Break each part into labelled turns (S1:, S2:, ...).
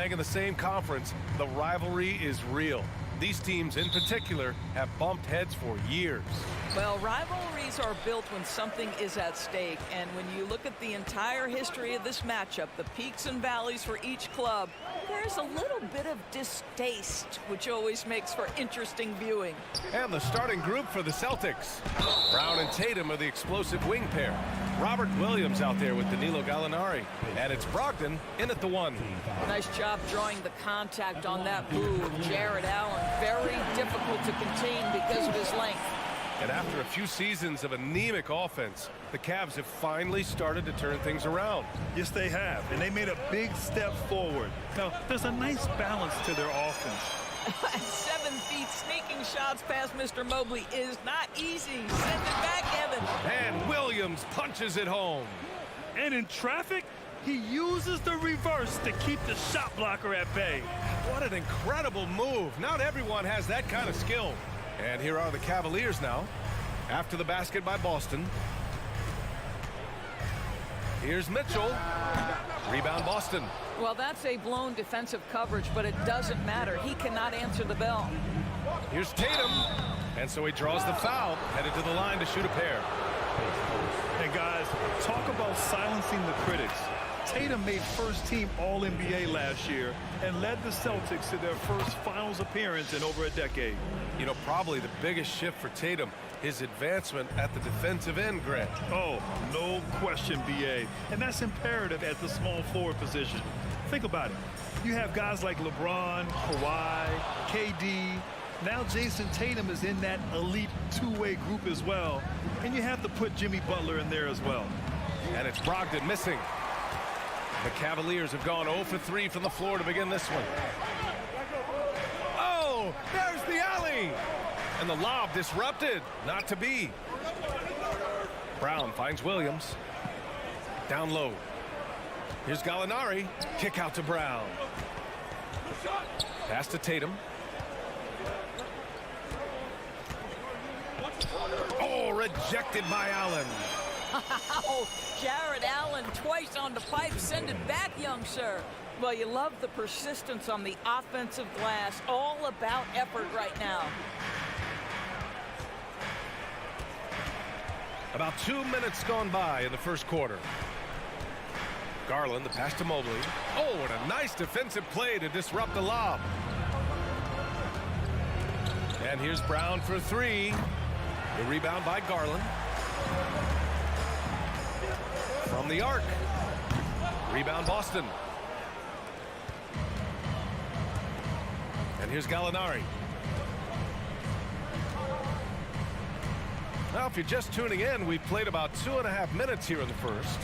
S1: playing in the same conference, the rivalry is real. These teams in particular have bumped heads for years.
S2: Well, rivalries are built when something is at stake. And when you look at the entire history of this matchup, the peaks and valleys for each club, there's a little bit of distaste, which always makes for interesting viewing.
S1: And the starting group for the Celtics. Brown and Tatum are the explosive wing pair. Robert Williams out there with Danilo Gallinari. And it's Brogdon in at the 1.
S2: Nice job drawing the contact on that move. Jared Allen, very difficult to contain because of his length.
S1: And after a few seasons of anemic offense, the Cavs have finally started to turn things around.
S3: Yes, they have, and they made a big step forward. Now, there's a nice balance to their offense.
S2: At 7 feet, sneaking shots past Mr. Mobley is not easy. Send it back, Evan.
S1: And Williams punches it home.
S3: And in traffic, he uses the reverse to keep the shot blocker at bay.
S1: What an incredible move. Not everyone has that kind of skill. And here are the Cavaliers now, after the basket by Boston. Here's Mitchell. Rebound Boston.
S2: Well, that's a blown defensive coverage, but it doesn't matter. He cannot answer the bell.
S1: Here's Tatum. And so he draws the foul, headed to the line to shoot a pair.
S3: Hey, guys, talk about silencing the critics. Tatum made first-team All-NBA last year and led the Celtics to their first finals appearance in over a decade.
S1: You know, probably the biggest shift for Tatum, his advancement at the defensive end, Grant.
S3: Oh, no question, B.A. And that's imperative at the small forward position. Think about it. You have guys like LeBron, Kawhi, KD. Now Jason Tatum is in that elite two-way group as well. And you have to put Jimmy Butler in there as well.
S1: And it's Brogdon missing. The Cavaliers have gone 0 for 3 from the floor to begin this one. Oh, there's the alley. And the lob disrupted. Not to be. Brown finds Williams. Down low. Here's Gallinari. Kick out to Brown. Pass to Tatum. Oh, rejected by Allen.
S2: Oh, Jared Allen twice on the pipe. Send it back, young sir. Well, you love the persistence on the offensive glass. All about effort right now.
S1: About 2 minutes gone by in the first quarter. Garland, the pass to Mobley. Oh, and a nice defensive play to disrupt the lob. And here's Brown for 3. The rebound by Garland. From the arc. Rebound Boston. And here's Gallinari. Now, if you're just tuning in, we've played about 2.5 minutes here in the first.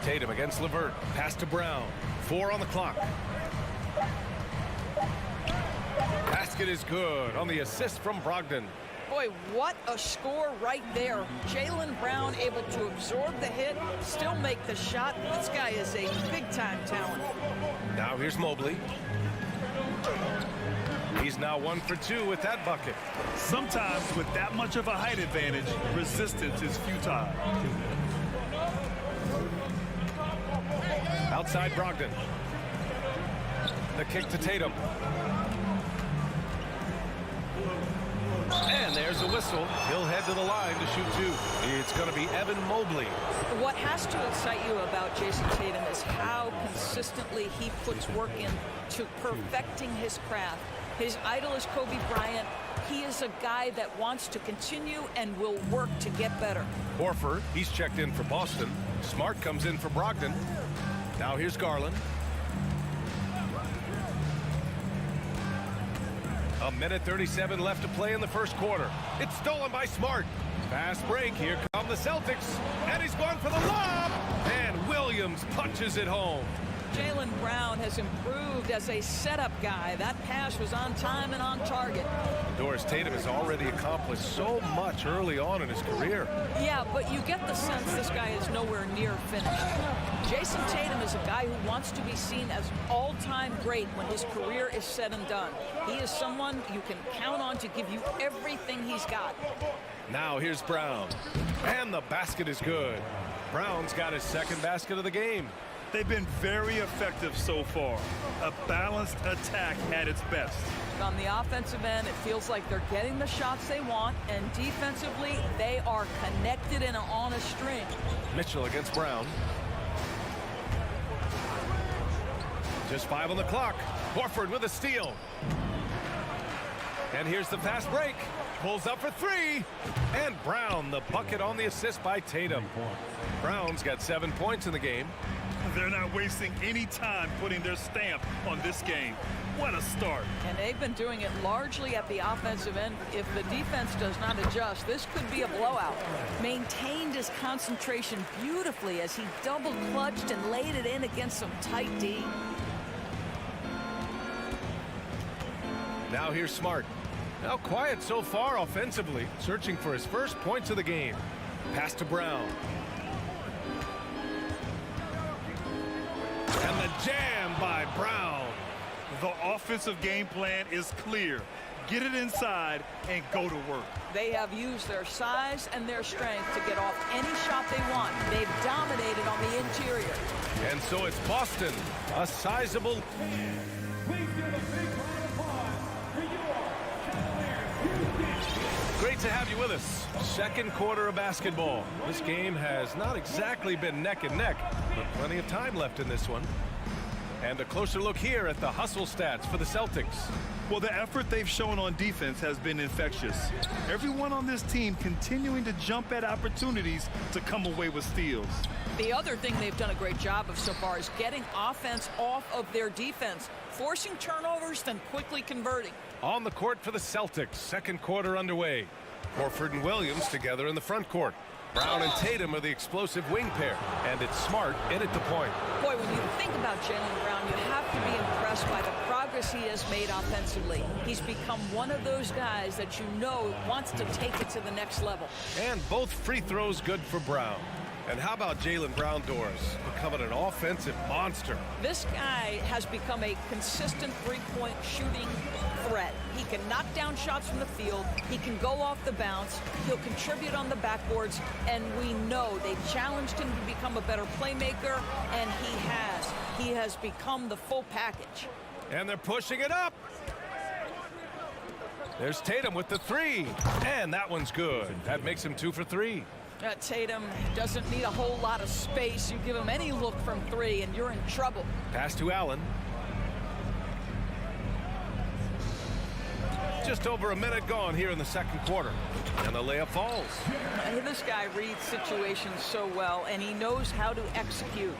S1: Tatum against LeVert. Pass to Brown. 4 on the clock. Basket is good on the assist from Brogdon.
S2: Boy, what a score right there. Jaylen Brown able to absorb the hit, still make the shot. This guy is a big-time talent.
S1: Now here's Mobley. He's now 1 for 2 with that bucket.
S3: Sometimes with that much of a height advantage, resistance is futile.
S1: Outside Brogdon. The kick to Tatum. And there's a whistle. He'll head to the line to shoot 2. It's going to be Evan Mobley.
S2: What has to excite you about Jason Tatum is how consistently he puts work into perfecting his craft. His idol is Kobe Bryant. He is a guy that wants to continue and will work to get better.
S1: Horford, he's checked in for Boston. Smart comes in for Brogdon. Now here's Garland. A minute 37 left to play in the first quarter. It's stolen by Smart. Fast break. Here come the Celtics. And he's going for the lob. And Williams punches it home.
S2: Jaylen Brown has improved as a setup guy. That pass was on time and on target.
S1: Doris Tatum has already accomplished so much early on in his career.
S2: Yeah, but you get the sense this guy is nowhere near finished. Jason Tatum is a guy who wants to be seen as an all-time great when his career is said and done. He is someone you can count on to give you everything he's got.
S1: Now here's Brown. And the basket is good. Brown's got his second basket of the game.
S3: They've been very effective so far. A balanced attack at its best.
S2: On the offensive end, it feels like they're getting the shots they want, and defensively, they are connected and on a string.
S1: Mitchell against Brown. Just 5 on the clock. Horford with a steal. And here's the fast break. Pulls up for 3. And Brown, the bucket on the assist by Tatum. Brown's got 7 points in the game.
S3: They're not wasting any time putting their stamp on this game. What a start.
S2: And they've been doing it largely at the offensive end. If the defense does not adjust, this could be a blowout. Maintained his concentration beautifully as he double clutched and laid it in against some tight D.
S1: Now here's Smart. Now quiet so far offensively, searching for his first points of the game. Pass to Brown. And the jam by Brown.
S3: The offensive game plan is clear. Get it inside and go to work.
S2: They have used their size and their strength to get off any shot they want. They've dominated on the interior.
S1: And so it's Boston, a sizable... Great to have you with us. Second quarter of basketball. This game has not exactly been neck and neck, but plenty of time left in this one. And a closer look here at the hustle stats for the Celtics.
S3: Well, the effort they've shown on defense has been infectious. Everyone on this team continuing to jump at opportunities to come away with steals.
S2: The other thing they've done a great job of so far is getting offense off of their defense, forcing turnovers, then quickly converting.
S1: On the court for the Celtics, second quarter underway. Horford and Williams together in the front court. Brown and Tatum are the explosive wing pair, and it's Smart in at the point.
S2: Boy, when you think about Jaylen Brown, you have to be impressed by the progress he has made offensively. He's become one of those guys that you know wants to take it to the next level.
S1: And both free throws good for Brown. And how about Jaylen Brown doors, becoming an offensive monster?
S2: This guy has become a consistent three-point shooting threat. He can knock down shots from the field. He can go off the bounce. He'll contribute on the backboards. And we know they've challenged him to become a better playmaker, and he has. He has become the full package.
S1: And they're pushing it up. There's Tatum with the 3. And that one's good. That makes him 2 for 3.
S2: Tatum doesn't need a whole lot of space. You give him any look from 3, and you're in trouble.
S1: Pass to Allen. Just over a minute gone here in the second quarter. And the layup falls.
S2: This guy reads situations so well, and he knows how to execute.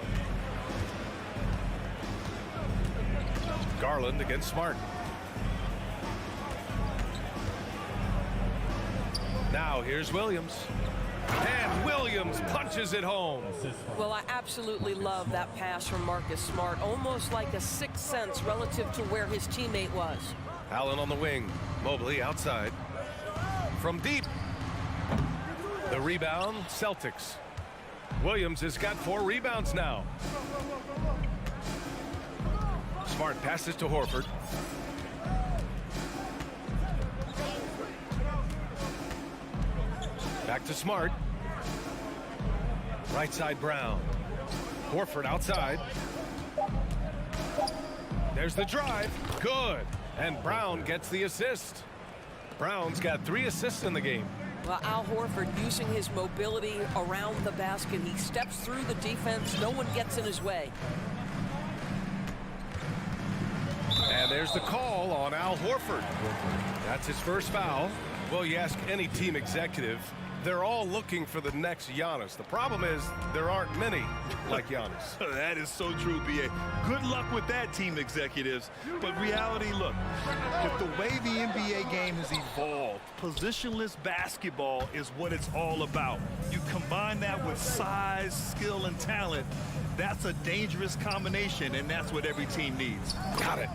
S1: Garland against Smart. Now here's Williams. And Williams punches it home.
S4: Well, I absolutely love that pass from Marcus Smart. Almost like a sixth sense relative to where his teammate was.
S1: Allen on the wing. Mobley outside. From deep. The rebound, Celtics. Williams has got 4 rebounds now. Smart passes to Horford. Back to Smart. Right side Brown. Horford outside. There's the drive. Good. And Brown gets the assist. Brown's got 3 assists in the game.
S4: Well, Al Horford using his mobility around the basket. He steps through the defense. No one gets in his way.
S1: And there's the call on Al Horford. That's his first foul. Well, you ask any team executive, they're all looking for the next Giannis. The problem is there aren't many like Giannis.
S3: That is so true, B.A. Good luck with that, team executives. But reality, look, with the way the NBA game has evolved, positionless basketball is what it's all about. You combine that with size, skill, and talent, that's a dangerous combination, and that's what every team needs.
S1: Got it.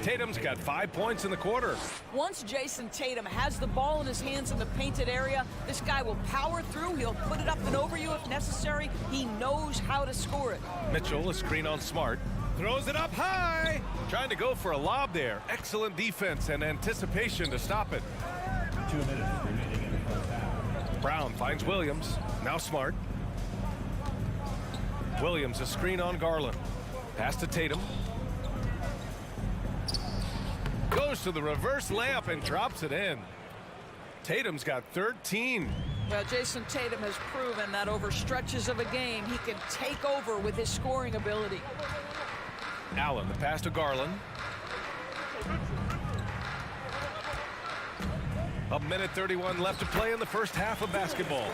S1: Tatum's got 5 points in the quarter.
S2: Once Jason Tatum has the ball in his hands in the painted area, this guy will power through. He'll put it up and over you if necessary. He knows how to score it.
S1: Mitchell, a screen on Smart. Throws it up high. Trying to go for a lob there. Excellent defense and anticipation to stop it.
S5: 2 minutes remaining in the first half.
S1: Brown finds Williams. Now Smart. Williams, a screen on Garland. Pass to Tatum. Goes to the reverse layup and drops it in. Tatum's got 13.
S2: Well, Jason Tatum has proven that over stretches of a game, he can take over with his scoring ability.
S1: Allen, the pass to Garland. A minute 31 left to play in the first half of basketball.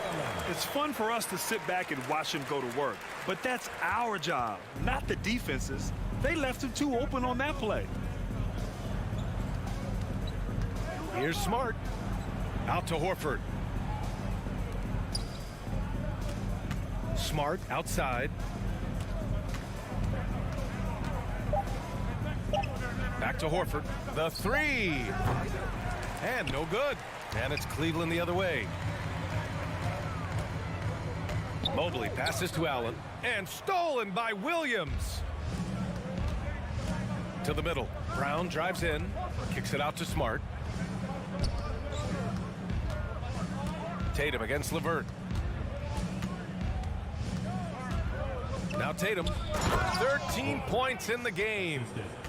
S3: It's fun for us to sit back and watch him go to work, but that's our job, not the defense's. They left him too open on that play.
S1: Here's Smart. Out to Horford. Smart outside. Back to Horford. The three. And no good. And it's Cleveland the other way. Mobley passes to Allen. And stolen by Williams. To the middle. Brown drives in. Kicks it out to Smart. Tatum against LeVert. Now Tatum. 13 points in the game.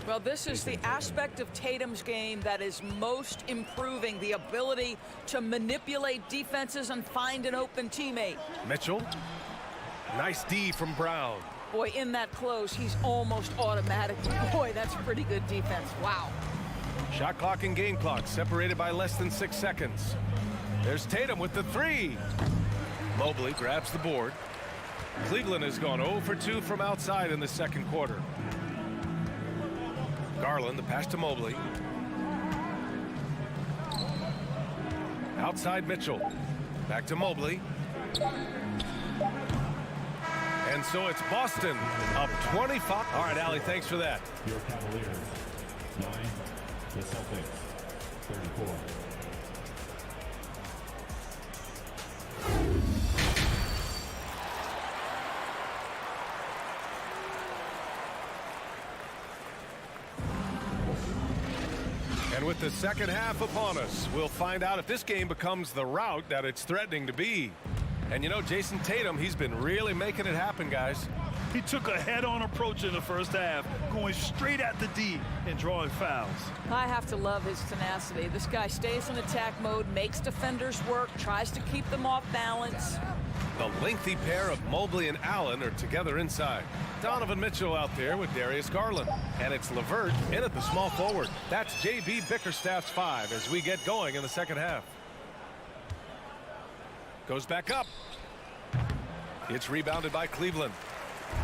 S2: Well, this is the aspect of Tatum's game that is most improving, the ability to manipulate defenses and find an open teammate.
S1: Mitchell. Nice D from Brown.
S2: Boy, in that close, he's almost automatic. Boy, that's pretty good defense. Wow.
S1: Shot clock and game clock separated by less than 6 seconds. There's Tatum with the three. Mobley grabs the board. Cleveland has gone 0 for 2 from outside in the second quarter. Garland, the pass to Mobley. Outside Mitchell. Back to Mobley. And so it's Boston up 25. All right, Allie, thanks for that.
S5: Your Cavaliers, 9. The Celtics, 34.
S1: And with the second half upon us, we'll find out if this game becomes the rout that it's threatening to be. And you know, Jason Tatum, he's been really making it happen, guys.
S3: He took a head-on approach in the first half, going straight at the D and drawing fouls.
S2: I have to love his tenacity. This guy stays in attack mode, makes defenders work, tries to keep them off balance.
S1: The lengthy pair of Mobley and Allen are together inside. Donovan Mitchell out there with Darius Garland. And it's LeVert in at the small forward. That's J.B. Bickerstaff's 5 as we get going in the second half. Goes back up. It's rebounded by Cleveland.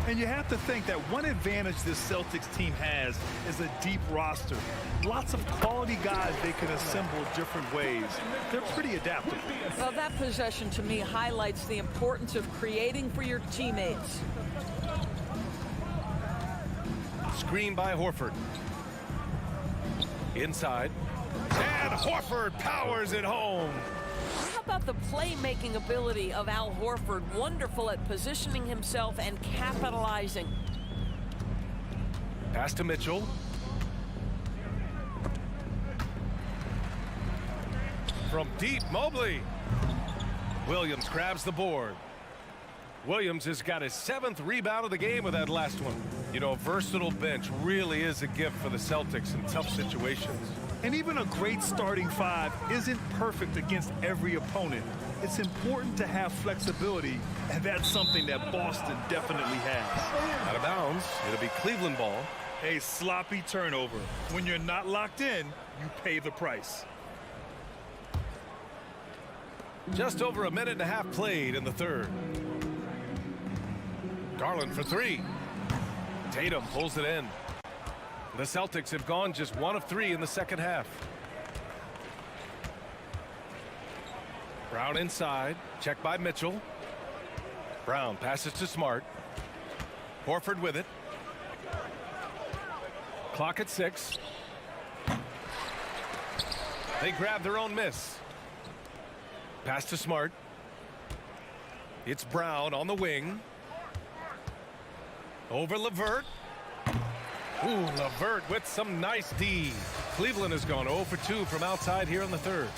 S3: And you have to think that one advantage this Celtics team has is a deep roster. Lots of quality guys they can assemble different ways. They're pretty adaptable.
S2: Well, that possession to me highlights the importance of creating for your teammates.
S1: Screen by Horford. Inside. And Horford powers it home.
S4: How about the playmaking ability of Al Horford? Wonderful at positioning himself and capitalizing.
S1: Pass to Mitchell. From deep, Mobley. Williams grabs the board. Williams has got his 7th rebound of the game with that last one. You know, a versatile bench really is a gift for the Celtics in tough situations.
S3: And even a great starting 5 isn't perfect against every opponent. It's important to have flexibility, and that's something that Boston definitely has.
S1: Out of bounds, it'll be Cleveland ball.
S3: A sloppy turnover. When you're not locked in, you pay the price.
S1: Just over a minute and a half played in the third. Garland for 3. Tatum pulls it in. The Celtics have gone just 1 of 3 in the second half. Brown inside. Checked by Mitchell. Brown passes to Smart. Horford with it. Clock at 6. They grab their own miss. Pass to Smart. It's Brown on the wing. Over LeVert. Ooh, LeVert with some nice D. Cleveland has gone 0 for 2 from outside here in the third.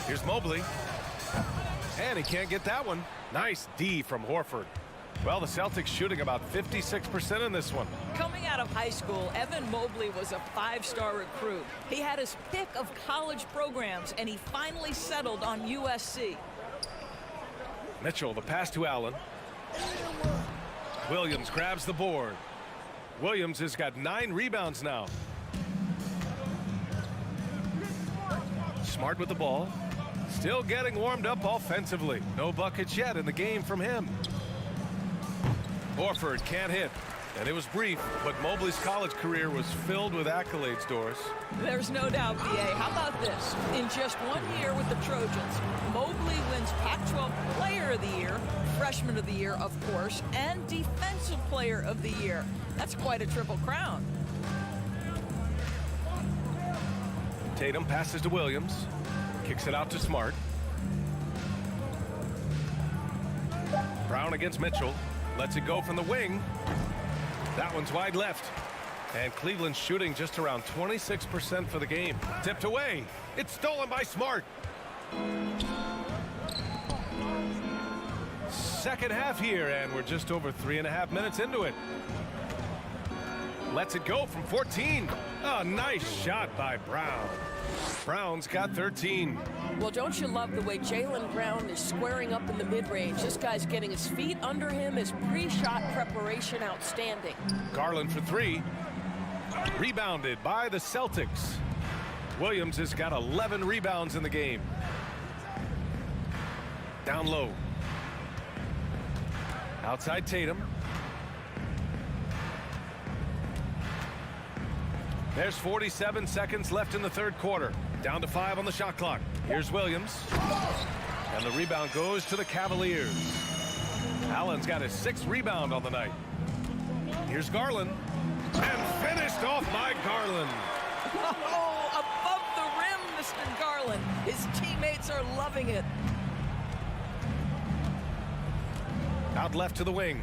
S1: Here's Mobley. And he can't get that one. Nice D from Horford. Well, the Celtics shooting about 56% in this one.
S2: Coming out of high school, Evan Mobley was a 5-star recruit. He had his pick of college programs, and he finally settled on USC.
S1: Mitchell, the pass to Allen. Williams grabs the board. Williams has got 9 rebounds now. Smart with the ball. Still getting warmed up offensively. No buckets yet in the game from him. Horford can't hit. And it was brief, but Mobley's college career was filled with accolades, Doris.
S2: There's no doubt, BA. How about this? In just 1 year with the Trojans, Mobley wins Pac-12 Player of the Year, Freshman of the Year, of course, and Defensive Player of the Year. That's quite a triple crown.
S1: Tatum passes to Williams. Kicks it out to Smart. Brown against Mitchell. Lets it go from the wing. That one's wide left. And Cleveland's shooting just around 26% for the game. Tipped away. It's stolen by Smart. Second half here, and we're just over 3.5 minutes into it. Lets it go from 14. Oh, nice shot by Brown. Brown's got 13.
S4: Well, don't you love the way Jaylen Brown is squaring up in the mid-range? This guy's getting his feet under him. His pre-shot preparation outstanding.
S1: Garland for 3. Rebounded by the Celtics. Williams has got 11 rebounds in the game. Down low. Outside Tatum. There's 47 seconds left in the third quarter. Down to 5 on the shot clock. Here's Williams. And the rebound goes to the Cavaliers. Allen's got his 6th rebound on the night. Here's Garland. And finished off by Garland.
S2: Oh, above the rim, Mr. Garland. His teammates are loving it.
S1: Out left to the wing.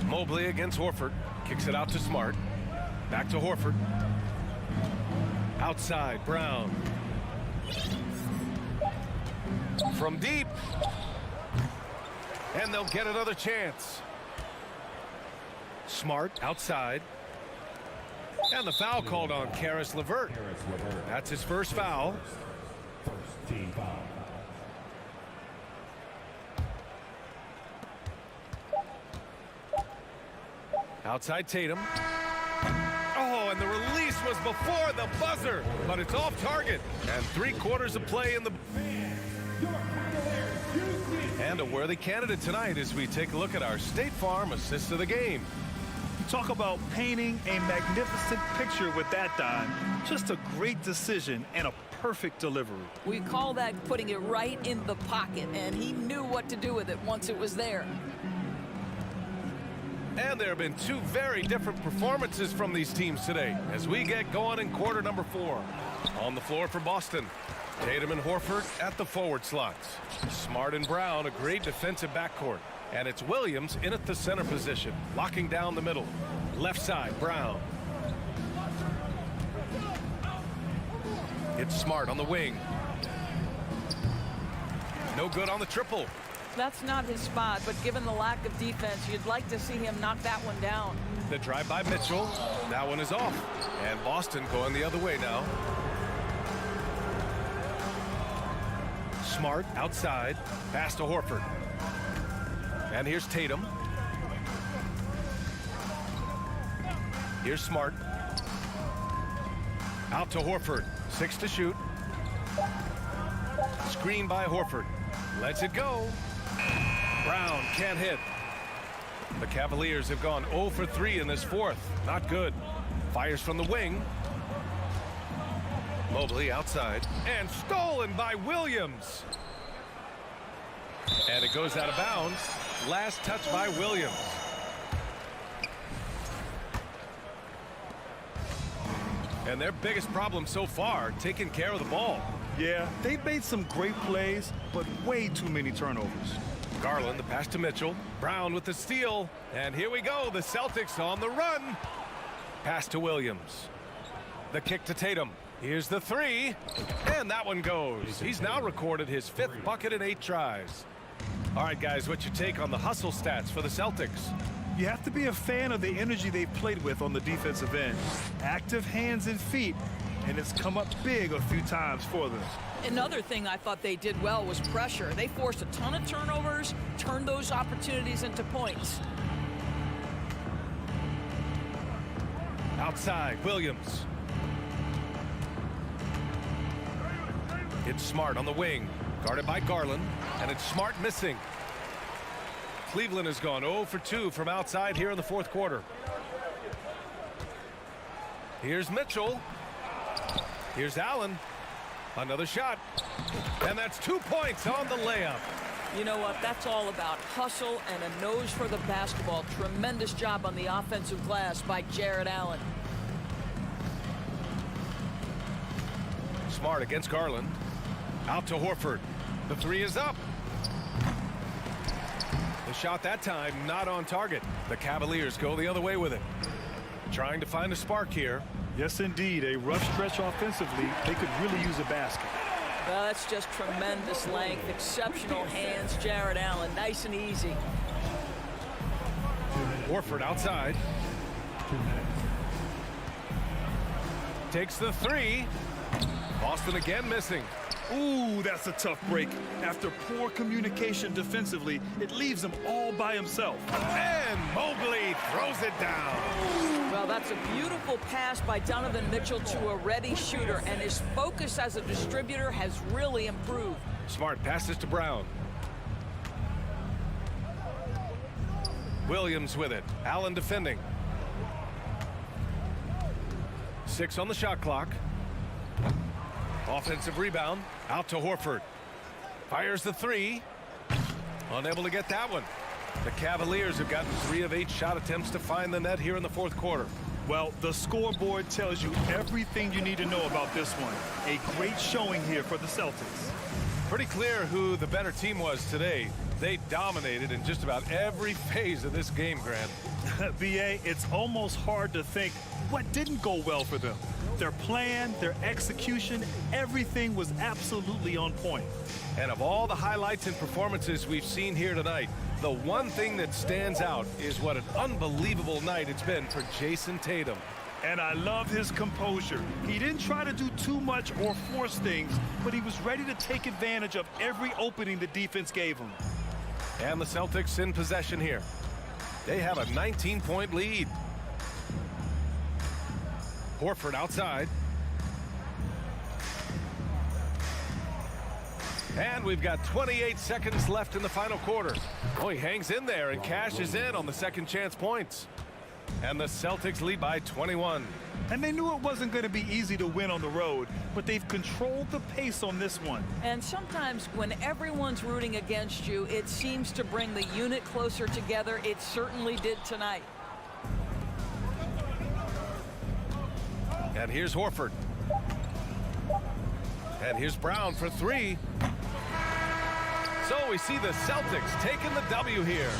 S1: Mobley against Horford. Kicks it out to Smart. Back to Horford. Outside, Brown. From deep. And they'll get another chance. Smart outside. And the foul called on Caris LeVert. That's his first foul.
S5: First team foul.
S1: Outside Tatum. Oh, and the release was before the buzzer, but it's off target. And 3 quarters of play in the... And a worthy candidate tonight as we take a look at our State Farm assist of the game.
S3: Talk about painting a magnificent picture with that dime. Just a great decision and a perfect delivery.
S2: We call that putting it right in the pocket, and he knew what to do with it once it was there.
S1: And there have been 2 very different performances from these teams today as we get going in quarter number 4. On the floor for Boston, Tatum and Horford at the forward slots. Smart and Brown, a great defensive backcourt. And it's Williams in at the center position, locking down the middle. Left side, Brown. It's Smart on the wing. No good on the triple.
S2: That's not his spot, but given the lack of defense, you'd like to see him knock that one down.
S1: The drive by Mitchell. That one is off. And Boston going the other way now. Smart outside. Pass to Horford. And here's Tatum. Here's Smart. Out to Horford. 6 to shoot. Screen by Horford. Lets it go. Brown can't hit. The Cavaliers have gone 0 for 3 in this fourth. Not good. Fires from the wing. Mobley outside. And stolen by Williams. And it goes out of bounds. Last touch by Williams. And their biggest problem so far, taking care of the ball.
S3: Yeah, they've made some great plays, but way too many turnovers.
S1: Garland, the pass to Mitchell. Brown with the steal. And here we go, the Celtics on the run. Pass to Williams. The kick to Tatum. Here's the three, and that one goes. He's now recorded his 5th bucket in 8 tries. All right, guys, what's your take on the hustle stats for the Celtics?
S3: You have to be a fan of the energy they've played with on the defensive end. Active hands and feet, and it's come up big a few times for them.
S2: Another thing I thought they did well was pressure. They forced a ton of turnovers, turned those opportunities into points.
S1: Outside, Williams. It's Smart on the wing, guarded by Garland, and it's Smart missing. Cleveland has gone 0 for 2 from outside here in the 4th quarter. Here's Mitchell. Here's Allen. Another shot. And that's 2 points on the layup.
S2: You know what? That's all about hustle and a nose for the basketball. Tremendous job on the offensive glass by Jared Allen.
S1: Smart against Garland. Out to Horford. The three is up. The shot that time not on target. The Cavaliers go the other way with it. Trying to find a spark here.
S3: Yes, indeed. A rough stretch offensively. They could really use a basket.
S2: Well, that's just tremendous length, exceptional hands, Jared Allen. Nice and easy.
S1: Horford outside. Takes the three. Boston again missing.
S3: Ooh, that's a tough break. After poor communication defensively, it leaves him all by himself.
S1: And Mobley throws it down.
S2: Well, that's a beautiful pass by Donovan Mitchell to a ready shooter, and his focus as a distributor has really improved.
S1: Smart passes to Brown. Williams with it. Allen defending. 6 on the shot clock. Offensive rebound. Out to Horford. Fires the three. Unable to get that one. The Cavaliers have gotten 3 of 8 shot attempts to find the net here in the 4th quarter.
S3: Well, the scoreboard tells you everything you need to know about this one. A great showing here for the Celtics.
S1: Pretty clear who the better team was today. They dominated in just about every phase of this game, Grant.
S3: BA, it's almost hard to think what didn't go well for them. Their plan, their execution, everything was absolutely on point.
S1: And of all the highlights and performances we've seen here tonight, the one thing that stands out is what an unbelievable night it's been for Jason Tatum.
S3: And I love his composure. He didn't try to do too much or force things, but he was ready to take advantage of every opening the defense gave him.
S1: And the Celtics in possession here. They have a 19-point lead. Horford outside. And we've got 28 seconds left in the final quarter. Oh, he hangs in there and cashes in on the second chance points. And the Celtics lead by 21.
S3: And they knew it wasn't going to be easy to win on the road, but they've controlled the pace on this one.
S2: And sometimes when everyone's rooting against you, it seems to bring the unit closer together. It certainly did tonight.
S1: And here's Horford. And here's Brown for 3. So we see the Celtics taking the W here.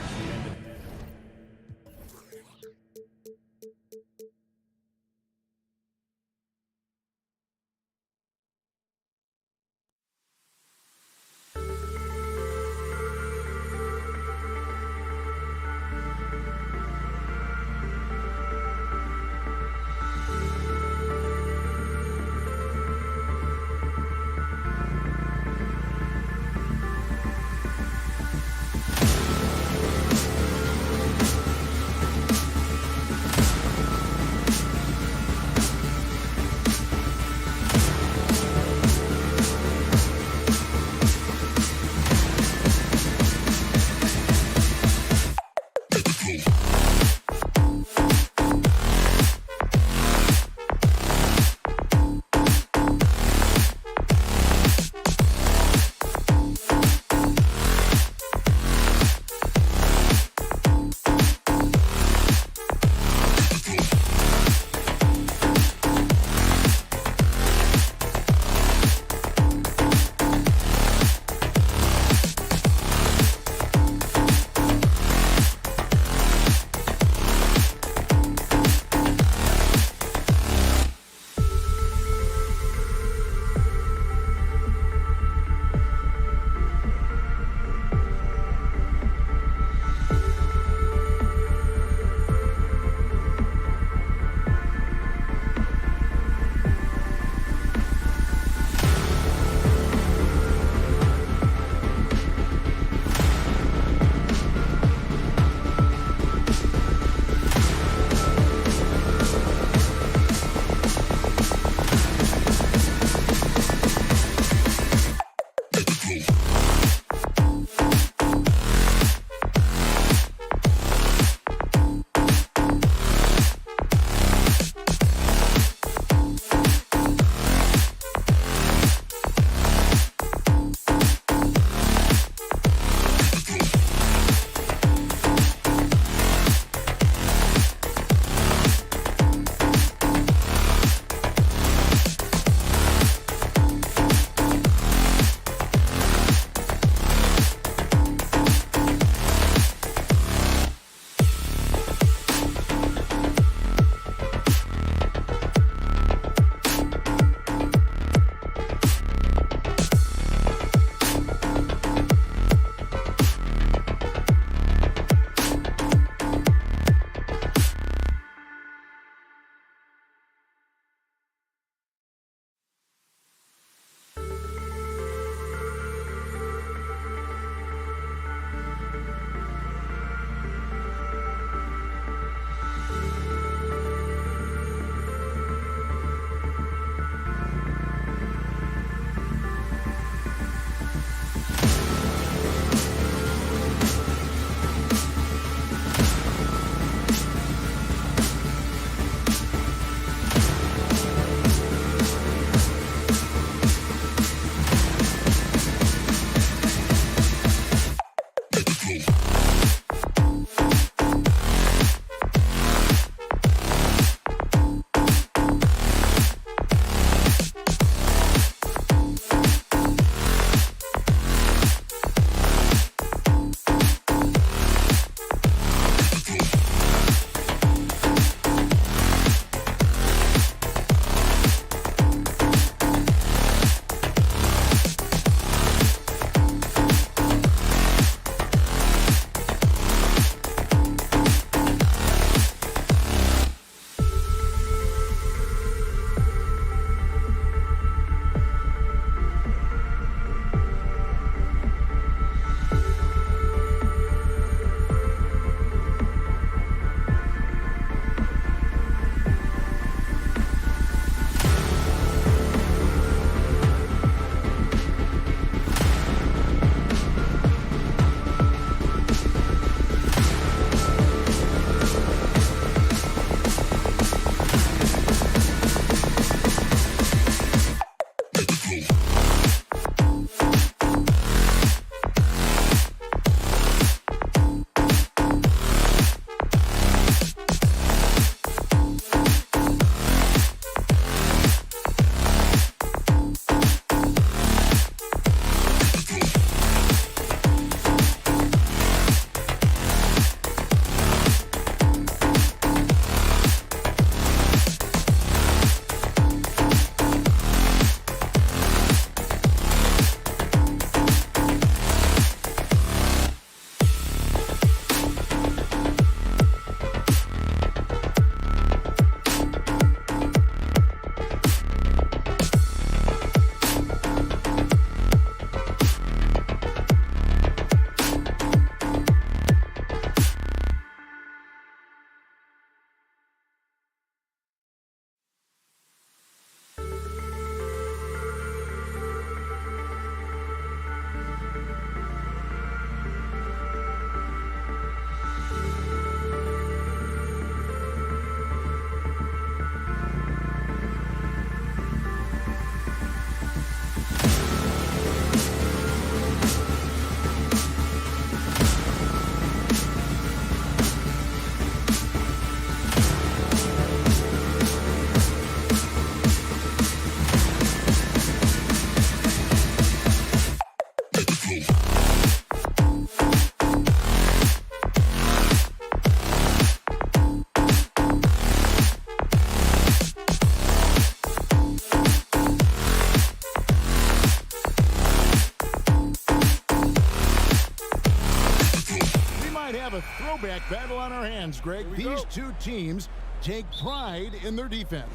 S6: a throwback battle on our hands, Greg. These two teams take pride in their defense.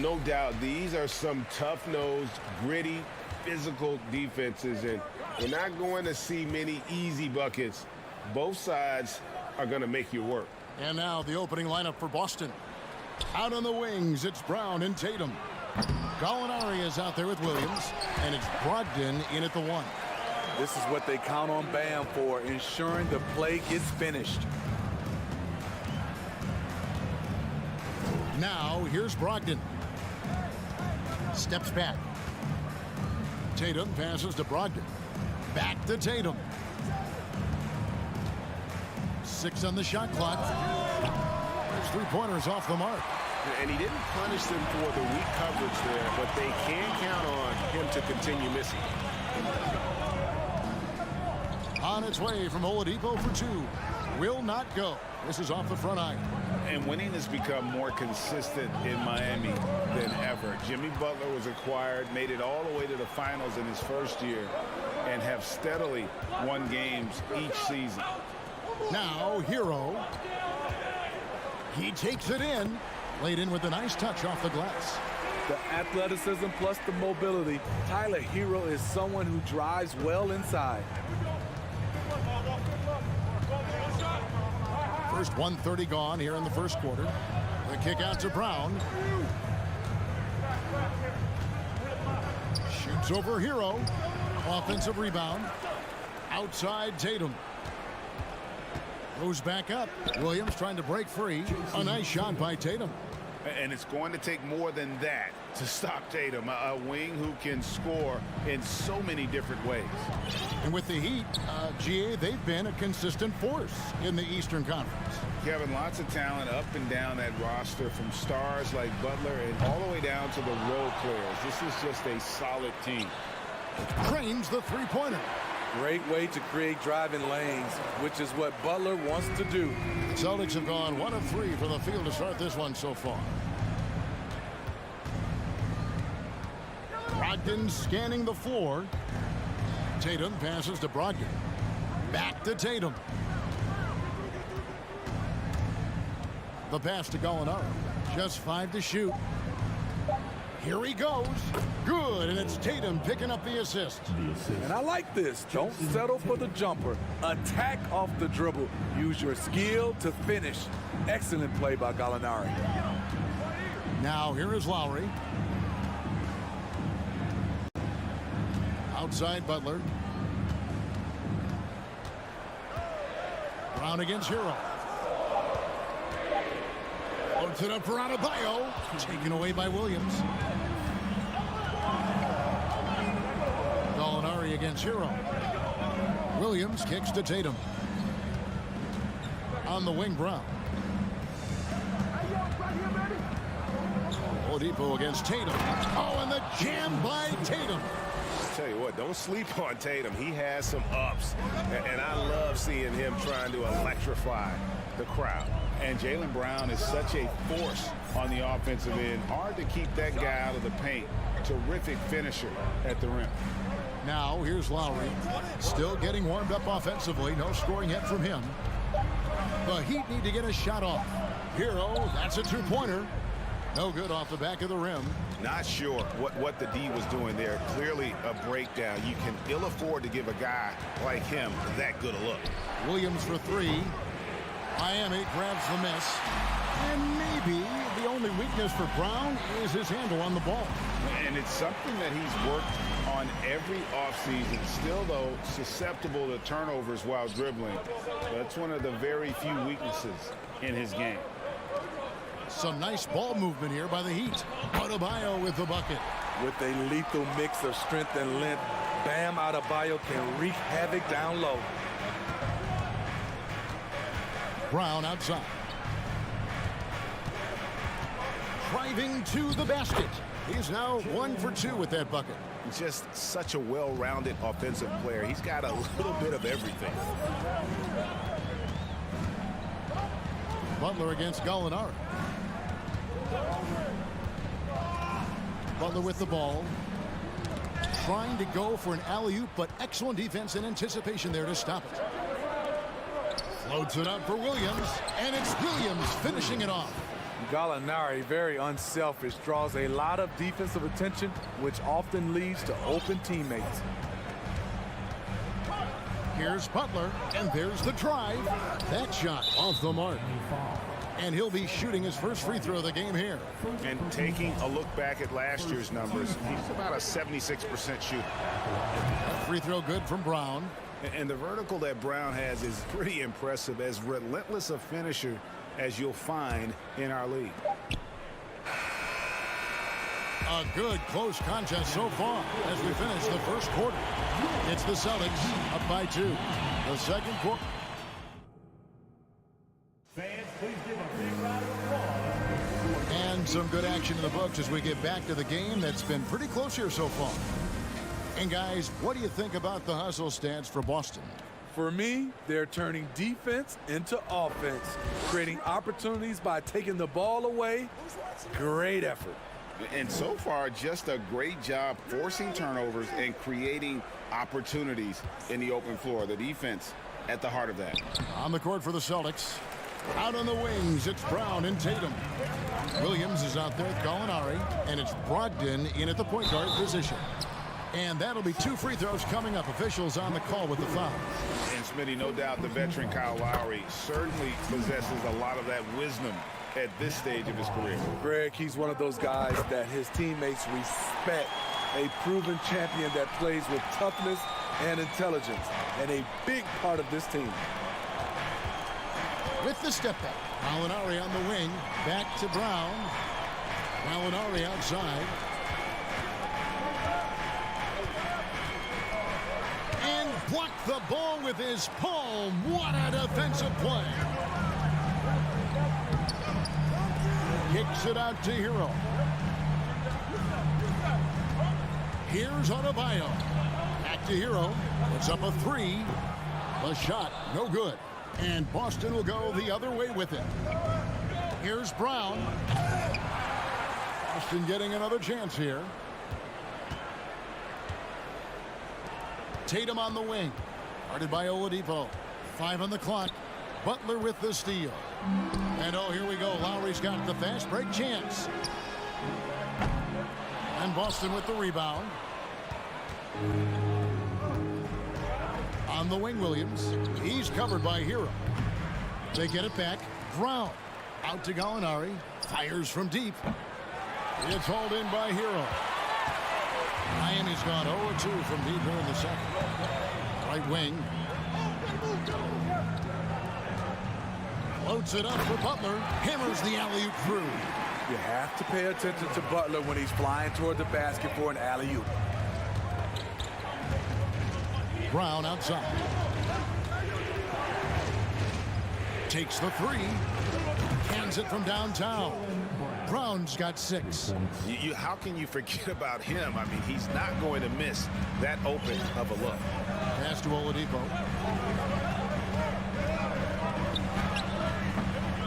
S7: No doubt. These are some tough-nosed, gritty, physical defenses, and we're not going to see many easy buckets. Both sides are going to make you work.
S6: And now the opening lineup for Boston. Out on the wings, it's Brown and Tatum. Gallinari is out there with Williams, and it's Brogdon in at the one.
S8: This is what they count on Bam for, ensuring the play gets finished.
S6: Now, here's Brogdon. Steps back. Tatum passes to Brogdon. Back to Tatum. 6 on the shot clock. There's 3-pointers off the mark.
S7: And he didn't punish them for the weak coverage there, but they can count on him to continue missing.
S6: On its way from Oladipo for 2. Will not go. This is off the front iron.
S9: And winning has become more consistent in Miami than ever. Jimmy Butler was acquired, made it all the way to the finals in his first year, and have steadily won games each season.
S6: Now, Hero. He takes it in. Laid in with a nice touch off the glass.
S8: The athleticism plus the mobility. Tyler Hero is someone who drives well inside.
S6: First 1:30 gone here in the first quarter. The kick out to Brown. Shoots over Hero. Offensive rebound. Outside Tatum. Goes back up. Williams trying to break free. A nice shot by Tatum.
S9: And it's going to take more than that to stop Tatum, a wing who can score in so many different ways.
S6: And with the Heat, GA, they've been a consistent force in the Eastern Conference.
S9: Kevin, lots of talent up and down that roster, from stars like Butler and all the way down to the role players. This is just a solid team.
S6: Cranes the three-pointer.
S8: Great way to create driving lanes, which is what Butler wants to do.
S6: The Celtics have gone 1 of 3 from the field to start this one so far. Brogdon scanning the floor. Tatum passes to Brogdon. Back to Tatum. The pass to Gallinari. Just 5 to shoot. Here he goes. Good, and it's Tatum picking up the assist.
S8: And I like this. Don't settle for the jumper. Attack off the dribble. Use your skill to finish. Excellent play by Gallinari.
S6: Now here is Lowry. Outside Butler. Brown against Hero. Loads it up for Adebayo. Taken away by Williams. Gallinari against Hero. Williams kicks to Tatum. On the wing, Brown. Oladipo against Tatum. Oh, and the jam by Tatum.
S7: Tell you what, don't sleep on Tatum. He has some ups, and I love seeing him trying to electrify the crowd.
S9: And Jaylen Brown is such a force on the offensive end. Hard to keep that guy out of the paint. Terrific finisher at the rim.
S6: Now here's Lowry. Still getting warmed up offensively. No scoring yet from him. The Heat need to get a shot off. Hero, that's a two-pointer. No good off the back of the rim.
S7: Not sure what the D was doing there. Clearly a breakdown. You can ill afford to give a guy like him that good a look.
S6: Williams for 3. Miami grabs the miss. And maybe the only weakness for Brown is his handle on the ball.
S9: And it's something that he's worked on every offseason. Still, though, susceptible to turnovers while dribbling. That's one of the very few weaknesses in his game.
S6: Some nice ball movement here by the Heat. Adebayo with the bucket.
S8: With a lethal mix of strength and length, Bam Adebayo can wreak havoc down low.
S6: Brown outside. Driving to the basket. He's now 1 for 2 with that bucket.
S7: He's just such a well-rounded offensive player. He's got a little bit of everything.
S6: Butler against Gallinari. Butler with the ball. Trying to go for an alley-oop, but excellent defense and anticipation there to stop it. Floats it up for Williams, and it's Williams finishing it off.
S8: Gallinari, very unselfish, draws a lot of defensive attention, which often leads to open teammates.
S6: Here's Butler, and there's the drive. That shot off the mark. And he'll be shooting his first free throw of the game here.
S9: And taking a look back at last year's numbers, he's about a 76% shooter.
S6: Free throw good from Brown.
S9: And the vertical that Brown has is pretty impressive, as relentless a finisher as you'll find in our league.
S6: A good close contest so far as we finish the first quarter. It's the Celtics up by 2. The second quarter.
S5: Fans, please give a big round of applause.
S6: And some good action in the books as we get back to the game that's been pretty close here so far. And guys, what do you think about the hustle stats for Boston?
S8: For me, they're turning defense into offense, creating opportunities by taking the ball away. Great effort.
S9: And so far, just a great job forcing turnovers and creating opportunities in the open floor. The defense at the heart of that.
S6: On the court for the Celtics. Out on the wings, it's Brown and Tatum. Williams is out there with Gallinari, and it's Brogdon in at the point guard position. And that'll be 2 free throws coming up. Officials on the call with the foul.
S9: And Smitty, no doubt the veteran Kyle Lowry certainly possesses a lot of that wisdom at this stage of his career.
S8: Greg, he's one of those guys that his teammates respect. A proven champion that plays with toughness and intelligence, and a big part of this team.
S6: With the step back, Gallinari on the wing, back to Brown. Gallinari outside. And blocked the ball with his palm. What a defensive play. Kicks it out to Hero. Here's Adebayo. Back to Hero. It's up a 3. The shot, no good. And Boston will go the other way with it. Here's Brown. Boston getting another chance here. Tatum on the wing. Guarded by Oladipo. 5 on the clock. Butler with the steal. And oh, here we go. Lowry's got the fast break chance. And Boston with the rebound. On the wing, Williams. He's covered by Hero. They get it back. Brown out to Gallinari. Fires from deep. It's hauled in by Hero. Miami's gone 0-2 from deep here in the second. Right wing. Floats it up for Butler. Hammers the alley-oop through.
S8: You have to pay attention to Butler when he's flying toward the basket for an alley-oop.
S6: Brown outside. Takes the 3. Hands it from downtown. Brown's got 6.
S9: How can you forget about him? I mean, he's not going to miss that open of a look.
S6: Pass to Oladipo.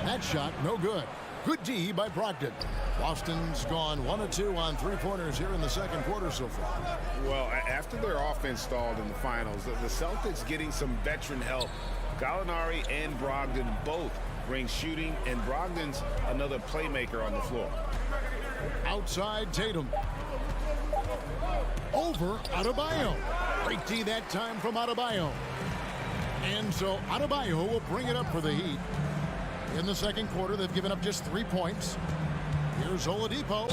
S6: That shot, no good. Good D by Brogdon. Boston's gone 1-2 on 3-pointers here in the second quarter so far.
S9: Well, after their offense stalled in the finals, the Celtics getting some veteran help. Gallinari and Brogdon both bring shooting, and Brogdon's another playmaker on the floor.
S6: Outside Tatum. Over Adebayo. Great D that time from Adebayo. And so Adebayo will bring it up for the Heat. In the second quarter, they've given up just 3 points. Here's Oladipo.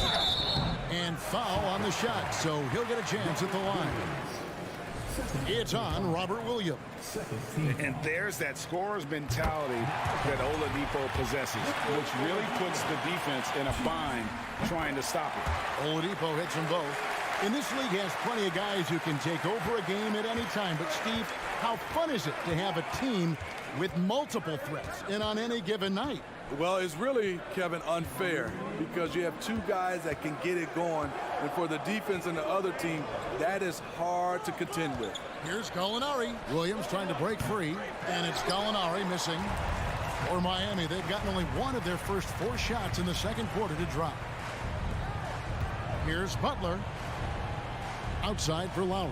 S6: And foul on the shot, so he'll get a chance at the line. It's on Robert Williams.
S9: And there's that scorer's mentality that Oladipo possesses, which really puts the defense in a bind trying to stop it.
S6: Oladipo hits them both. And this league has plenty of guys who can take over a game at any time. But, Steve, how fun is it to have a team with multiple threats and on any given night?
S8: Well, it's really, Kevin, unfair because you have 2 guys that can get it going, and for the defense and the other team, that is hard to contend with.
S6: Here's Gallinari. Williams trying to break free, and it's Gallinari missing. For Miami, they've gotten only 1 of their first 4 shots in the second quarter to drop. Here's Butler. Outside for Lowry.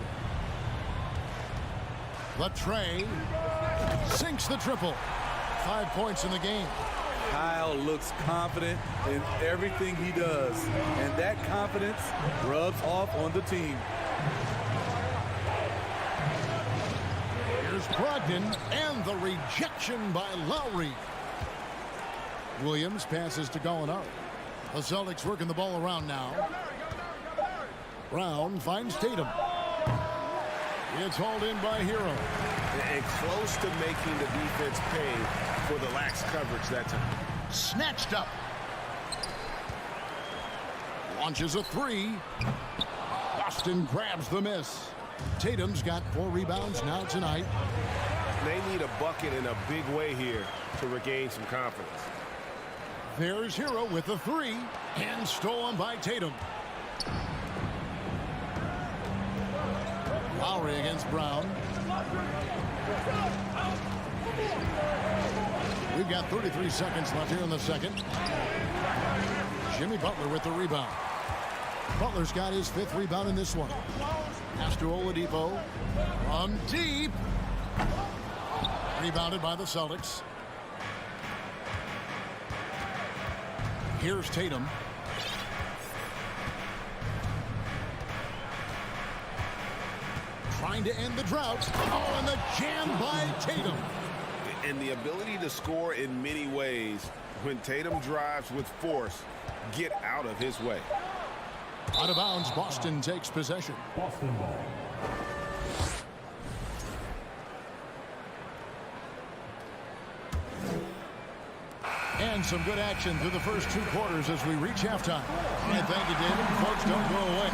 S6: Latrey sinks the triple. 5 points in the game.
S8: Kyle looks confident in everything he does, and that confidence rubs off on the team.
S6: Here's Brogdon, and the rejection by Lowry. Williams passes to Gallinari. The Celtics working the ball around now. Brown finds Tatum. It's hauled in by Hero.
S7: And close to making the defense pay for the lax coverage that time.
S6: Snatched up. Launches a three. Boston grabs the miss. Tatum's got 4 rebounds now tonight.
S7: They need a bucket in a big way here to regain some confidence.
S6: There's Hero with the 3 and stolen by Tatum. Lowry against Brown. We've got 33 seconds left here in the second. Jimmy Butler with the rebound. Butler's got his 5th rebound in this one. Pass to Oladipo. From deep. Rebounded by the Celtics. Here's Tatum. Trying to end the drought. Oh, and the jam by Tatum.
S7: And the ability to score in many ways when Tatum drives with force. Get out of his way.
S6: Out of bounds, Boston takes possession.
S5: Boston ball.
S6: And some good action through the first 2 quarters as we reach halftime. And thank you, David. Folks, don't go away.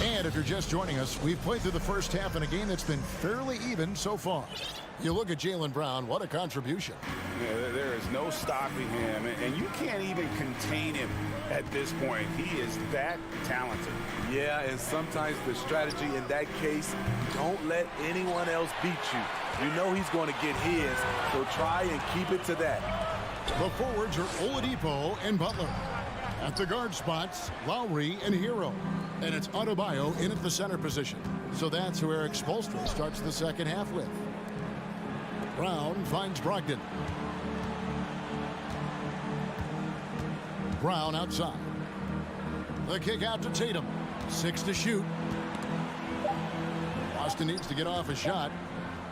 S6: And if you're just joining us, we've played through the first half in a game that's been fairly even so far. You look at Jaylen Brown, what a contribution.
S9: Yeah, there is no stopping him, and you can't even contain him at this point. He is that talented.
S8: Yeah, and sometimes the strategy in that case, don't let anyone else beat you. You know he's going to get his, so try and keep it to that.
S6: The forwards are Oladipo and Butler. At the guard spots, Lowry and Hero. And it's Adebayo in at the center position. So that's who Eric Spoelstra starts the second half with. Brown finds Brogdon. Brown outside. The kick out to Tatum. 6 to shoot. Boston needs to get off a shot.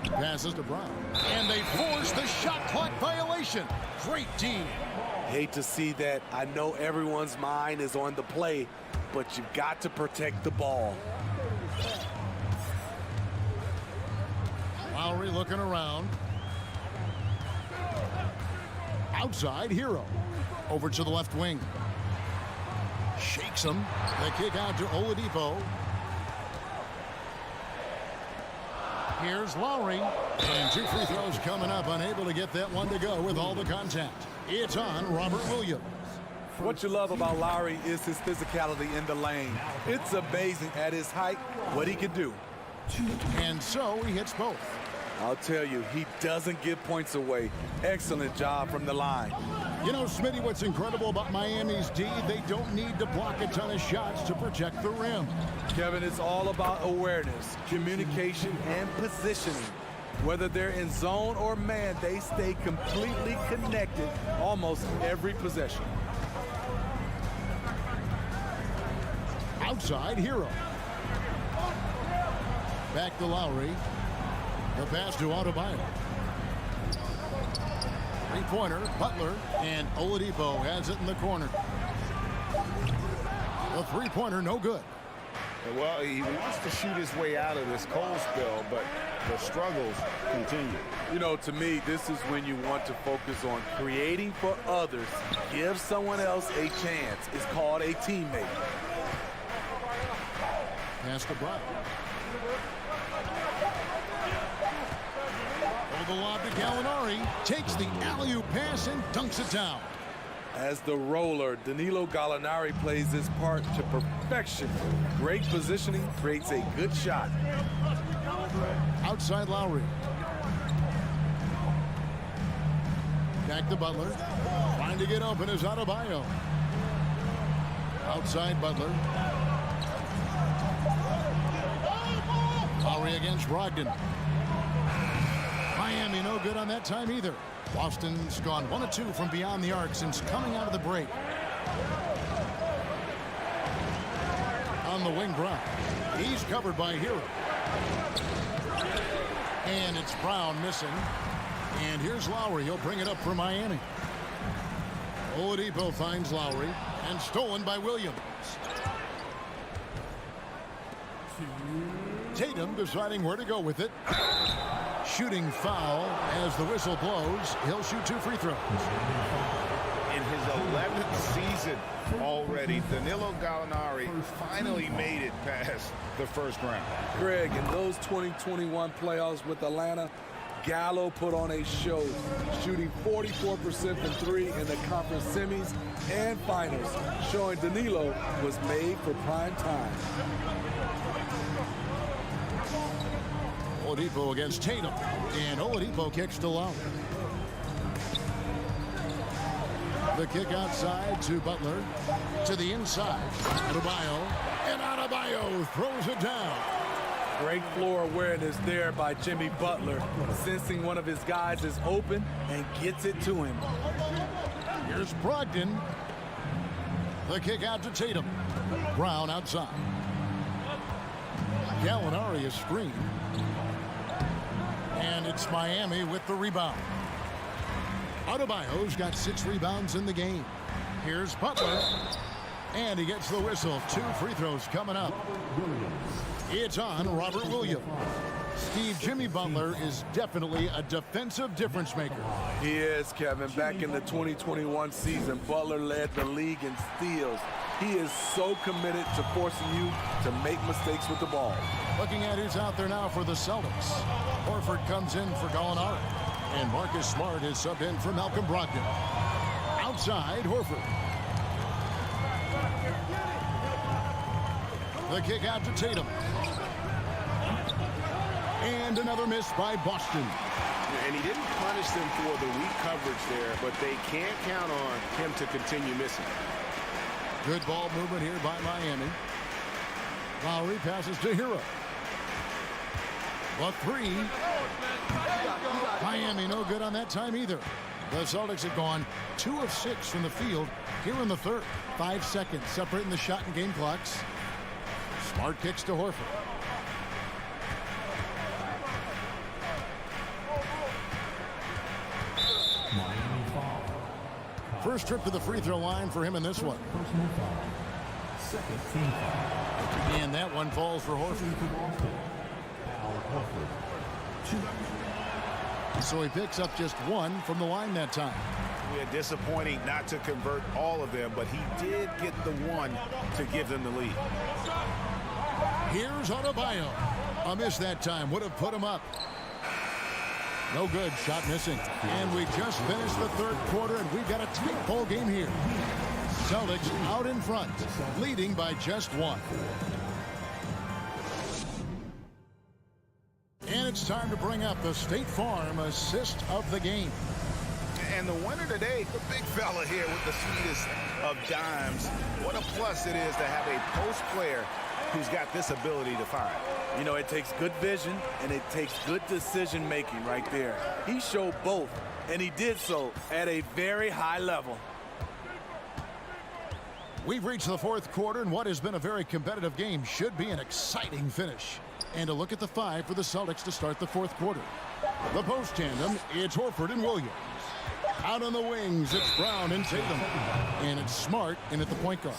S6: Passes to Brown. And they force the shot clock violation. Great team.
S8: Hate to see that. I know everyone's mind is on the play, but you've got to protect the ball.
S6: Lowry looking around. Outside, Hero. Over to the left wing. Shakes him. The kick out to Oladipo. Here's Lowry. And 2 free throws coming up. Unable to get that one to go with all the contact. It's on Robert Williams.
S8: What you love about Lowry is his physicality in the lane. It's amazing at his height what he can do.
S6: And so he hits both.
S8: I'll tell you, he doesn't give points away. Excellent job from the line.
S6: You know, Smitty, what's incredible about Miami's D, they don't need to block a ton of shots to protect the rim.
S8: Kevin, it's all about awareness, communication, and positioning. Whether they're in zone or man, they stay completely connected almost every possession.
S6: Outside, Hero. Back to Lowry. The pass to Adebayo. Three-pointer, Butler, and Oladipo has it in the corner. The three-pointer, no good.
S7: Well, he wants to shoot his way out of this cold spell, but the struggles continue.
S8: You know, to me, this is when you want to focus on creating for others. Give someone else a chance. It's called a teammate.
S6: Pass to Brown. The lob to Gallinari, takes the alley-oop pass and dunks it down.
S8: As the roller, Danilo Gallinari plays his part to perfection. Great positioning, creates a good shot.
S6: Outside Lowry. Back to Butler. Trying to get open is Adebayo. Outside Butler. Lowry against Brogdon. Miami no good on that time either. Boston's gone 1 of 2 from beyond the arc since coming out of the break. On the wing Brown. He's covered by Hero. And it's Brown missing. And here's Lowry. He'll bring it up for Miami. Oladipo finds Lowry. And stolen by Williams. Tatum deciding where to go with it. Shooting foul as the whistle blows. He'll shoot 2 free throws.
S9: In his 11th season already, Danilo Gallinari finally made it past the first round.
S8: Greg, in those 2021 playoffs with Atlanta, Gallo put on a show, shooting 44% from 3 in the conference semis and finals, showing Danilo was made for prime time.
S6: Oladipo against Tatum. And Oladipo kicks to Lowry. The kick outside to Butler. To the inside. Adebayo. And Adebayo throws it down.
S8: Great floor awareness there by Jimmy Butler, sensing one of his guys is open and gets it to him.
S6: Here's Brogdon. The kick out to Tatum. Brown outside. Gallinari is screened. And it's Miami with the rebound. Adebayo's got 6 rebounds in the game. Here's Butler. And he gets the whistle. 2 free throws coming up. It's on Robert Williams. Steve, Jimmy Butler is definitely a defensive difference maker.
S8: He is, Kevin. Back in the 2021 season, Butler led the league in steals. He is so committed to forcing you to make mistakes with the ball.
S6: Looking at who's out there now for the Celtics. Horford comes in for Gallinari. And Marcus Smart is subbed in for Malcolm Brogdon. Outside, Horford. The kick out to Tatum. And another miss by Boston.
S7: And he didn't punish them for the weak coverage there, but they can't count on him to continue missing.
S6: Good ball movement here by Miami. Lowry passes to Hero. The 3. Miami no good on that time either. The Celtics have gone 2 of 6 from the field here in the third. 5 seconds separating the shot and game clocks. Smart kicks to Horford. First trip to the free throw line for him in this one. And that one falls for Horford. So he picks up just 1 from the line that time.
S9: Yeah, disappointing not to convert all of them, but he did get the 1 to give them the lead.
S6: Here's Adebayo. A miss that time. Would have put him up. No good. Shot missing. And we just finished the third quarter, and we've got a tight ball game here. Celtics out in front, leading by just 1. And it's time to bring up the State Farm assist of the game.
S9: And the winner today, the big fella here with the sweetest of dimes. What a plus it is to have a post player who's got this ability to find.
S8: You know, it takes good vision and it takes good decision making right there. He showed both, and he did so at a very high level.
S6: We've reached the fourth quarter, and what has been a very competitive game should be an exciting finish. And a look at the 5 for the Celtics to start the fourth quarter. The post tandem, it's Horford and Williams. Out on the wings, it's Brown and Tatum. And it's Smart in at the point guard.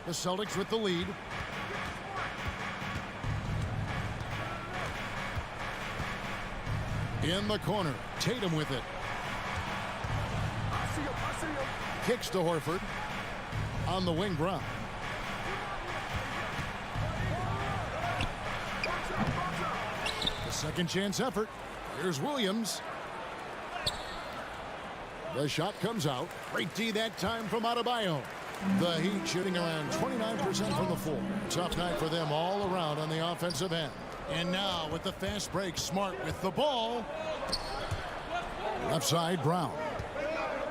S6: The Celtics with the lead. In the corner, Tatum with it. Kicks to Horford. On the wing, Brown. The second chance effort. Here's Williams. The shot comes out. Great D that time from Adebayo. The Heat shooting around 29% from the floor. Tough night for them all around on the offensive end. And now with the fast break, Smart with the ball. Left side, Brown.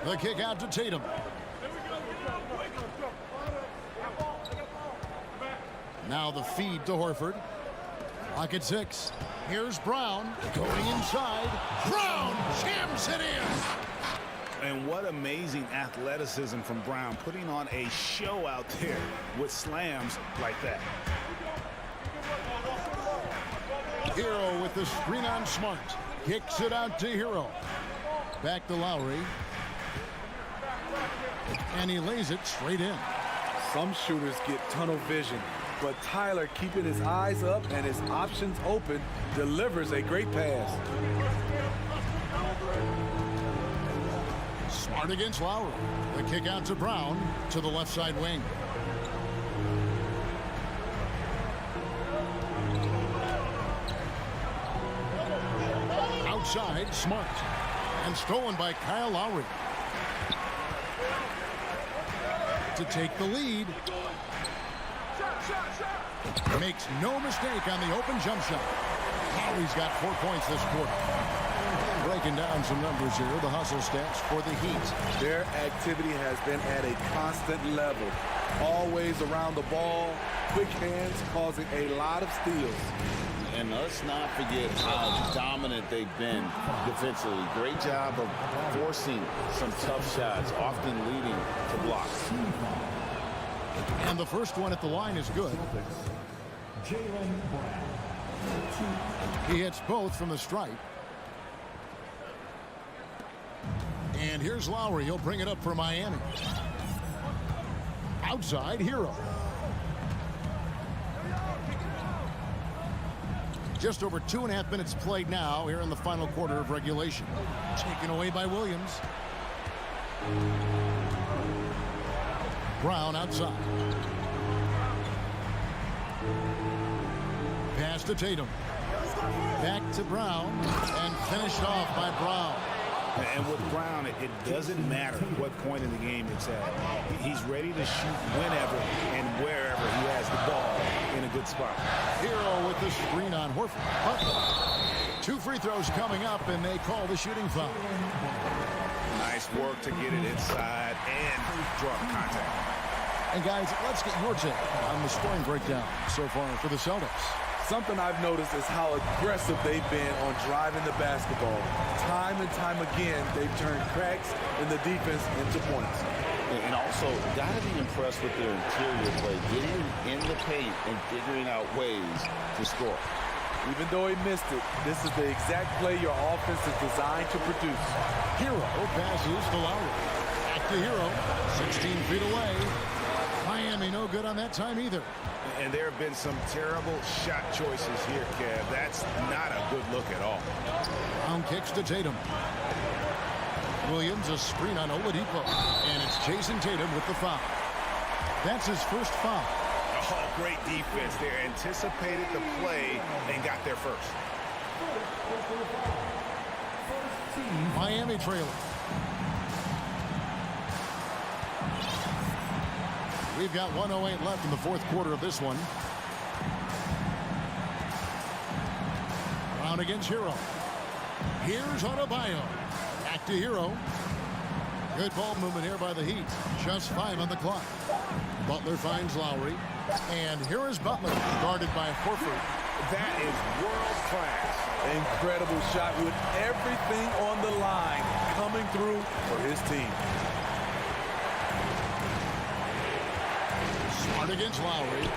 S6: The kick out to Tatum. Now the feed to Horford. Lock at 6. Here's Brown going inside. Brown jams it in.
S9: And what amazing athleticism from Brown, putting on a show out there with slams like that.
S6: Hero with the screen on Smart. Kicks it out to Hero. Back to Lowry. And he lays it straight in.
S8: Some shooters get tunnel vision, but Tyler, keeping his eyes up and his options open, delivers a great pass.
S6: Smart against Lowry. The kick out to Brown to the left side wing. Outside, Smart. And stolen by Kyle Lowry. To take the lead. Makes no mistake on the open jump shot. Lowry's got 4 points this quarter. Breaking down some numbers here, the hustle stats for the Heat.
S8: Their activity has been at a constant level. Always around the ball, quick hands causing a lot of steals.
S10: And let's not forget how dominant they've been defensively. Great job of forcing some tough shots, often leading to blocks.
S6: And the first one at the line is good. He hits both from the stripe. And here's Lowry. He'll bring it up for Miami. Outside, Hero. Just over 2.5 minutes played now here in the final quarter of regulation. Taken away by Williams. Brown outside. Pass to Tatum. Back to Brown. And finished off by Brown.
S9: And with Brown, it doesn't matter what point in the game it's at. He's ready to shoot whenever and wherever he has the ball in a good spot.
S6: Hero with the screen on Horford. 2 free throws coming up, and they call the shooting foul.
S9: Nice work to get it inside and draw contact.
S6: And guys, let's get your take on the scoring breakdown so far for the Celtics.
S8: Something I've noticed is how aggressive they've been on driving the basketball. Time and time again, they've turned cracks in the defense into points.
S10: And also, got to be impressed with their interior play, getting in the paint and figuring out ways to score.
S8: Even though he missed it, this is the exact play your offense is designed to produce.
S6: Hero passes to Lowry. Back to Hero, 16 feet away. Miami no good on that time either.
S9: And there have been some terrible shot choices here, Kev. That's not a good look at all.
S6: Brown kicks to Tatum. Williams a screen on Oladipo. And it's Jason Tatum with the foul. That's his first foul.
S9: Oh, great defense there. Anticipated the play and got there first.
S6: Miami trailing. We've got 1:08 left in the fourth quarter of this one. Brown against Hero. Here's Adebayo. Back to Hero. Good ball movement here by the Heat. Just 5 on the clock. Butler finds Lowry. And here is Butler, guarded by Horford.
S9: That is world class.
S8: Incredible shot with everything on the line coming through for his team.
S6: Smart against Lowry.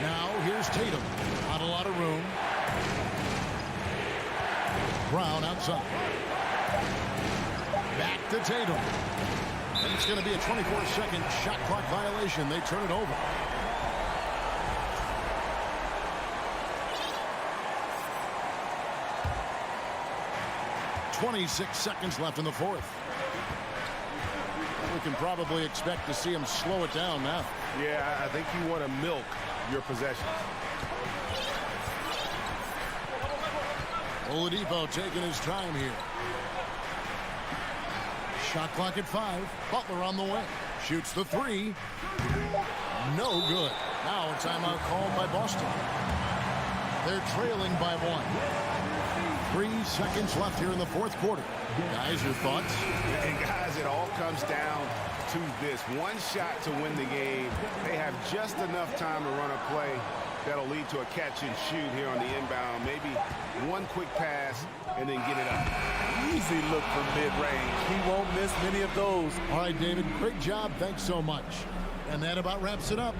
S6: Now here's Tatum. Not a lot of room. Brown outside. Back to Tatum. And it's going to be a 24-second shot clock violation. They turn it over. .26 seconds left in the fourth. We can probably expect to see him slow it down now.
S7: Yeah, I think you want to milk your possessions.
S6: Oladipo taking his time here. Shot clock at 5. Butler on the way. Shoots the 3. No good. Now a timeout called by Boston. They're trailing by 1. 3 seconds left here in the fourth quarter. Guys, your thoughts?
S7: And guys, it all comes down
S9: to this. One shot to win the game. They have just enough time to run a play that'll lead to a catch and shoot here on the inbound. Maybe one quick pass and then get it up.
S8: Easy look from mid-range. He won't miss many of those.
S6: All right, David, great job. Thanks so much. And that about wraps it up.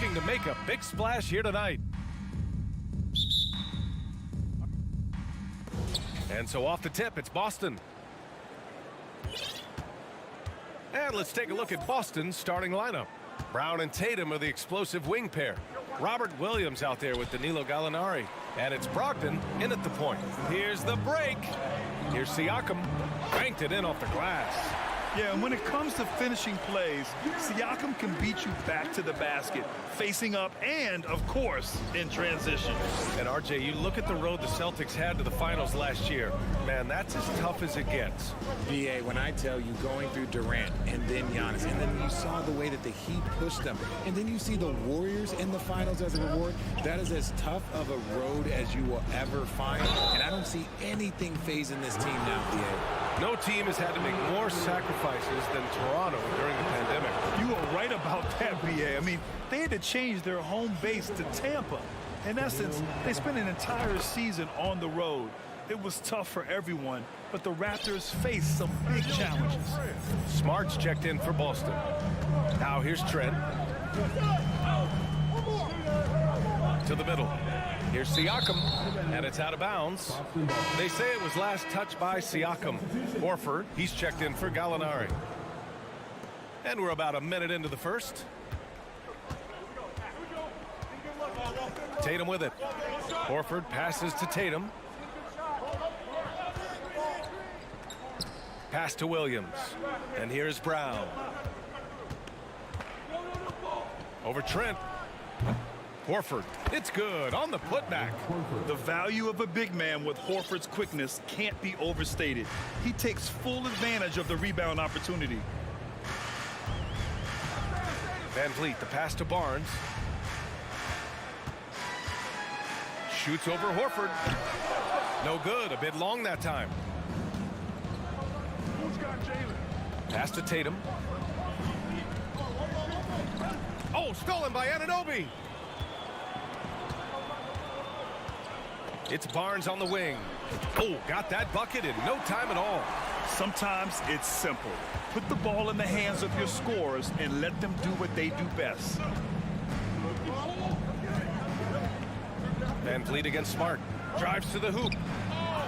S1: looking to make a big splash here tonight. And so off the tip, it's Boston. And And let's take a look at Boston's starting lineup. Brown and Tatum are the explosive wing pair. Robert Williams out there with Danilo Gallinari. And it's Brogdon in at the point. Here's the break. Here's Siakam. Banked it in off the glass.
S3: Yeah, and when it comes to finishing plays, Siakam can beat you back to the basket, facing up and, of course, in transition.
S1: And, RJ, you look at the road the Celtics had to the finals last year. Man, that's as tough as it gets.
S11: BA, when I tell you going through Durant and then Giannis, and then you saw the way that the Heat pushed them, and then you see the Warriors in the finals as a reward, that is as tough of a road as you will ever find. And I don't see anything phasing this team now, BA.
S1: No team has had to make more sacrifices than Toronto during the pandemic.
S3: You are right about that, BA. I mean, they had to change their home base to Tampa. In essence, they spent an entire season on the road. It was tough for everyone, but the Raptors faced some big challenges.
S1: Smart's checked in for Boston. Now here's Trent. To the middle. Here's Siakam, and it's out of bounds. They say it was last touched by Siakam. Horford, he's checked in for Gallinari. And we're about a minute into the first. Tatum with it. Horford passes to Tatum. Pass to Williams. And here's Brown. Over Trent. Horford, it's good on the putback.
S3: The value of a big man with Horford's quickness can't be overstated. He takes full advantage of the rebound opportunity.
S1: Van Vliet, the pass to Barnes. Shoots over Horford. No good, a bit long that time. Pass to Tatum. Oh, stolen by Anunoby. It's Barnes on the wing. Oh, got that bucket in no time at all.
S3: Sometimes it's simple. Put the ball in the hands of your scorers and let them do what they do best.
S1: Van Vliet against Smart. Drives to the hoop.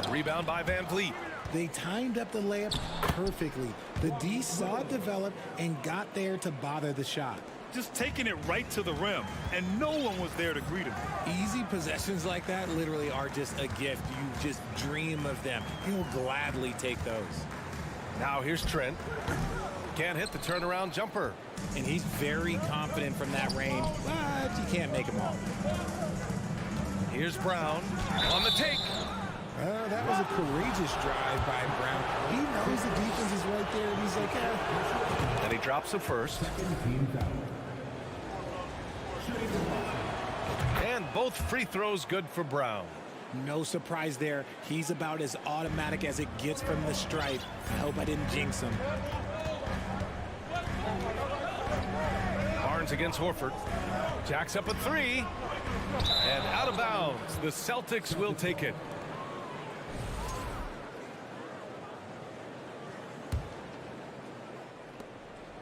S1: Rebound by Van Vliet.
S11: They timed up the layup perfectly. The D saw it develop and got there to bother the shot.
S3: Just taking it right to the rim, and no one was there to greet him.
S11: Easy possessions like that literally are just a gift. You just dream of them. You'll gladly take those.
S1: Now here's Trent. Can't hit the turnaround jumper.
S11: And he's very confident from that range, but you can't make him all.
S1: Here's Brown on the take.
S11: That was a courageous drive by Brown. He knows the defense is right there, and he's like, eh.
S1: And he drops the first. And both free throws good for Brown.
S11: No surprise there. He's about as automatic as it gets from the stripe. I hope I didn't jinx him.
S1: Barnes against Horford. Jacks up a three. And out of bounds. The Celtics will take it.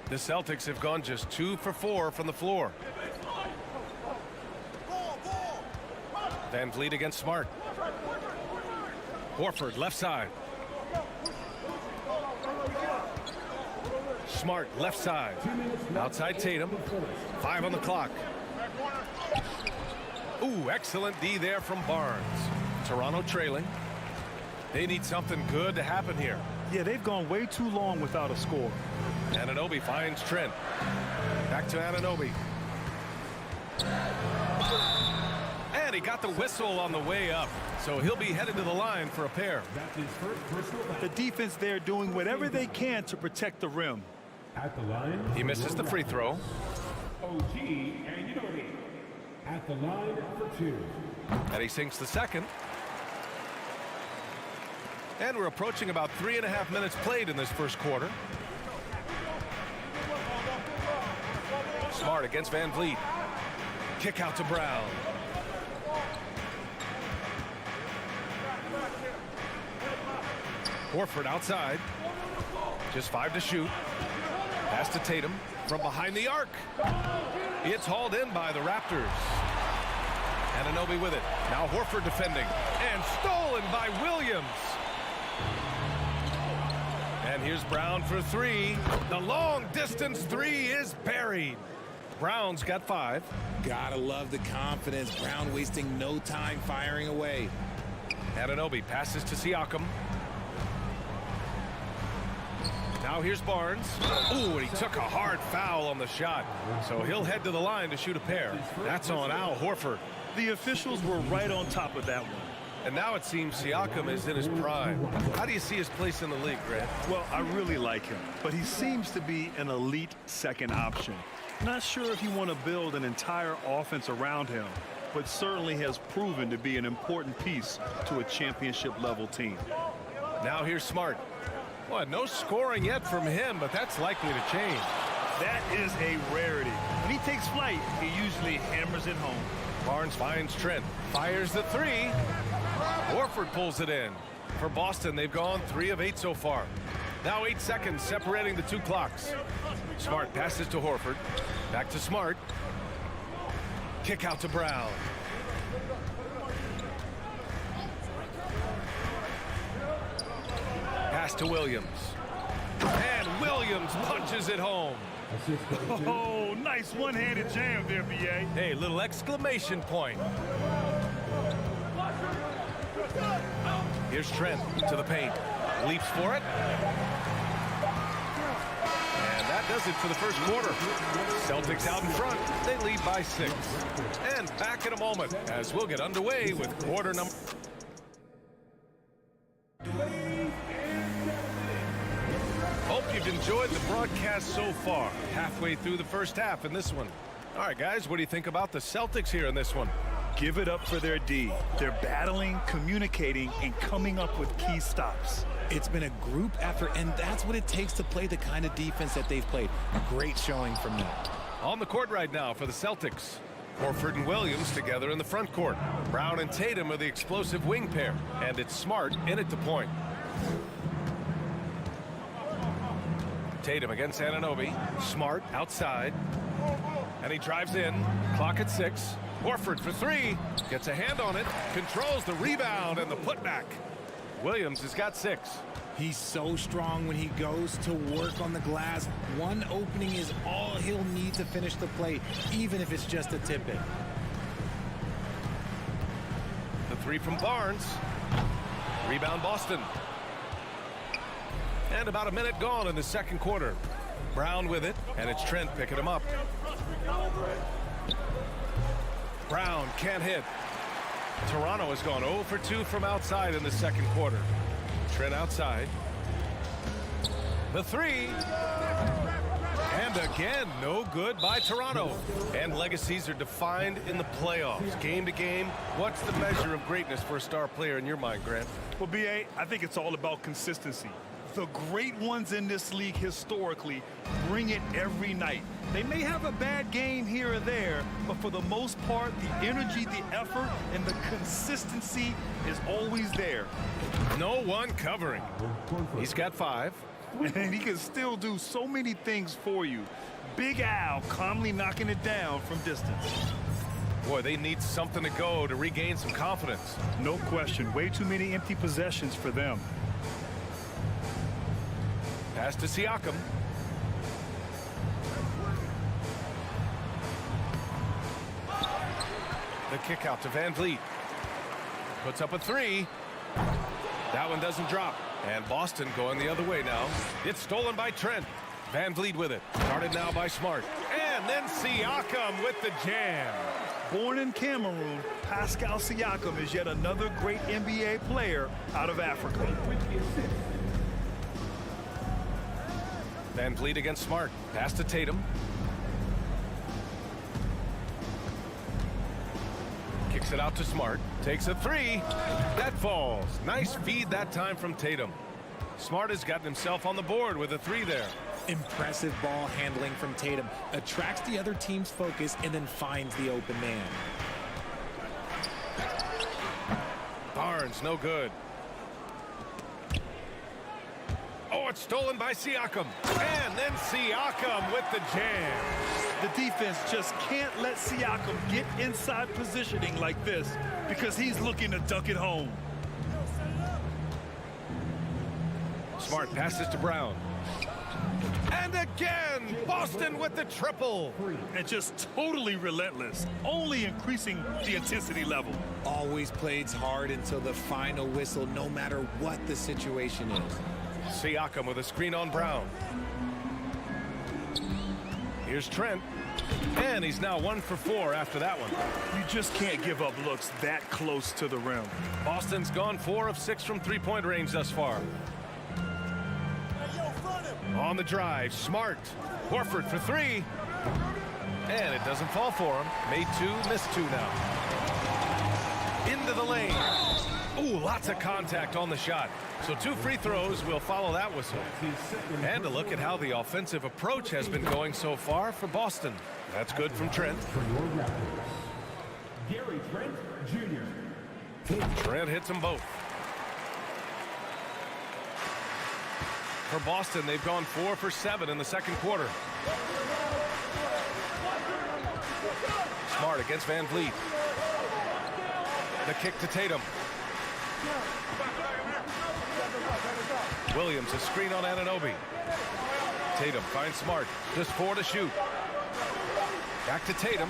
S1: The Celtics have gone just 2 for 4 from the floor. Van Vliet against Smart. Horford left side. Smart left side. Outside Tatum. 5 on the clock. Ooh, excellent D there from Barnes. Toronto trailing. They need something good to happen here.
S3: Yeah, they've gone way too long without a score.
S1: Anunoby finds Trent. Back to Anunoby. And he got the whistle on the way up. So he'll be headed to the line for a pair.
S3: The defense there doing whatever they can to protect the rim.
S5: At the line.
S1: He misses the free throw.
S5: OG Anunoby. At the line for 2.
S1: And he sinks the second. And we're approaching about 3.5 minutes played in this first quarter. Smart against Van Vliet. Kick out to Brown. Horford outside. Just 5 to shoot. Pass to Tatum from behind the arc. It's hauled in by the Raptors. Anunoby with it. Now Horford defending. And stolen by Williams. And here's Brown for three. The long distance three is buried. Brown's got 5.
S11: Gotta love the confidence. Brown wasting no time firing away.
S1: Anunoby passes to Siakam. Now here's Barnes. Ooh, and he took a hard foul on the shot. So he'll head to the line to shoot a pair. That's on Al Horford.
S3: The officials were right on top of that one.
S1: And now it seems Siakam is in his prime. How do you see his place in the league, Grant?
S3: Well, I really like him, but he seems to be an elite second option. Not sure if you want to build an entire offense around him, but certainly has proven to be an important piece to a championship-level team.
S1: Now here's Smart. Well, no scoring yet from him, but that's likely to change.
S3: That is a rarity. When he takes flight, he usually hammers it home.
S1: Barnes finds Trent, fires the three. Horford pulls it in. For Boston, they've gone 3 of 8 so far. Now 8 seconds separating the 2 clocks. Smart passes to Horford. Back to Smart. Kick out to Brown. Pass to Williams. And Williams punches it home.
S3: Oh, nice one-handed jam there, B.A.
S1: Hey, little exclamation point. Here's Trent to the paint. Leaps for it. And that does it for the first quarter. Celtics out in front. They lead by 6. And back in a moment as we'll get underway with quarter number. Hope you've enjoyed the broadcast so far. Halfway through the first half in this one. All right, guys, what do you think about the Celtics here in this one?
S3: Give it up for their D. They're battling, communicating, and coming up with key stops.
S11: It's been a group effort, and that's what it takes to play the kind of defense that they've played. Great showing from them.
S1: On the court right now for the Celtics. Horford and Williams together in the front court. Brown and Tatum are the explosive wing pair, and it's Smart in at the point. Tatum against Anunoby. Smart outside. And he drives in. Clock at 6. Horford for 3. Gets a hand on it. Controls the rebound and the putback. Williams has got 6.
S11: He's so strong when he goes to work on the glass. One opening is all he'll need to finish the play, even if it's just a tip-in.
S1: The 3 from Barnes. Rebound Boston. And about a minute gone in the second quarter. Brown with it, and it's Trent picking him up. Brown can't hit. Toronto has gone 0 for 2 from outside in the second quarter. Trent outside. The 3. And again, no good by Toronto. And legacies are defined in the playoffs. Game to game, what's the measure of greatness for a star player in your mind, Grant?
S3: Well, B.A., I think it's all about consistency. The great ones in this league historically bring it every night. They may have a bad game here or there, but for the most part, the energy, the effort, and the consistency is always there.
S1: No one covering. He's got 5.
S3: And he can still do so many things for you. Big Al calmly knocking it down from distance.
S1: Boy, they need something to go to regain some confidence.
S3: No question. Way too many empty possessions for them.
S1: Pass to Siakam. The kick out to Van Vliet. Puts up a 3. That one doesn't drop. And Boston going the other way now. It's stolen by Trent. Van Vliet with it. Started now by Smart. And then Siakam with the jam.
S3: Born in Cameroon, Pascal Siakam is yet another great NBA player out of Africa.
S1: Van Vliet against Smart. Pass to Tatum. Kicks it out to Smart. Takes a 3. That falls. Nice feed that time from Tatum. Smart has gotten himself on the board with a 3 there.
S11: Impressive ball handling from Tatum. Attracts the other team's focus and then finds the open man.
S1: Barnes, no good. Oh, it's stolen by Siakam. And then Siakam with the jam.
S3: The defense just can't let Siakam get inside positioning like this because he's looking to duck it home.
S1: Smart passes to Brown. And again, Boston with the triple.
S3: And just totally relentless, only increasing the intensity level.
S11: Always plays hard until the final whistle, no matter what the situation is.
S1: Siakam with a screen on Brown. Here's Trent. And he's now 1 for 4 after that one.
S3: You just can't give up looks that close to the rim.
S1: Boston's gone 4 of 6 from three-point range thus far. On the drive, Smart. Horford for 3. And it doesn't fall for him. Made 2, missed 2 now. Into the lane. Ooh, lots of contact on the shot. So 2 free throws will follow that whistle. And a look at how the offensive approach has been going so far for Boston. That's good from Trent.
S5: Gary Trent Jr.
S1: Trent hits them both. For Boston, they've gone 4 for 7 in the second quarter. Smart against Van Vliet. The kick to Tatum. Williams, a screen on Anunoby. Tatum finds Smart. Just 4 to shoot. Back to Tatum.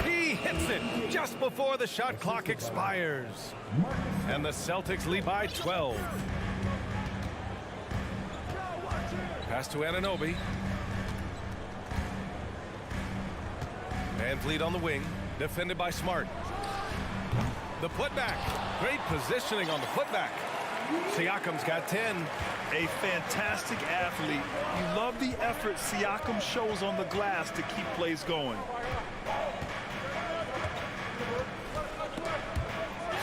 S1: He hits it just before the shot clock expires. And the Celtics lead by 12. Pass to Anunoby. Van Vliet on the wing. Defended by Smart. The putback. Great positioning on the putback. Siakam's got 10.
S3: A fantastic athlete. You love the effort Siakam shows on the glass to keep plays going.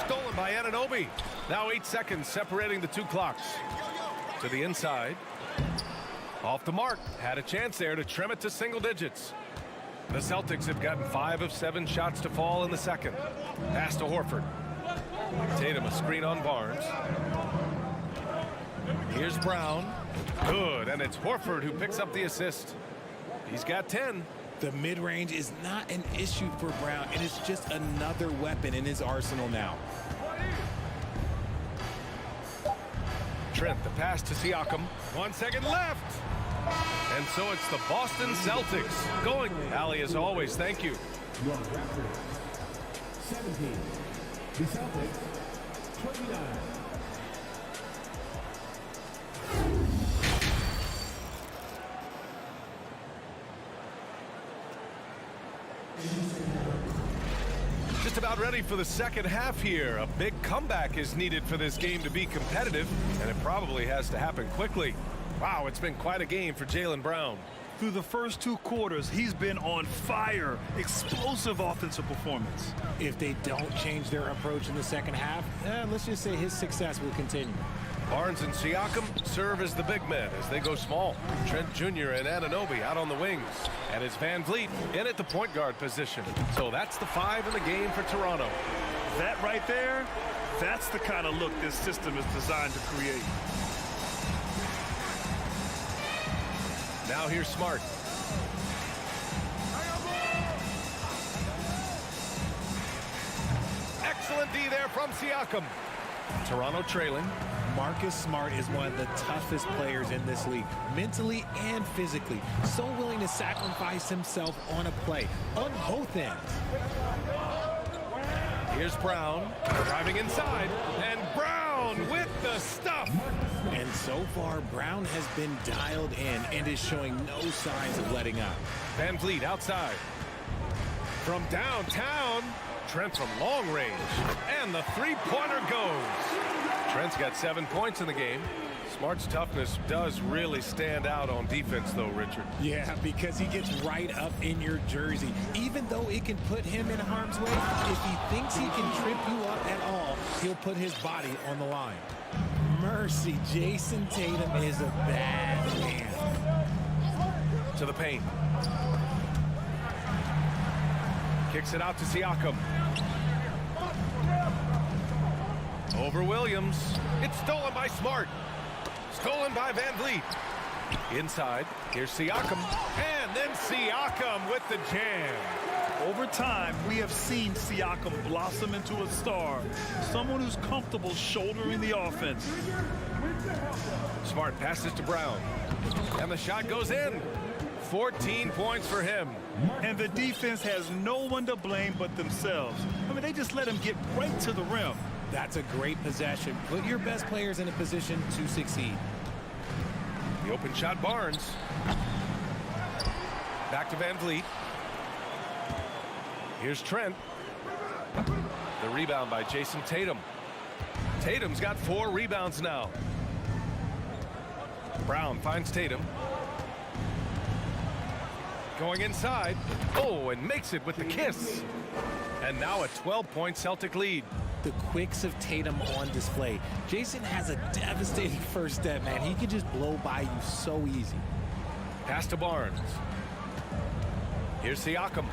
S1: Stolen by Anunoby. Now 8 seconds separating the 2 clocks. To the inside. Off the mark. Had a chance there to trim it to single digits. The Celtics have gotten 5 of 7 shots to fall in the second. Pass to Horford. Tatum a screen on Barnes. Here's Brown. Good, and it's Horford who picks up the assist. He's got 10.
S11: The mid-range is not an issue for Brown. It is just another weapon in his arsenal now.
S1: Trent, the pass to Siakam. 1 second left. And so it's the Boston Celtics going. Allie, as always, thank you.
S5: Your Raptors, 17. The Celtics, 29.
S1: Just about ready for the second half here. A big comeback is needed for this game to be competitive, and it probably has to happen quickly. Wow, it's been quite a game for Jaylen Brown.
S3: Through the first 2 quarters, he's been on fire. Explosive offensive performance.
S11: If they don't change their approach in the second half, let's just say his success will continue.
S1: Barnes and Siakam serve as the big men as they go small. Trent Jr. and Anunoby out on the wings. And it's Van Vliet in at the point guard position. So that's the 5 in the game for Toronto.
S3: That right there, that's the kind of look this system is designed to create.
S1: Now here's Smart. Excellent D there from Siakam. Toronto trailing.
S11: Marcus Smart is one of the toughest players in this league, mentally and physically. So willing to sacrifice himself on a play, on both ends.
S1: Here's Brown, driving inside, and Brown with the stuff.
S11: And so far, Brown has been dialed in and is showing no signs of letting up.
S1: Van Vliet outside. From downtown, Trent from long range, and the three-pointer goes. Trent's got 7 points in the game. Smart's toughness does really stand out on defense, though, Richard.
S11: Yeah, because he gets right up in your jersey. Even though it can put him in harm's way, if he thinks he can trip you up at all, he'll put his body on the line. Mercy, Jason Tatum is a bad man.
S1: To the paint. Kicks it out to Siakam. Over Williams. It's stolen by Smart. Stolen by Van Vliet. Inside. Here's Siakam. And then Siakam with the jam.
S3: Over time, we have seen Siakam blossom into a star, someone who's comfortable shouldering the offense.
S1: Smart passes to Brown. And the shot goes in. 14 points for him.
S3: And the defense has no one to blame but themselves. I mean, they just let him get right to the rim.
S11: That's a great possession. Put your best players in a position to succeed.
S1: The open shot, Barnes. Back to Van Vliet. Here's Trent. The rebound by Jason Tatum. Tatum's got 4 rebounds now. Brown finds Tatum. Going inside. Oh, and makes it with the kiss. And now a 12-point Celtic lead.
S11: The quicks of Tatum on display. Jason has a devastating first step, man. He can just blow by you so easy.
S1: Pass to Barnes. Here's Siakam.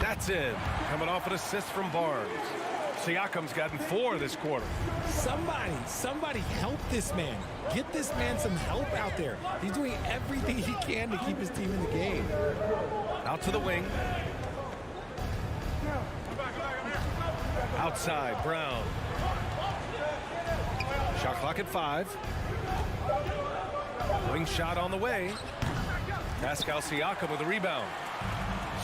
S1: That's in. Coming off an assist from Barnes. Siakam's gotten 4 this quarter.
S11: Somebody help this man. Get this man some help out there. He's doing everything he can to keep his team in the game.
S1: Out to the wing. Outside, Brown. Shot clock at 5. Wing shot on the way. Pascal Siakam with a rebound.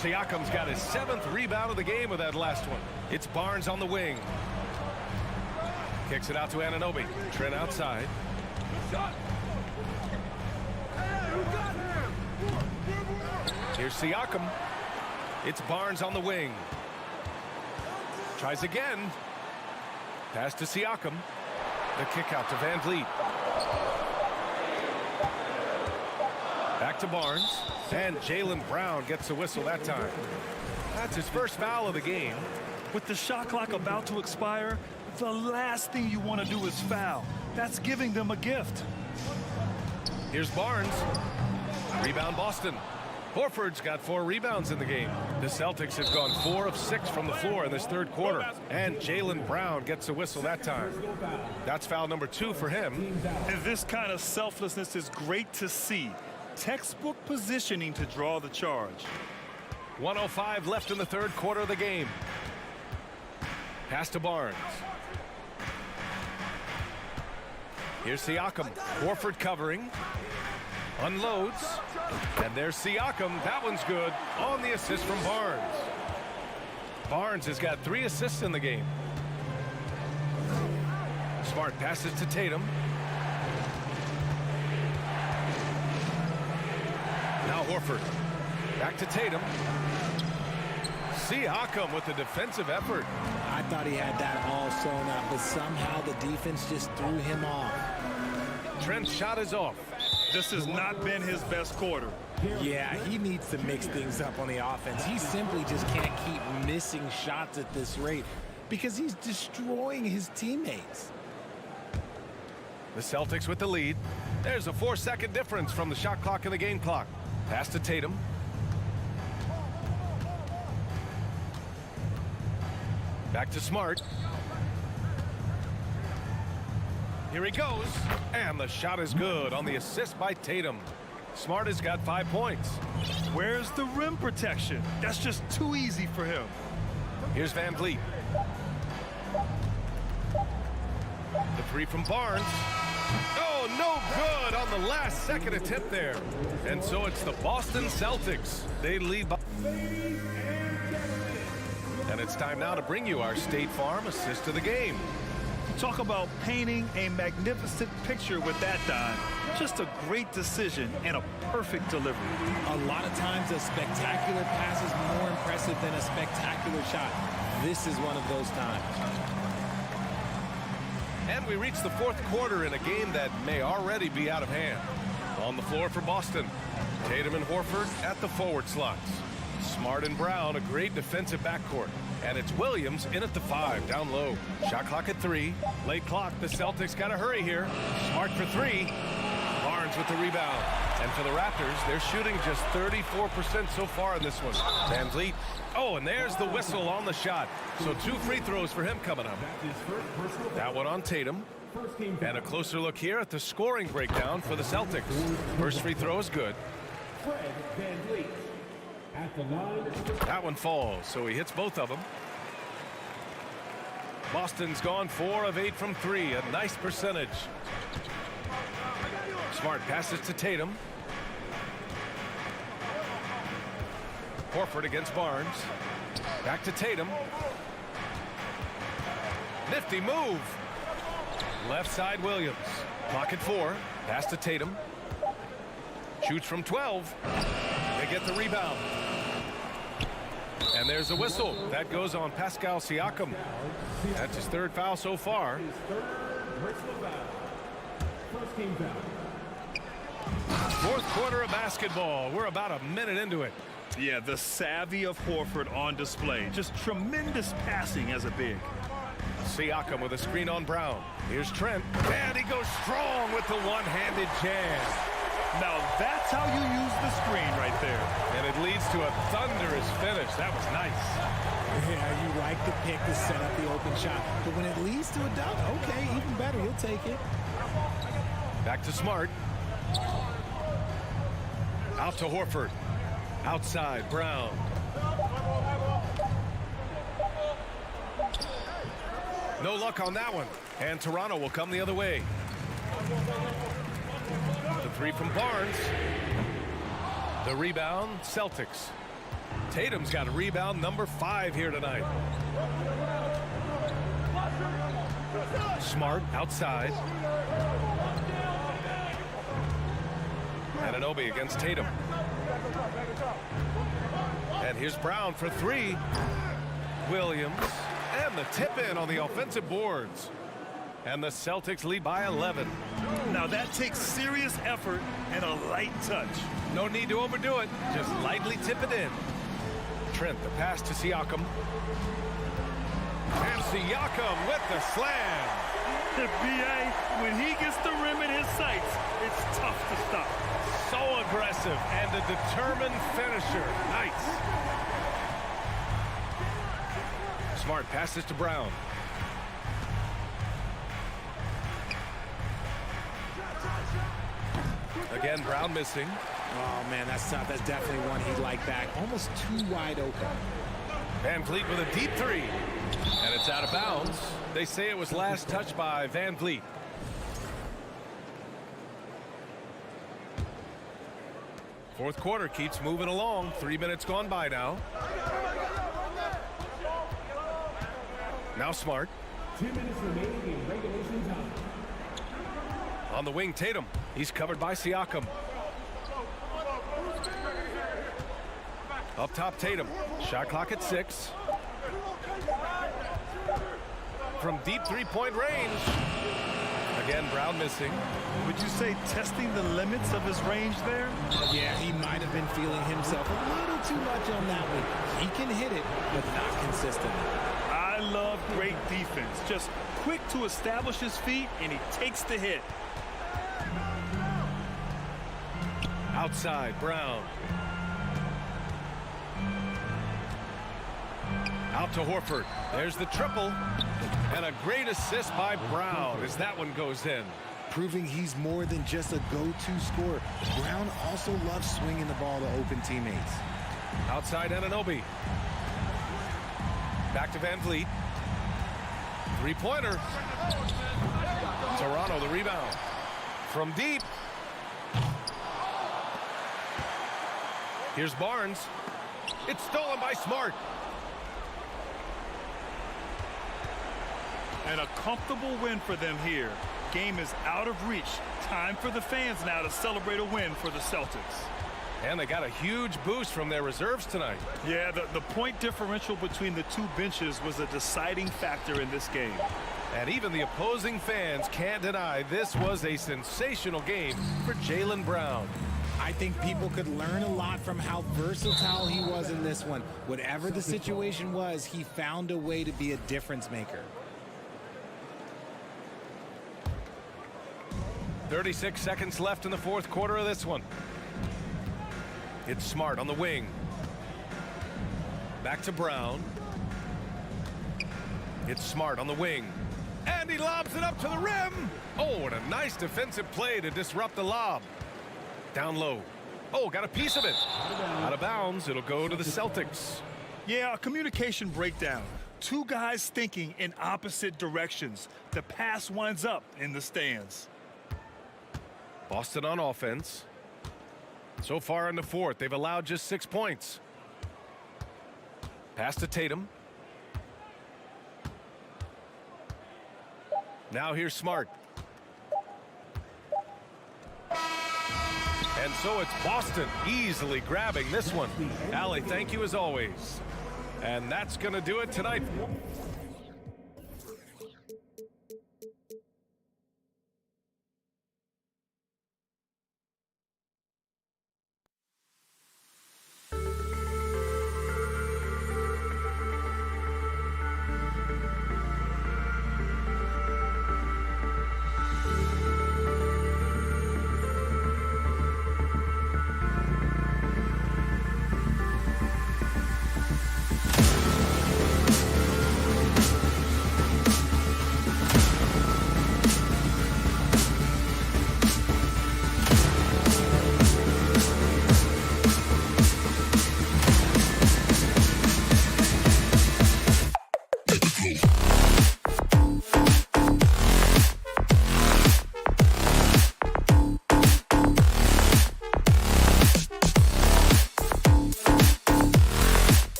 S1: Siakam's got his 7th rebound of the game with that last one. It's Barnes on the wing. Kicks it out to Anunoby. Trent outside. Here's Siakam. It's Barnes on the wing. Tries again. Pass to Siakam. The kick out to Van Vliet. Back to Barnes. And Jaylen Brown gets the whistle that time. That's his first foul of the game.
S3: With the shot clock about to expire, the last thing you want to do is foul. That's giving them a gift.
S1: Here's Barnes. Rebound Boston. Horford's got 4 rebounds in the game. The Celtics have gone 4 of 6 from the floor in this third quarter. And Jaylen Brown gets a whistle that time. That's foul number 2 for him.
S3: And this kind of selflessness is great to see. Textbook positioning to draw the charge.
S1: 1:05 left in the third quarter of the game. Pass to Barnes. Here's Siakam. Horford covering. Unloads. And there's Siakam. That one's good. On the assist from Barnes. Barnes has got 3 assists in the game. Smart passes to Tatum. Now Horford. Back to Tatum. Siakam with the defensive effort.
S11: I thought he had that all sewn up, but somehow the defense just threw him off.
S1: Trent's shot is off.
S3: This has not been his best quarter.
S11: Yeah, he needs to mix things up on the offense. He simply just can't keep missing shots at this rate because he's destroying his teammates.
S1: The Celtics with the lead. There's a 4-second difference from the shot clock and the game clock. Pass to Tatum. Back to Smart. Here he goes. And the shot is good on the assist by Tatum. Smart has got 5 points.
S3: Where's the rim protection? That's just too easy for him.
S1: Here's Van Vliet. The 3 from Barnes. Oh, no good on the last second attempt there. And so it's the Boston Celtics. They lead by... And it's time now to bring you our State Farm assist of the game.
S3: Talk about painting a magnificent picture with that dime. Just a great decision and a perfect delivery.
S11: A lot of times a spectacular pass is more impressive than a spectacular shot. This is one of those times.
S1: And we reach the fourth quarter in a game that may already be out of hand. On the floor for Boston, Tatum and Horford at the forward slots. Smart and Brown, a great defensive backcourt. And it's Williams in at the 5, down low. Shot clock at 3. Late clock, the Celtics got to hurry here. Smart for 3. Barnes with the rebound. And for the Raptors, they're shooting just 34% so far in this one. Van Vliet. Oh, and there's the whistle on the shot. So 2 free throws for him coming up. That one on Tatum. And a closer look here at the scoring breakdown for the Celtics. First free throw is good.
S5: At the line.
S1: That one falls, so he hits both of them. Boston's gone 4 of 8 from 3, a nice percentage. Smart passes to Tatum. Horford against Barnes. Back to Tatum. Nifty move. Left side Williams. Clock at 4. Pass to Tatum. Shoots from 12. They get the rebound. And there's a whistle. That goes on Pascal Siakam. That's his 3rd foul so far.
S5: His 3rd personal foul. First team foul.
S1: 4th quarter of basketball. We're about a minute into it.
S3: Yeah, the savvy of Horford on display. Just tremendous passing as a big.
S1: Siakam with a screen on Brown. Here's Trent. And he goes strong with the one-handed jam.
S3: Now that's how you use the screen right there.
S1: And it leads to a thunderous finish. That was nice.
S11: Yeah, you like the pick to set up the open shot. But when it leads to a dunk, okay, even better. You'll take it.
S1: Back to Smart. Out to Horford. Outside, Brown. No luck on that one. And Toronto will come the other way. The 3 from Barnes. The rebound, Celtics. Tatum's got a rebound number 5 here tonight. Smart outside. Anunoby against Tatum. And here's Brown for 3. Williams. And the tip in on the offensive boards. And the Celtics lead by 11.
S3: Now that takes serious effort and a light touch.
S1: No need to overdo it. Just lightly tip it in. Trent, the pass to Siakam. And Siakam with the slam.
S3: The BA, when he gets the rim in his sights, it's tough to stop.
S1: So aggressive and a determined finisher. Nice. Smart passes to Brown. Again, Brown missing.
S11: Oh, man, that's tough. That's definitely one he'd like back. Almost too wide open.
S1: Van Vliet with a deep 3. And it's out of bounds. They say it was last touched by Van Vliet. Fourth quarter keeps moving along. 3 minutes gone by now. Now Smart.
S5: 2 minutes remaining in regulation time.
S1: On the wing, Tatum. He's covered by Siakam. Up top, Tatum. Shot clock at 6. From deep 3-point range. Again, Brown missing.
S3: Would you say testing the limits of his range there?
S11: Yeah, he might have been feeling himself a little too much on that one. He can hit it, but not consistently.
S3: I love great defense. Just quick to establish his feet, and he takes the hit.
S1: Outside, Brown. Out to Horford. There's the triple. And a great assist by Brown as that one goes in.
S11: Proving he's more than just a go-to scorer. Brown also loves swinging the ball to open teammates.
S1: Outside Anunoby. Back to Van Vliet. 3-pointer. Toronto the rebound. From deep. Here's Barnes. It's stolen by Smart.
S3: And a comfortable win for them here. Game is out of reach. Time for the fans now to celebrate a win for the Celtics.
S1: And they got a huge boost from their reserves tonight.
S3: Yeah, the point differential between the two benches was a deciding factor in this game.
S1: And even the opposing fans can't deny this was a sensational game for Jaylen Brown.
S11: I think people could learn a lot from how versatile he was in this one. Whatever the situation was, he found a way to be a difference maker.
S1: 36 seconds left in the fourth quarter of this one. It's Smart on the wing. Back to Brown. It's Smart on the wing. And he lobs it up to the rim. Oh, and a nice defensive play to disrupt the lob. Down low. Oh, got a piece of it. Out of bounds. It'll go to the Celtics.
S3: Yeah, a communication breakdown. Two guys thinking in opposite directions. The pass winds up in the stands.
S1: Boston on offense. So far in the fourth, they've allowed just 6 points. Pass to Tatum. Now here's Smart. And so it's Boston easily grabbing this one. Allie, thank you as always. And that's going to do it tonight.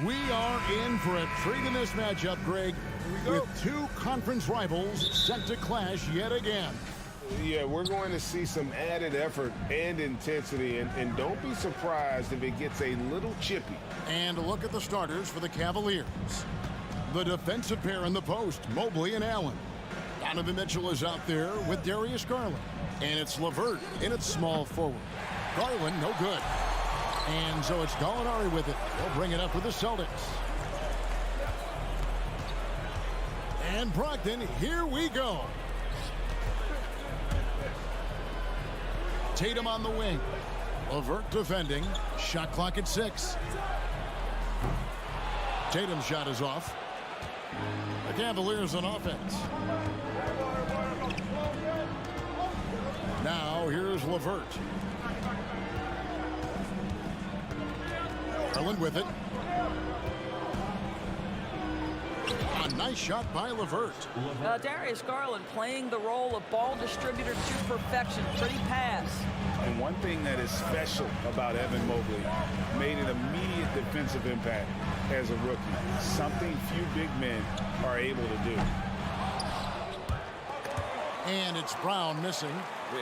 S6: We are in for a treat in this matchup, Greg, with two conference rivals set to clash yet again.
S7: Yeah, we're going to see some added effort and intensity, and don't be surprised if it gets a little chippy.
S6: And look at the starters for the Cavaliers. The defensive pair in the post, Mobley and Allen. Donovan Mitchell is out there with Darius Garland. And it's LeVert in its small forward. Garland, no good. And so it's Gallinari with it. He'll bring it up for the Celtics. And Brogdon, here we go. Tatum on the wing. LeVert defending. Shot clock at 6. Tatum's shot is off. The Cavaliers on offense. Now here's LeVert. Garland with it. A nice shot by LeVert.
S2: Darius Garland playing the role of ball distributor to perfection. Pretty pass.
S9: And one thing that is special about Evan Mobley, made an immediate defensive impact as a rookie. Something few big men are able to do.
S6: And it's Brown missing.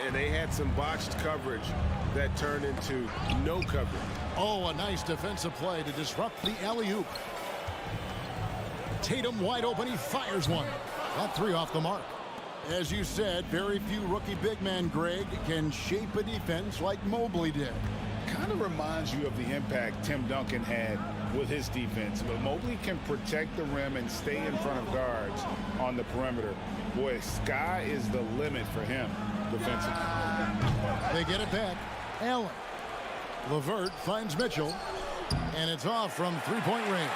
S7: And they had some botched coverage that turned into no coverage.
S6: Oh, a nice defensive play to disrupt the alley-oop. Tatum wide open. He fires one. Got 3 off the mark. As you said, very few rookie big men, Greg, can shape a defense like Mobley did.
S9: Kind of reminds you of the impact Tim Duncan had with his defense. But Mobley can protect the rim and stay in front of guards on the perimeter. Boy, sky is the limit for him defensively.
S6: They get it back. Allen. LeVert finds Mitchell. And it's off from three-point range.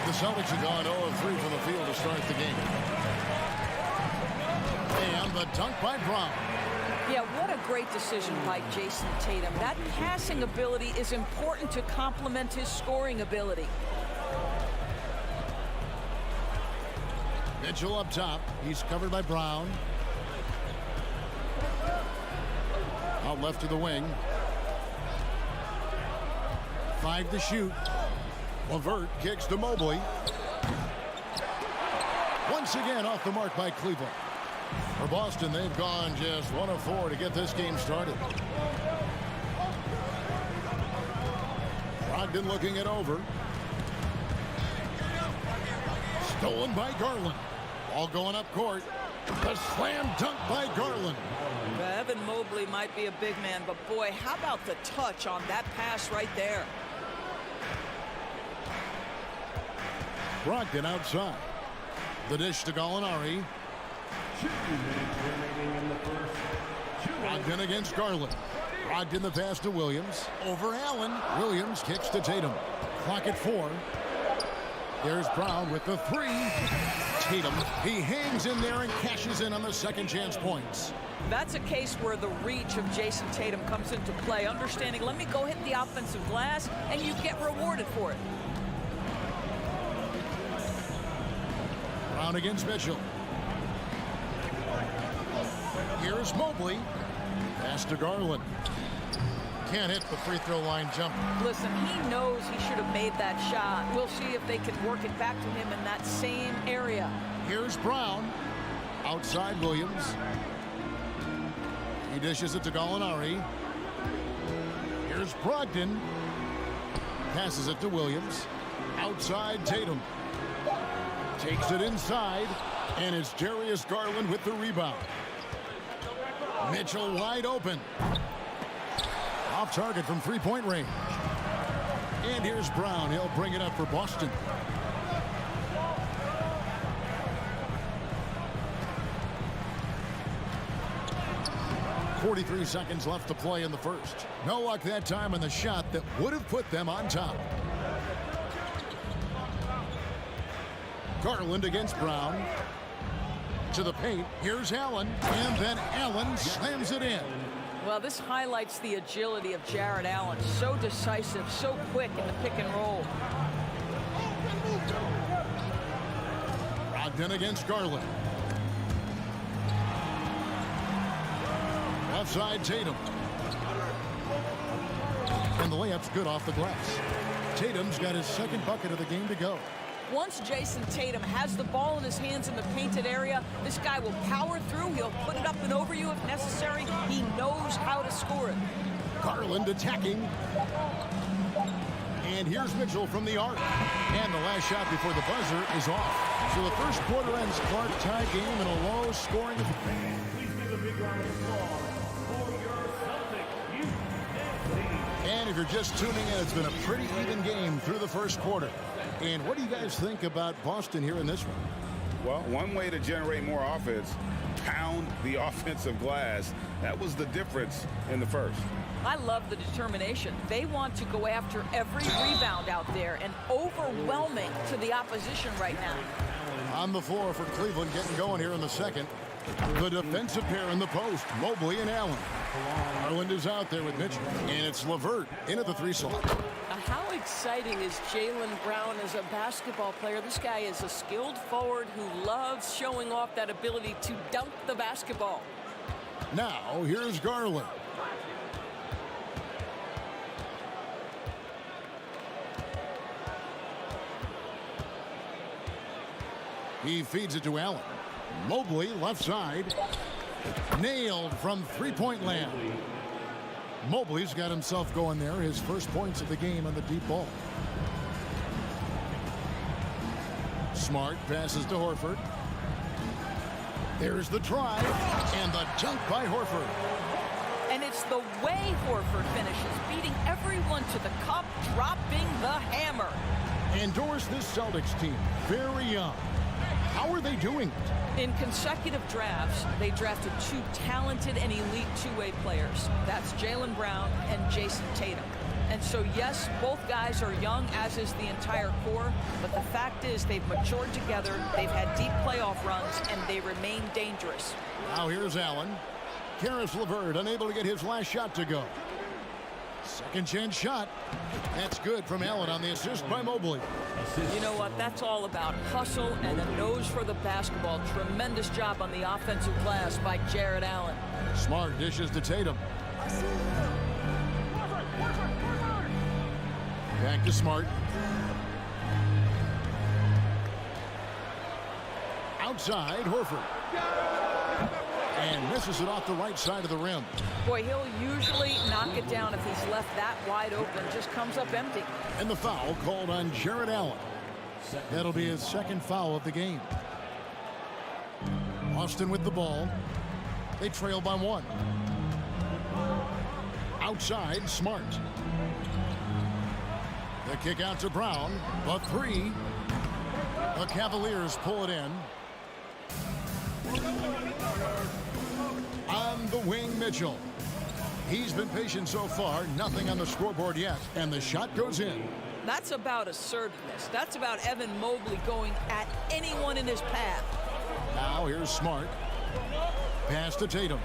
S6: The Celtics have gone 0 of 3 from the field to start the game. And the dunk by Brown.
S2: Yeah, what a great decision by Jason Tatum. That passing ability is important to complement his scoring ability.
S6: Mitchell up top. He's covered by Brown. Out left to the wing. 5 to shoot. LeVert kicks to Mobley. Once again off the mark by Cleveland. For Boston, they've gone just 1 of 4 to get this game started. Brogdon looking it over. Stolen by Garland. Ball going up court. The slam dunk by Garland.
S2: Evan Mobley might be a big man, but boy, how about the touch on that pass right there?
S6: Brogdon outside. The dish to Gallinari.
S5: 2 minutes remaining in the first.
S6: Brogdon against Garland. Brogdon the pass to Williams. Over Allen. Williams kicks to Tatum. Clock at 4. There's Brown with the 3. Tatum, he hangs in there and cashes in on the second chance points.
S2: That's a case where the reach of Jason Tatum comes into play. Understanding, let me go hit the offensive glass, and you get rewarded for it.
S6: Brown against Mitchell. Here's Mobley. Pass to Garland. Can't hit the free throw line jump.
S2: Listen, he knows he should have made that shot. We'll see if they can work it back to him in that same area.
S6: Here's Brown. Outside Williams. He dishes it to Gallinari. Here's Brogdon. Passes it to Williams. Outside Tatum. Takes it inside. And it's Darius Garland with the rebound. Mitchell wide open. Off target from three-point range. And here's Brown. He'll bring it up for Boston. .43 seconds left to play in the first. No luck that time on the shot that would have put them on top. Garland against Brown. To the paint. Here's Allen. And then Allen slams it in.
S2: Well, this highlights the agility of Jarrett Allen. So decisive, so quick in the pick and roll.
S6: Brogdon against Garland. Left side Tatum. And the layup's good off the glass. Tatum's got his second bucket of the game to go.
S2: Once Jason Tatum has the ball in his hands in the painted area, this guy will power through. He'll put it up and over you if necessary. He knows how to score it.
S6: Garland attacking. And here's Mitchell from the arc. And the last shot before the buzzer is off. So the first quarter ends Clark tie game in a low scoring.
S5: Please give a big round of applause for your Celtics youth team.
S6: And if you're just tuning in, it's been a pretty even game through the first quarter. And what do you guys think about Boston here in this one?
S9: Well, one way to generate more offense, pound the offensive glass. That was the difference in the first.
S2: I love the determination. They want to go after every rebound out there and overwhelming to the opposition right now.
S6: On the floor for Cleveland, getting going here in the second. The defensive pair in the post, Mobley and Allen. Garland is out there with Mitchell, and it's LeVert in at the 3 slot.
S4: How exciting is Jaylen Brown as a basketball player? This guy is a skilled forward who loves showing off that ability to dunk the basketball.
S6: Now, here's Garland. He feeds it to Allen. Mobley, left side. Nailed from three-point land. Mobley's got himself going there. His first points of the game on the deep ball. Smart passes to Horford. There's the drive and the dunk by Horford.
S2: And it's the way Horford finishes, beating everyone to the cup, dropping the hammer.
S6: Endorse this Celtics team, very young. How are they doing it?
S2: In consecutive drafts, they drafted 2 talented and elite two-way players. That's Jaylen Brown and Jason Tatum. And so, yes, both guys are young, as is the entire core. But the fact is they've matured together, they've had deep playoff runs, and they remain dangerous.
S6: Now here's Allen. Karis LeVert unable to get his last shot to go. Second chance shot. That's good from Allen on the assist by Mobley.
S2: You know what? That's all about hustle and a nose for the basketball. Tremendous job on the offensive glass by Jared Allen.
S6: Smart dishes to Tatum. Back to Smart. Outside, Horford. And misses it off the right side of the rim.
S2: Boy, he'll usually knock it down if he's left that wide open. Just comes up empty.
S6: And the foul called on Jared Allen. That'll be his second foul of the game. Austin with the ball. They trail by 1. Outside, Smart. The kick out to Brown. The 3. The Cavaliers pull it in. On the wing, Mitchell. He's been patient so far. Nothing on the scoreboard yet. And the shot goes in.
S2: That's about assertiveness. That's about Evan Mobley going at anyone in his path.
S6: Now here's Smart. Pass to Tatum.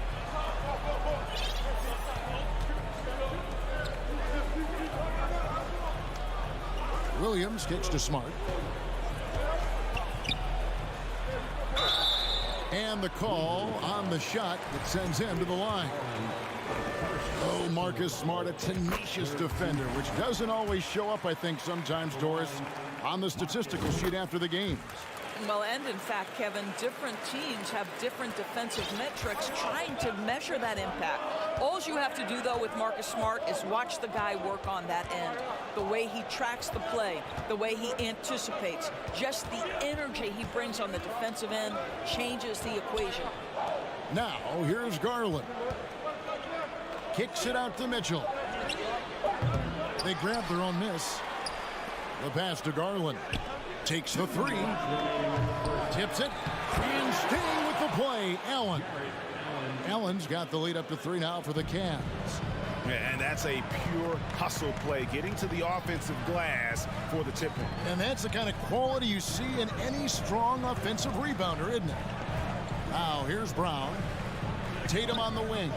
S6: Williams kicks to Smart. And the call on the shot that sends him to the line. Oh, Marcus Smart, a tenacious defender, which doesn't always show up, I think, sometimes, Doris, on the statistical sheet after the game.
S2: Well, and in fact, Kevin, different teams have different defensive metrics trying to measure that impact. All you have to do, though, with Marcus Smart is watch the guy work on that end. The way he tracks the play, the way he anticipates, just the energy he brings on the defensive end changes the equation.
S6: Now, here's Garland. Kicks it out to Mitchell. They grab their own miss. The pass to Garland. Takes the 3. Tips it. And staying with the play, Allen. Allen's got the lead up to 3 now for the Cavs.
S9: And that's a pure hustle play, getting to the offensive glass for the tip-in.
S6: And that's the kind of quality you see in any strong offensive rebounder, isn't it? Now, here's Brown. Tatum on the wing.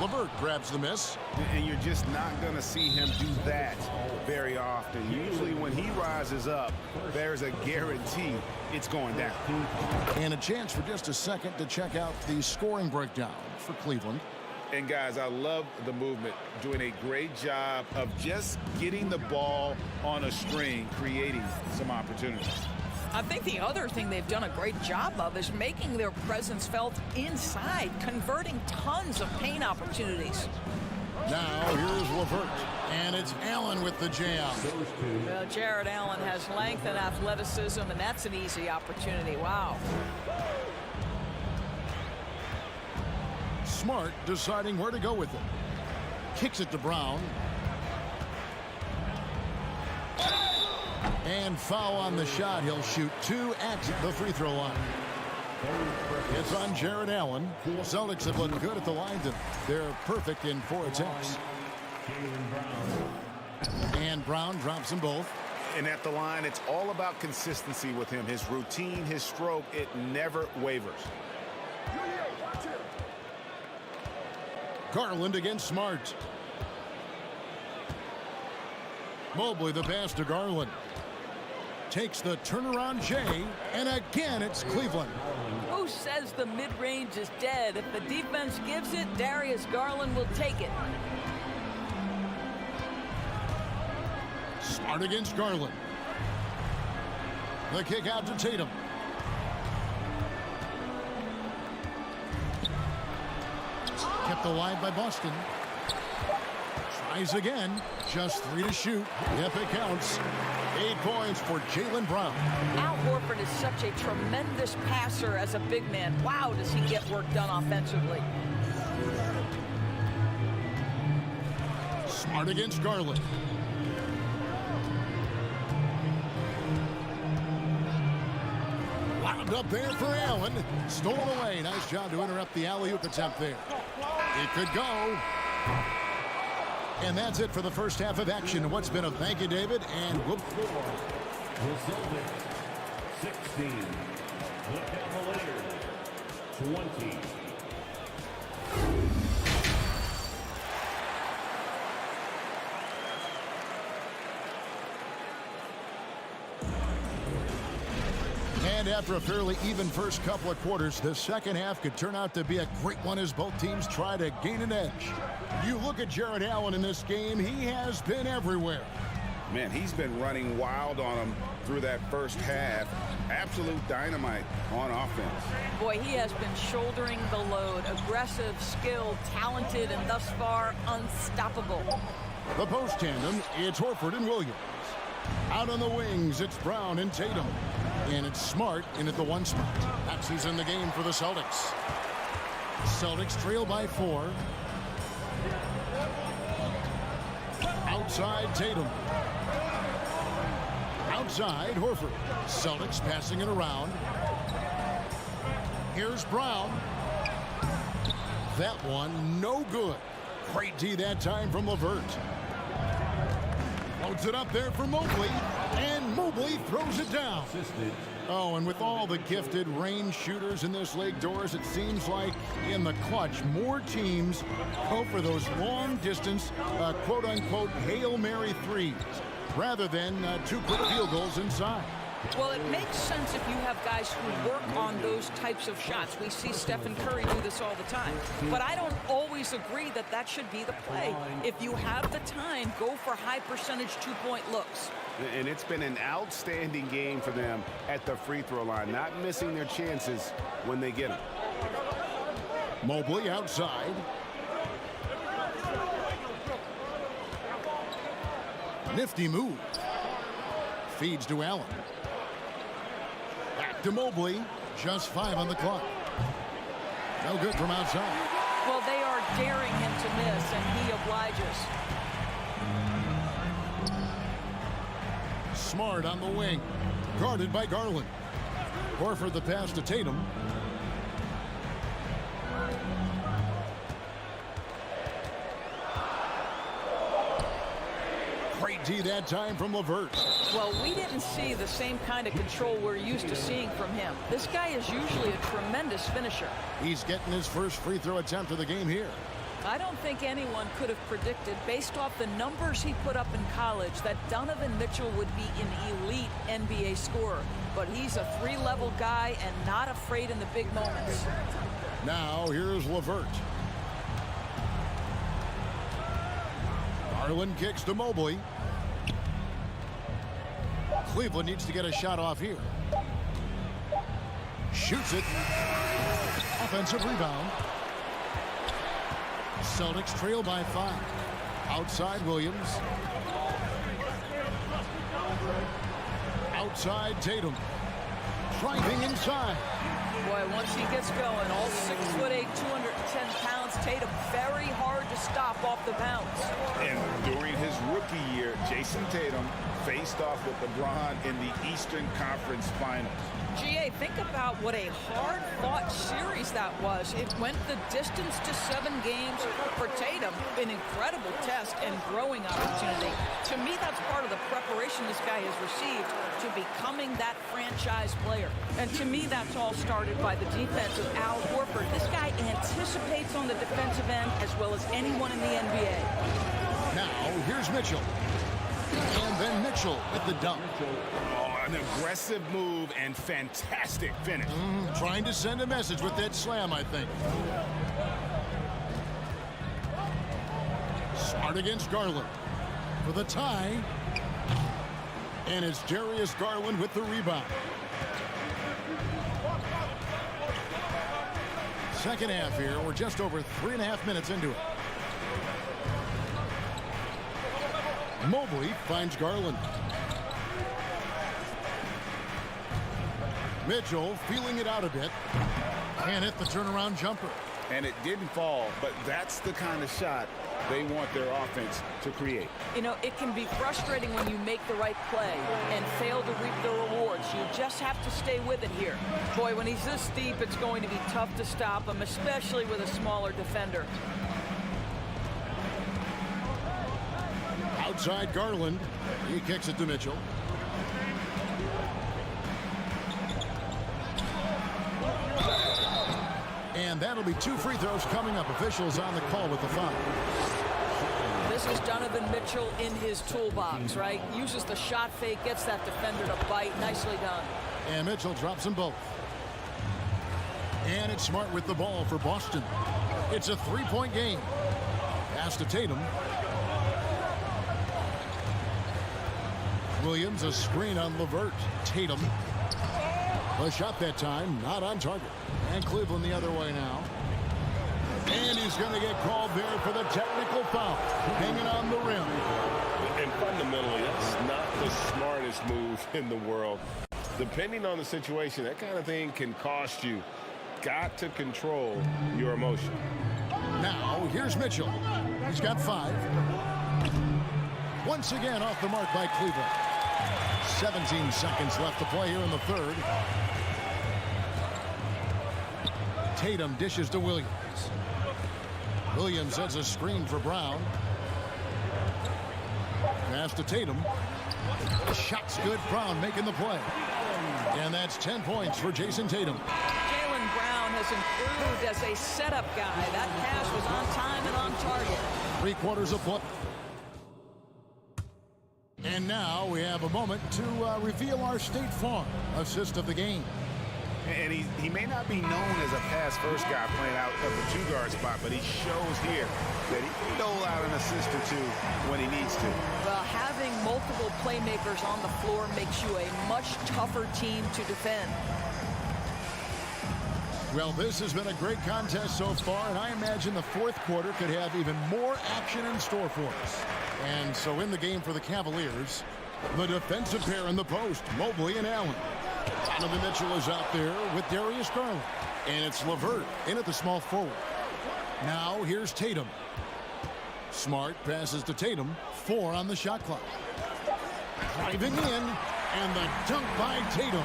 S6: LeVert grabs the miss.
S9: And you're just not going to see him do that very often. Usually when he rises up, there's a guarantee it's going down.
S6: And a chance for just a second to check out the scoring breakdown for Cleveland.
S9: And, guys, I love the movement, doing a great job of just getting the ball on a string, creating some opportunities.
S2: I think the other thing they've done a great job of is making their presence felt inside, converting tons of paint opportunities.
S6: Now here's Levert, and it's Allen with the jam.
S2: Well, Jared Allen has length and athleticism, and that's an easy opportunity. Wow.
S6: Smart deciding where to go with it. Kicks it to Brown. And foul on the shot. He'll shoot 2 at the free throw line. It's on Jared Allen. Celtics have looked good at the line. They're perfect in 4 attempts. And Brown drops them both.
S9: And at the line, it's all about consistency with him. His routine, his stroke, it never wavers.
S6: Garland against Smart. Mobley the pass to Garland. Takes the turnaround J, and again it's Cleveland.
S2: Who says the mid-range is dead? If the defense gives it, Darius Garland will take it.
S6: Smart against Garland. The kick out to Tatum. Kept alive by Boston. Tries again. Just 3 to shoot. Yep, it counts. 8 points for Jaylen Brown.
S2: Al Horford is such a tremendous passer as a big man. Wow, does he get work done offensively.
S6: Smart against Garland. Wound up there for Allen. Stolen away. Nice job to interrupt the alley-oop attempt there. It could go. And that's it for the first half of action. What's been a thank you, David, and whoop.
S5: The Celtics 16, the Cavaliers 20.
S6: And after a fairly even first couple of quarters, the second half could turn out to be a great one as both teams try to gain an edge. You look at Jared Allen in this game, he has been everywhere.
S9: Man, he's been running wild on him through that first half. Absolute dynamite on offense.
S2: Boy, he has been shouldering the load. Aggressive, skilled, talented, and thus far unstoppable.
S6: The post tandem, it's Horford and Williams. Out on the wings, it's Brown and Tatum. And it's Smart in at the 1 spot. That's who's in the game for the Celtics. Celtics trail by 4. Outside Tatum. Outside Horford. Celtics passing it around. Here's Brown. That one no good. Great D that time from Levert. Loads it up there for Mobley. And Mobley throws it down. Oh, and with all the gifted range shooters in this league, Doris, it seems like in the clutch, more teams go for those long-distance, quote-unquote, Hail Mary threes, rather than 2 quick field goals inside.
S2: Well, it makes sense if you have guys who work on those types of shots. We see Stephen Curry do this all the time. But I don't always agree that that should be the play. If you have the time, go for high-percentage 2-point looks.
S9: And it's been an outstanding game for them at the free throw line, not missing their chances when they get them.
S6: Mobley outside. Nifty move. Feeds to Allen. Back to Mobley. Just 5 on the clock. No good from outside.
S2: Well, they are daring him to miss, and he obliges.
S6: Smart on the wing. Guarded by Garland. Horford the pass to Tatum. Great D that time from Levert.
S2: Well, we didn't see the same kind of control we're used to seeing from him. This guy is usually a tremendous finisher.
S6: He's getting his first free throw attempt of the game here.
S2: I don't think anyone could have predicted, based off the numbers he put up in college, that Donovan Mitchell would be an elite NBA scorer. But he's a 3-level guy and not afraid in the big moments.
S6: Now here's Levert. Garland kicks to Mobley. Cleveland needs to get a shot off here. Shoots it. Offensive rebound. Celtics trail by 5. Outside Williams. Outside Tatum. Driving inside.
S2: Boy, once he gets going, all 6'8", 210 pounds, Tatum very hard to stop off the bounce.
S9: And during his rookie year, Jason Tatum faced off with LeBron in the Eastern Conference Finals.
S2: GA, think about what a hard-fought series that was. It went the distance to 7 games for Tatum, an incredible test and growing opportunity. To me, that's part of the preparation this guy has received to becoming that franchise player. And to me, that's all started by the defense of Al Horford. This guy anticipates on the defensive end as well as anyone in the NBA.
S6: Now, here's Mitchell. And then Mitchell with the dunk.
S9: An aggressive move and fantastic finish.
S6: Trying to send a message with that slam, I think. Smart against Garland for the tie. And it's Darius Garland with the rebound. Second half here. We're just over 3.5 minutes into it. Mobley finds Garland. Mitchell feeling it out a bit. And hit the turnaround jumper.
S9: And it didn't fall, but that's the kind of shot they want their offense to create.
S2: You know, it can be frustrating when you make the right play and fail to reap the rewards. You just have to stay with it here. Boy, when he's this deep, it's going to be tough to stop him, especially with a smaller defender.
S6: Outside Garland. He kicks it to Mitchell. And that'll be 2 free throws coming up. Officials on the call with the foul.
S2: This is Donovan Mitchell in his toolbox, right? Uses the shot fake, gets that defender to bite. Nicely done.
S6: And Mitchell drops them both. And it's Smart with the ball for Boston. It's a 3-point game. Pass to Tatum. Williams, a screen on LeVert. Tatum. The shot that time, not on target. And Cleveland the other way now. And he's going to get called there for the technical foul. Hanging on the rim.
S7: And fundamentally, that's not the smartest move in the world. Depending on the situation, that kind of thing can cost you. Got to control your emotion.
S6: Now, here's Mitchell. He's got 5. Once again off the mark by Cleveland. 17 seconds left to play here in the third. Tatum dishes to Williams. Williams sets a screen for Brown. Pass to Tatum. Shot's good. Brown making the play. And that's 10 points for Jason Tatum.
S2: Jaylen Brown has improved as a setup guy. That pass was on time and on target.
S6: 3/4 of play. And now we have a moment to reveal our State Farm assist of the game.
S9: And he may not be known as a pass-first guy playing out of the 2-guard spot, but he shows here that he can dole out an assist or 2 when he needs to.
S2: Well, having multiple playmakers on the floor makes you a much tougher team to defend.
S6: Well, this has been a great contest so far, and I imagine the 4th quarter could have even more action in store for us. And so in the game for the Cavaliers, the defensive pair in the post, Mobley and Allen. Donovan Mitchell is out there with Darius Garland. And it's LeVert in at the small forward. Now here's Tatum. Smart passes to Tatum. 4 on the shot clock. Driving in, and the dunk by Tatum.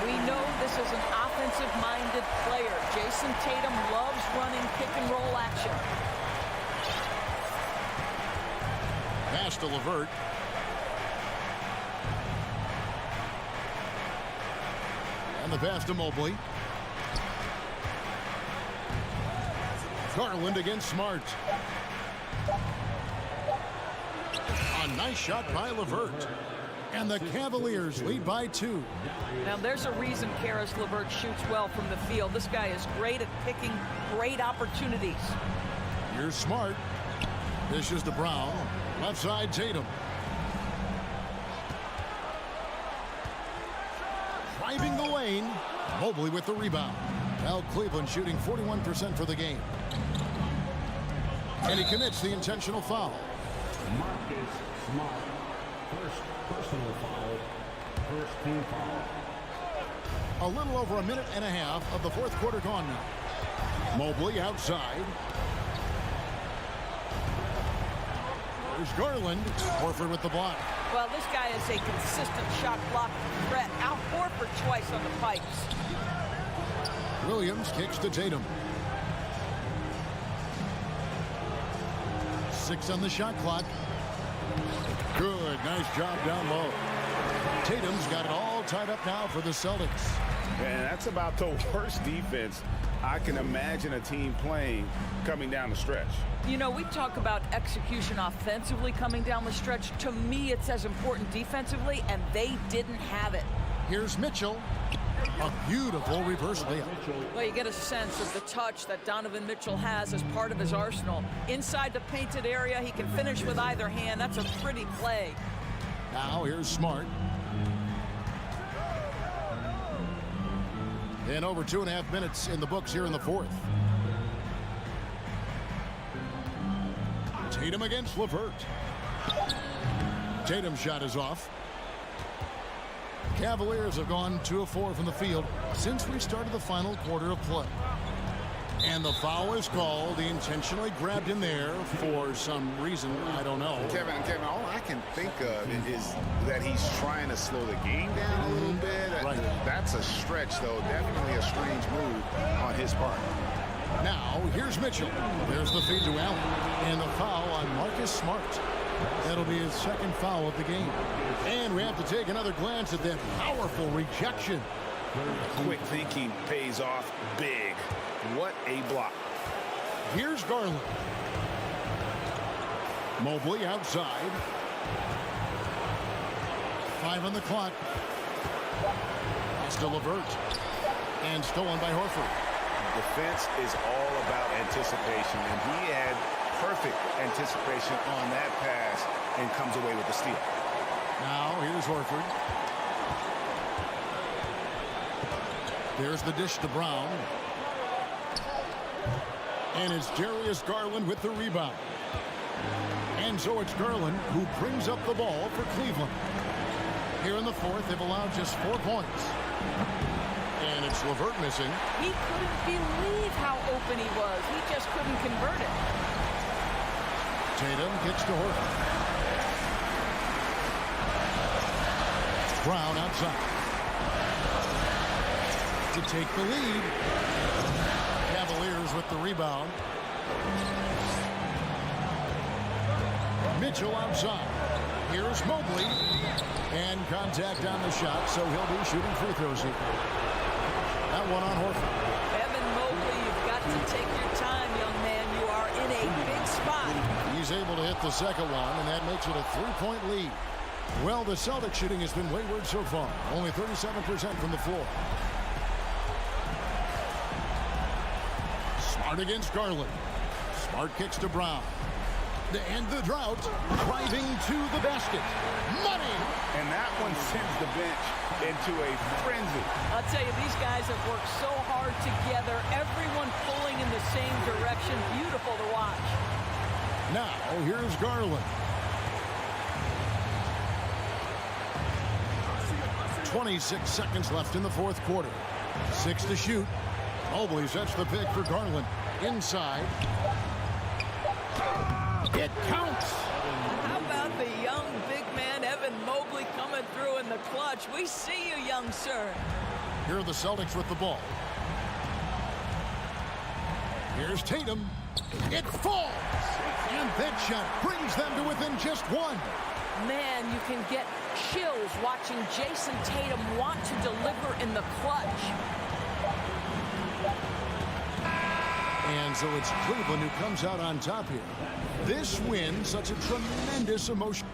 S2: We know this is an offensive-minded player. Jason Tatum loves running pick-and-roll action.
S6: Pass to LeVert. And the pass to Mobley. Garland against Smart. A nice shot by LeVert. And the Cavaliers lead by 2.
S2: Now, there's a reason Karis LeVert shoots well from the field. This guy is great at picking great opportunities.
S6: Here's Smart. Dishes to Brown. Left side, Tatum. Driving the lane. Mobley with the rebound. Now Cleveland shooting 41% for the game. And he commits the intentional foul.
S5: Marcus Smart. First personal foul. First team foul.
S6: A little over a minute and a half of the fourth quarter gone now. Mobley outside. There's Garland. Horford with the block.
S2: Well, this guy is a consistent shot block threat. Al Horford twice on the pipes.
S6: Williams kicks to Tatum. 6 on the shot clock. Good. Nice job down low. Tatum's got it all tied up now for the Celtics.
S9: And that's about the worst defense I can imagine a team playing coming down the stretch.
S2: You know, we talk about execution offensively coming down the stretch. To me, it's as important defensively, and they didn't have it.
S6: Here's Mitchell. A beautiful reverse layup.
S2: Well, you get a sense of the touch that Donovan Mitchell has as part of his arsenal. Inside the painted area, he can finish with either hand. That's a pretty play.
S6: Now here's Smart. And over 2.5 minutes in the books here in the fourth. Tatum against LeVert. Tatum's shot is off. Cavaliers have gone 2 of 4 from the field since we started the final quarter of play. And the foul is called. He intentionally grabbed him there for some reason. I don't know.
S10: Kevin, all I can think of is that he's trying to slow the game down a little bit.
S6: Right.
S10: That's a stretch, though. Definitely a strange move on his part.
S6: Now, here's Mitchell. There's the feed to Allen. And the foul on Marcus Smart. That'll be his second foul of the game. And we have to take another glance at that powerful rejection.
S9: Quick thinking pays off big. What a block.
S6: Here's Garland. Mobley outside. 5 on the clock. Pass to LeVert. And stolen by Horford.
S9: Defense is all about anticipation, and he had perfect anticipation on that pass and comes away with the steal.
S6: Now here's Horford. There's the dish to Brown. And it's Darius Garland with the rebound. And so it's Garland who brings up the ball for Cleveland. Here in the fourth, they've allowed just 4 points. And it's LeVert missing.
S2: He couldn't believe how open he was. He just couldn't convert it.
S6: Tatum gets to Horford. Brown outside. To take the lead. Cavaliers with the rebound. Mitchell outside. Here's Mobley. And contact on the shot, so he'll be shooting free throws here. That one on Horford.
S2: Evan Mobley, you've got to take your time, young man. You are in a big spot.
S6: He's able to hit the second one, and that makes it a 3-point lead. Well, the Celtics shooting has been wayward so far. Only 37% from the floor. Smart against Garland. Smart kicks to Brown. To end the drought, driving to the basket. Money!
S9: And that one sends the bench into a frenzy.
S2: I'll tell you, these guys have worked so hard together. Everyone pulling in the same direction. Beautiful to watch.
S6: Now, here's Garland. 26 seconds left in the fourth quarter. 6 to shoot. Mobley sets the pick for Garland. Inside. It counts.
S2: How about the young big man, Evan Mobley, coming through in the clutch? We see you, young sir.
S6: Here are the Celtics with the ball. Here's Tatum. It falls. And that shot brings them to within just 1.
S2: Man, you can get chills watching Jason Tatum want to deliver in the clutch.
S6: And so it's Cleveland who comes out on top here. This win, such a tremendous emotion.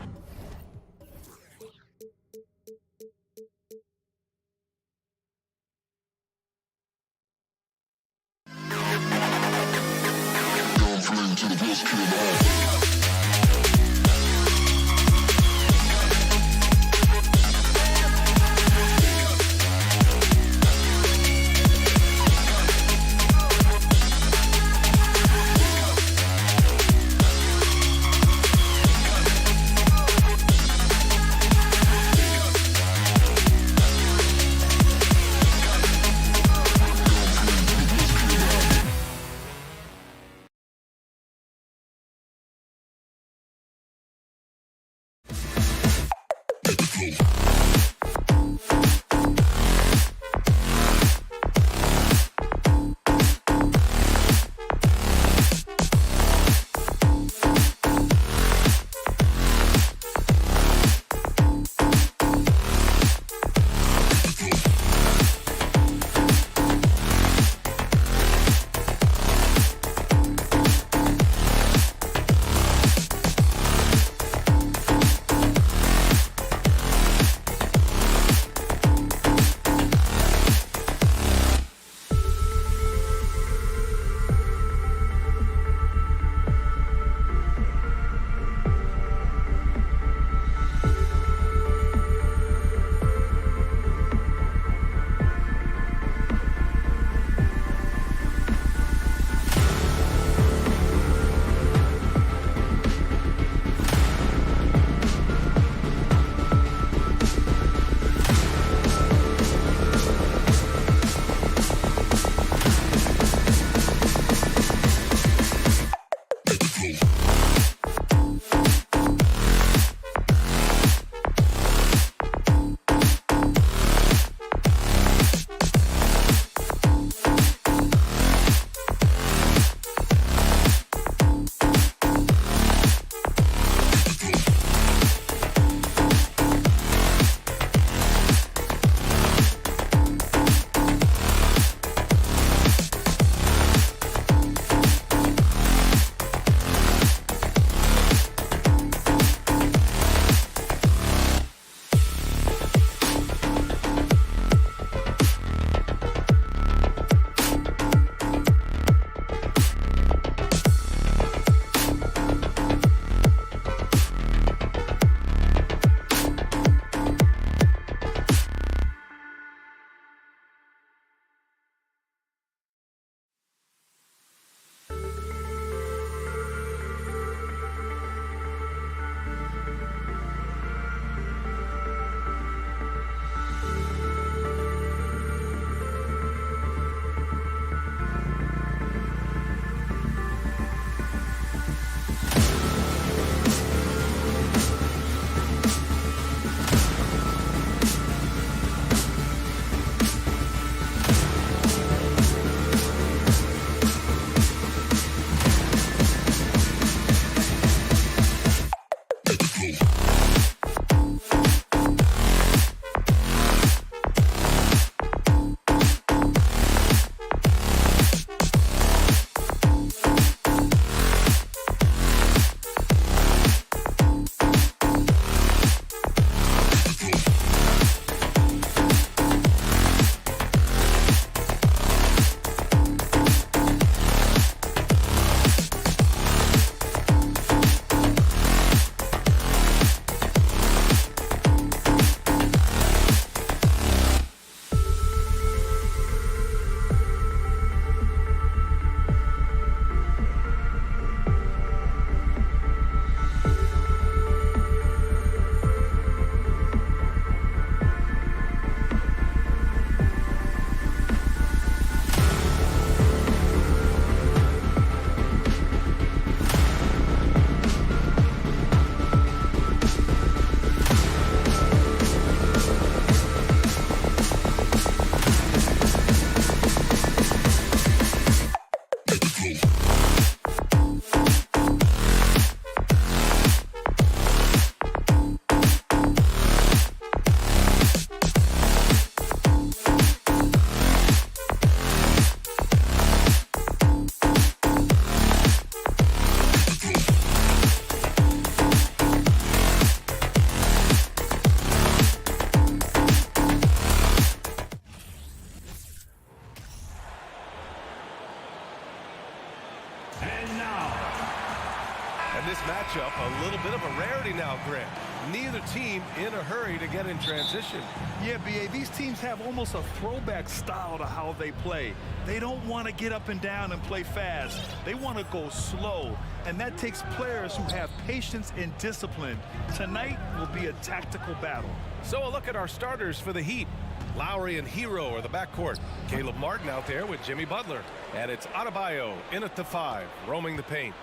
S1: And this matchup, a little bit of a rarity now, Grant. Neither team in a hurry to get in transition.
S3: Yeah, B.A., these teams have almost a throwback style to how they play. They don't want to get up and down and play fast. They want to go slow, and that takes players who have patience and discipline. Tonight will be a tactical battle.
S1: So a look at our starters for the Heat. Lowry and Hero are the backcourt. Caleb Martin out there with Jimmy Butler. And it's Adebayo in at the 5, roaming the paint.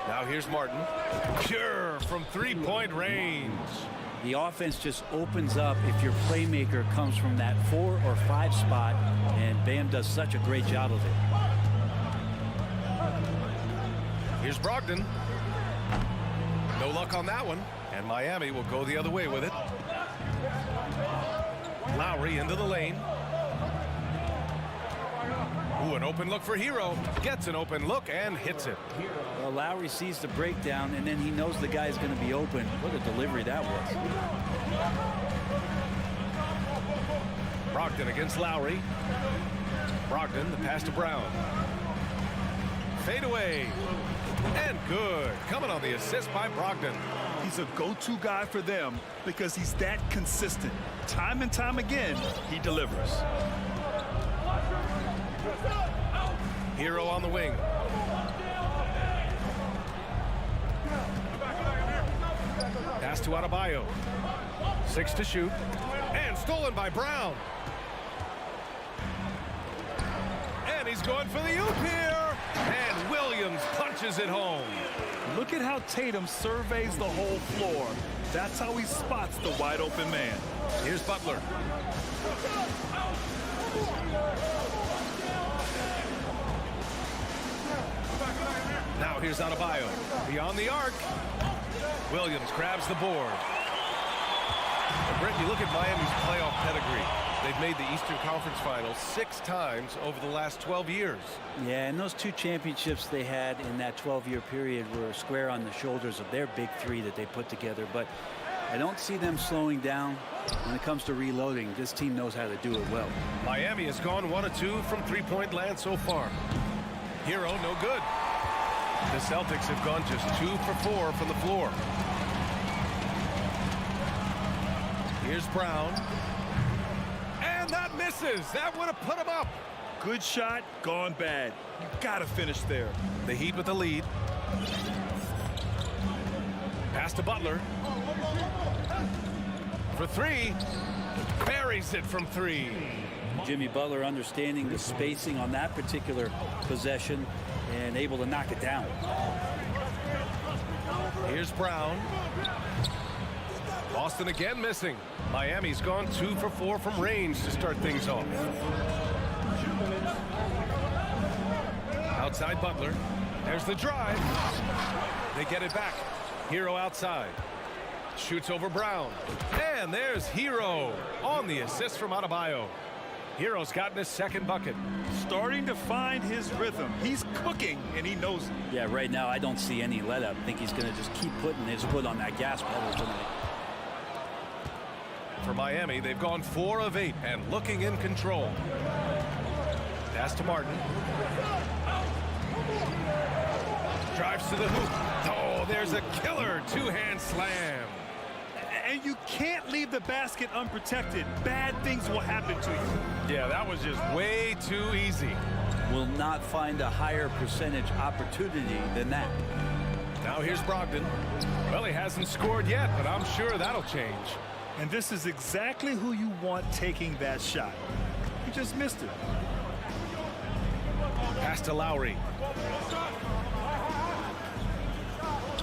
S1: Now here's Martin. Pure from three-point range.
S12: The offense just opens up if your playmaker comes from that 4 or 5 spot, and Bam does such a great job of it.
S1: Here's Brogdon. No luck on that one, and Miami will go the other way with it. Lowry into the lane. Ooh, an open look for Hero. Gets an open look and hits it.
S12: Well, Lowry sees the breakdown, and then he knows the guy's going to be open. What a delivery that was.
S1: Brogdon against Lowry. Brogdon, the pass to Brown. Fade away. And good. Coming on the assist by Brogdon.
S3: He's a go-to guy for them because he's that consistent. Time and time again, he delivers.
S1: Hero on the wing. Pass to Adebayo. 6 to shoot. And stolen by Brown. And he's going for the oop here. And Williams punches it home.
S3: Look at how Tatum surveys the whole floor. That's how he spots the wide open man.
S1: Here's Butler. Now here's Adebayo. Beyond the arc. Williams grabs the board. Brent, you look at Miami's playoff pedigree. They've made the Eastern Conference Finals 6 times over the last 12 years.
S12: Yeah, and those 2 championships they had in that 12-year period were square on the shoulders of their big 3 that they put together. But I don't see them slowing down when it comes to reloading. This team knows how to do it well.
S1: Miami has gone 1 of 2 from 3-point land so far. Hero, no good. The Celtics have gone just 2 for 4 from the floor. Here's Brown. And that misses. That would have put him up.
S3: Good shot, gone bad. You gotta finish there.
S1: The Heat with the lead. Pass to Butler. For 3. Buries it from 3.
S12: Jimmy Butler understanding the spacing on that particular possession and able to knock it down.
S1: Here's Brown. Boston again missing. Miami's gone 2 for 4 from range to start things off. Outside Butler. There's the drive. They get it back. Hero outside. Shoots over Brown. And there's Hero on the assist from Adebayo. Hero's gotten his 2nd bucket.
S3: Starting to find his rhythm. He's cooking, and he knows it.
S12: Yeah, right now I don't see any let up. I think he's going to just keep putting his foot on that gas pedal tonight.
S1: For Miami, they've gone 4 of 8 and looking in control. Pass to Martin. Drives to the hoop. Oh, there's a killer 2-hand slam.
S3: And you can't leave the basket unprotected. Bad things will happen to you.
S1: Yeah, that was just way too easy.
S12: Will not find a higher percentage opportunity than that.
S1: Now here's Brogdon. Well, he hasn't scored yet, but I'm sure that'll change.
S3: And this is exactly who you want taking that shot. He just missed it.
S1: Pass to Lowry.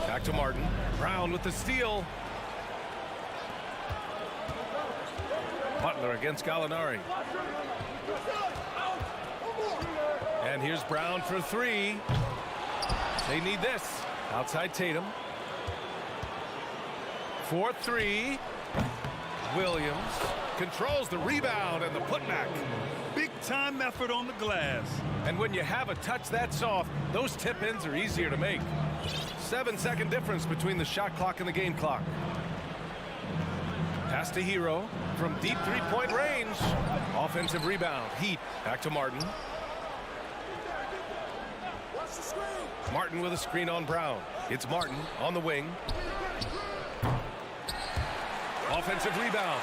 S1: Back to Martin. Brown with the steal. Butler against Gallinari. And here's Brown for 3. They need this. Outside Tatum. 4-3. Williams controls the rebound and the putback.
S3: Big time effort on the glass.
S1: And when you have a touch that soft, those tip-ins are easier to make. 7-second difference between the shot clock and the game clock. Pass to Hero from deep 3-point range. Offensive rebound. Heat. Back to Martin. Martin with a screen on Brown. It's Martin on the wing. Offensive rebound.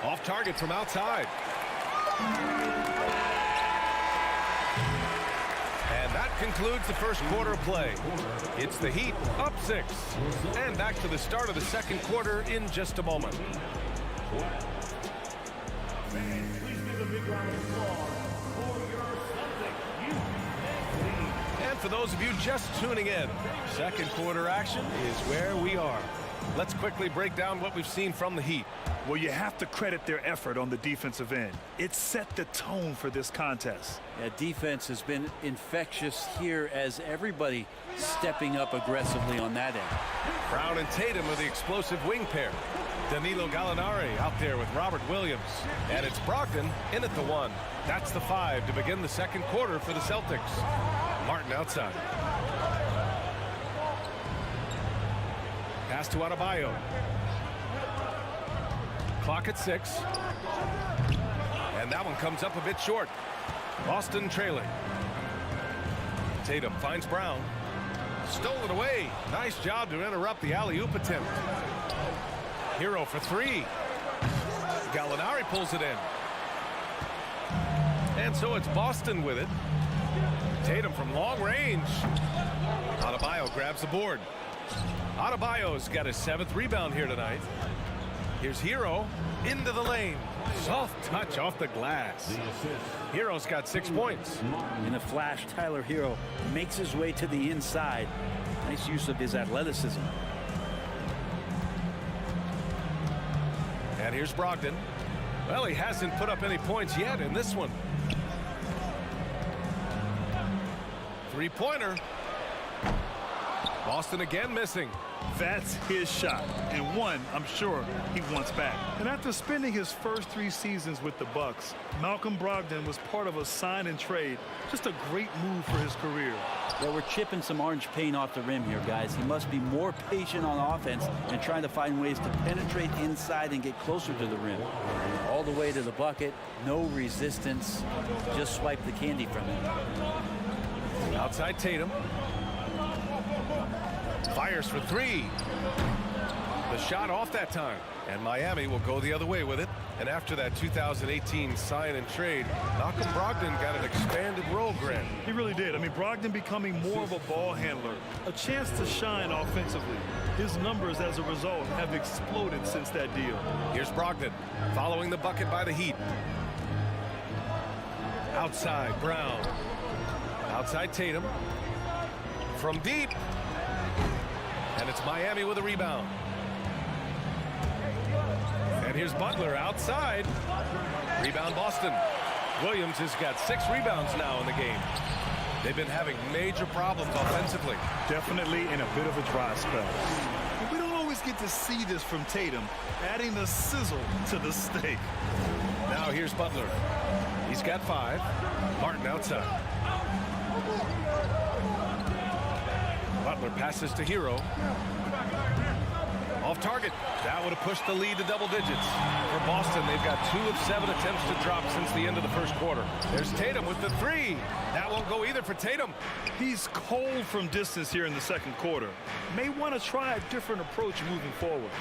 S1: Off target from outside. And that concludes the first quarter of play. It's the Heat up 6. And back to the start of the second quarter in just a moment. And for those of you just tuning in, second quarter action is where we are. Let's quickly break down what we've seen from the Heat.
S3: Well, you have to credit their effort on the defensive end. It set the tone for this contest.
S12: Yeah, defense has been infectious here as everybody stepping up aggressively on that end.
S1: Brown and Tatum with the explosive wing pair. Danilo Gallinari out there with Robert Williams. And it's Brogdon in at the 1. That's the 5 to begin the second quarter for the Celtics. Martin outside. Pass to Adebayo. Clock at 6. And that one comes up a bit short. Boston trailing. Tatum finds Brown. Stolen away. Nice job to interrupt the alley-oop attempt. Hero for 3. Gallinari pulls it in. And so it's Boston with it. Tatum from long range. Adebayo grabs the board. Adebayo's got his 7th rebound here tonight. Here's Hero into the lane. Soft touch off the glass. Hero's got 6 points.
S12: In a flash, Tyler Hero makes his way to the inside. Nice use of his athleticism.
S1: And here's Brogdon. Well, he hasn't put up any points yet in this one. Three-pointer. Boston again missing.
S3: That's his shot, and one I'm sure he wants back. And after spending his first 3 seasons with the Bucks, Malcolm Brogdon was part of a sign and trade. Just a great move for his career.
S12: Yeah, we're chipping some orange paint off the rim here, guys. He must be more patient on offense and trying to find ways to penetrate inside and get closer to the rim. All the way to the bucket, no resistance. Just swipe the candy from him.
S1: Outside Tatum. Fires for 3. The shot off that time. And Miami will go the other way with it. And after that 2018 sign and trade, Malcolm Brogdon got an expanded role, Grant.
S3: He really did. I mean, Brogdon becoming more of a ball handler. A chance to shine offensively. His numbers as a result have exploded since that deal.
S1: Here's Brogdon following the bucket by the Heat. Outside Brown. Outside Tatum. From deep. And it's Miami with a rebound. And here's Butler outside. Rebound Boston. Williams has got 6 rebounds now in the game. They've been having major problems offensively.
S3: Definitely in a bit of a dry spell. But we don't always get to see this from Tatum, adding the sizzle to the steak.
S1: Now here's Butler. He's got 5. Martin outside. Butler passes to Hero. Off target. That would have pushed the lead to double digits. For Boston, they've got 2 of 7 attempts to drop since the end of the first quarter. There's Tatum with the 3. That won't go either for Tatum.
S3: He's cold from distance here in the second quarter. May want to try a different approach moving forward.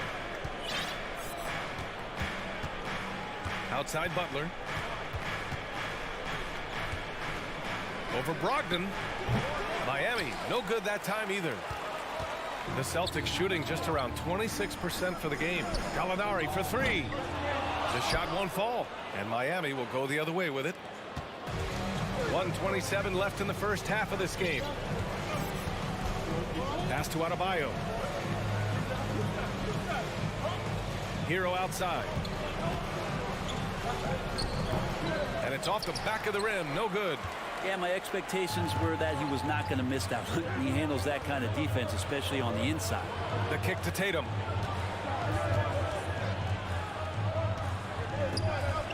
S1: Outside Butler. Over Brogdon. Miami, no good that time either. The Celtics shooting just around 26% for the game. Gallinari for 3. The shot won't fall, and Miami will go the other way with it. 1:27 left in the first half of this game. Pass to Adebayo. Hero outside. And it's off the back of the rim, no good.
S12: Yeah, my expectations were that he was not going to miss that one. He handles that kind of defense, especially on the inside.
S1: The kick to Tatum.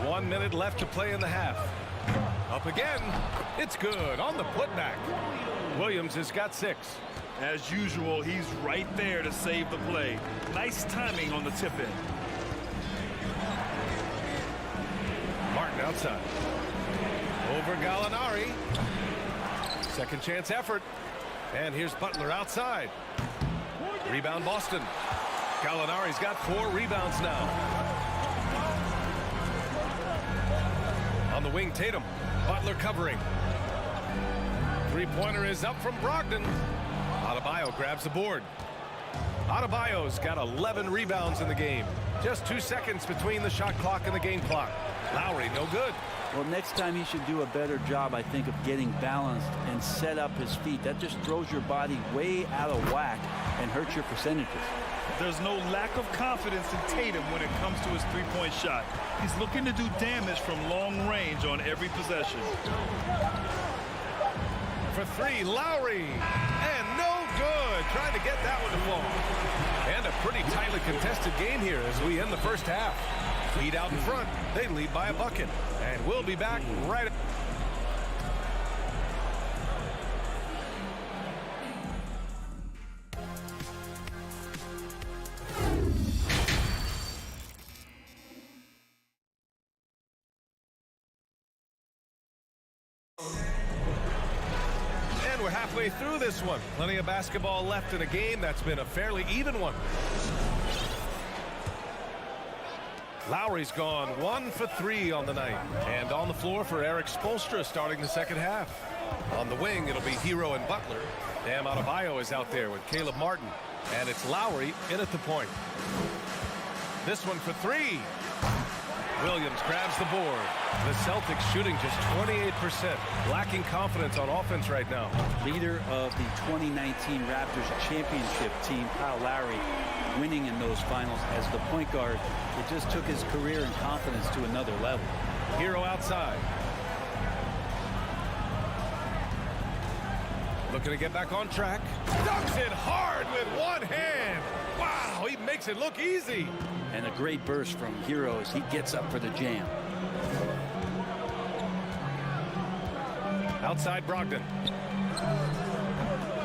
S1: 1 minute left to play in the half. Up again. It's good on the putback. Williams has got 6.
S3: As usual, he's right there to save the play. Nice timing on the tip in.
S1: Martin outside. Over Gallinari. Second chance effort. And here's Butler outside. Rebound Boston. Gallinari's got 4 rebounds now. On the wing, Tatum. Butler covering. Three-pointer is up from Brogdon. Adebayo grabs the board. Adebayo's got 11 rebounds in the game. Just 2 seconds between the shot clock and the game clock. Lowry, no good.
S12: Well, next time he should do a better job, I think, of getting balanced and set up his feet. That just throws your body way out of whack and hurts your percentages.
S3: There's no lack of confidence in Tatum when it comes to his three-point shot. He's looking to do damage from long range on every possession.
S1: For three, Lowry. And no good. Trying to get that one to fall. And a pretty tightly contested game here as we end the first half. Heat out in front. They lead by a bucket. And we'll be back right. And we're halfway through this one. Plenty of basketball left in a game that's been a fairly even one. Lowry's gone 1 for 3 on the night. And on the floor for Eric Spoelstra starting the second half. On the wing, it'll be Hero and Butler. Bam Adebayo is out there with Caleb Martin. And it's Lowry in at the point. This one for 3. Williams grabs the board. The Celtics shooting just 28%. Lacking confidence on offense right now.
S12: Leader of the 2019 Raptors championship team, Kyle Lowry, winning in those finals as the point guard. It just took his career and confidence to another level.
S1: Hero outside. Looking to get back on track. Dunks it hard with one hand. Wow, he makes it look easy.
S12: And a great burst from Hero as he gets up for the jam.
S1: Outside Brogdon.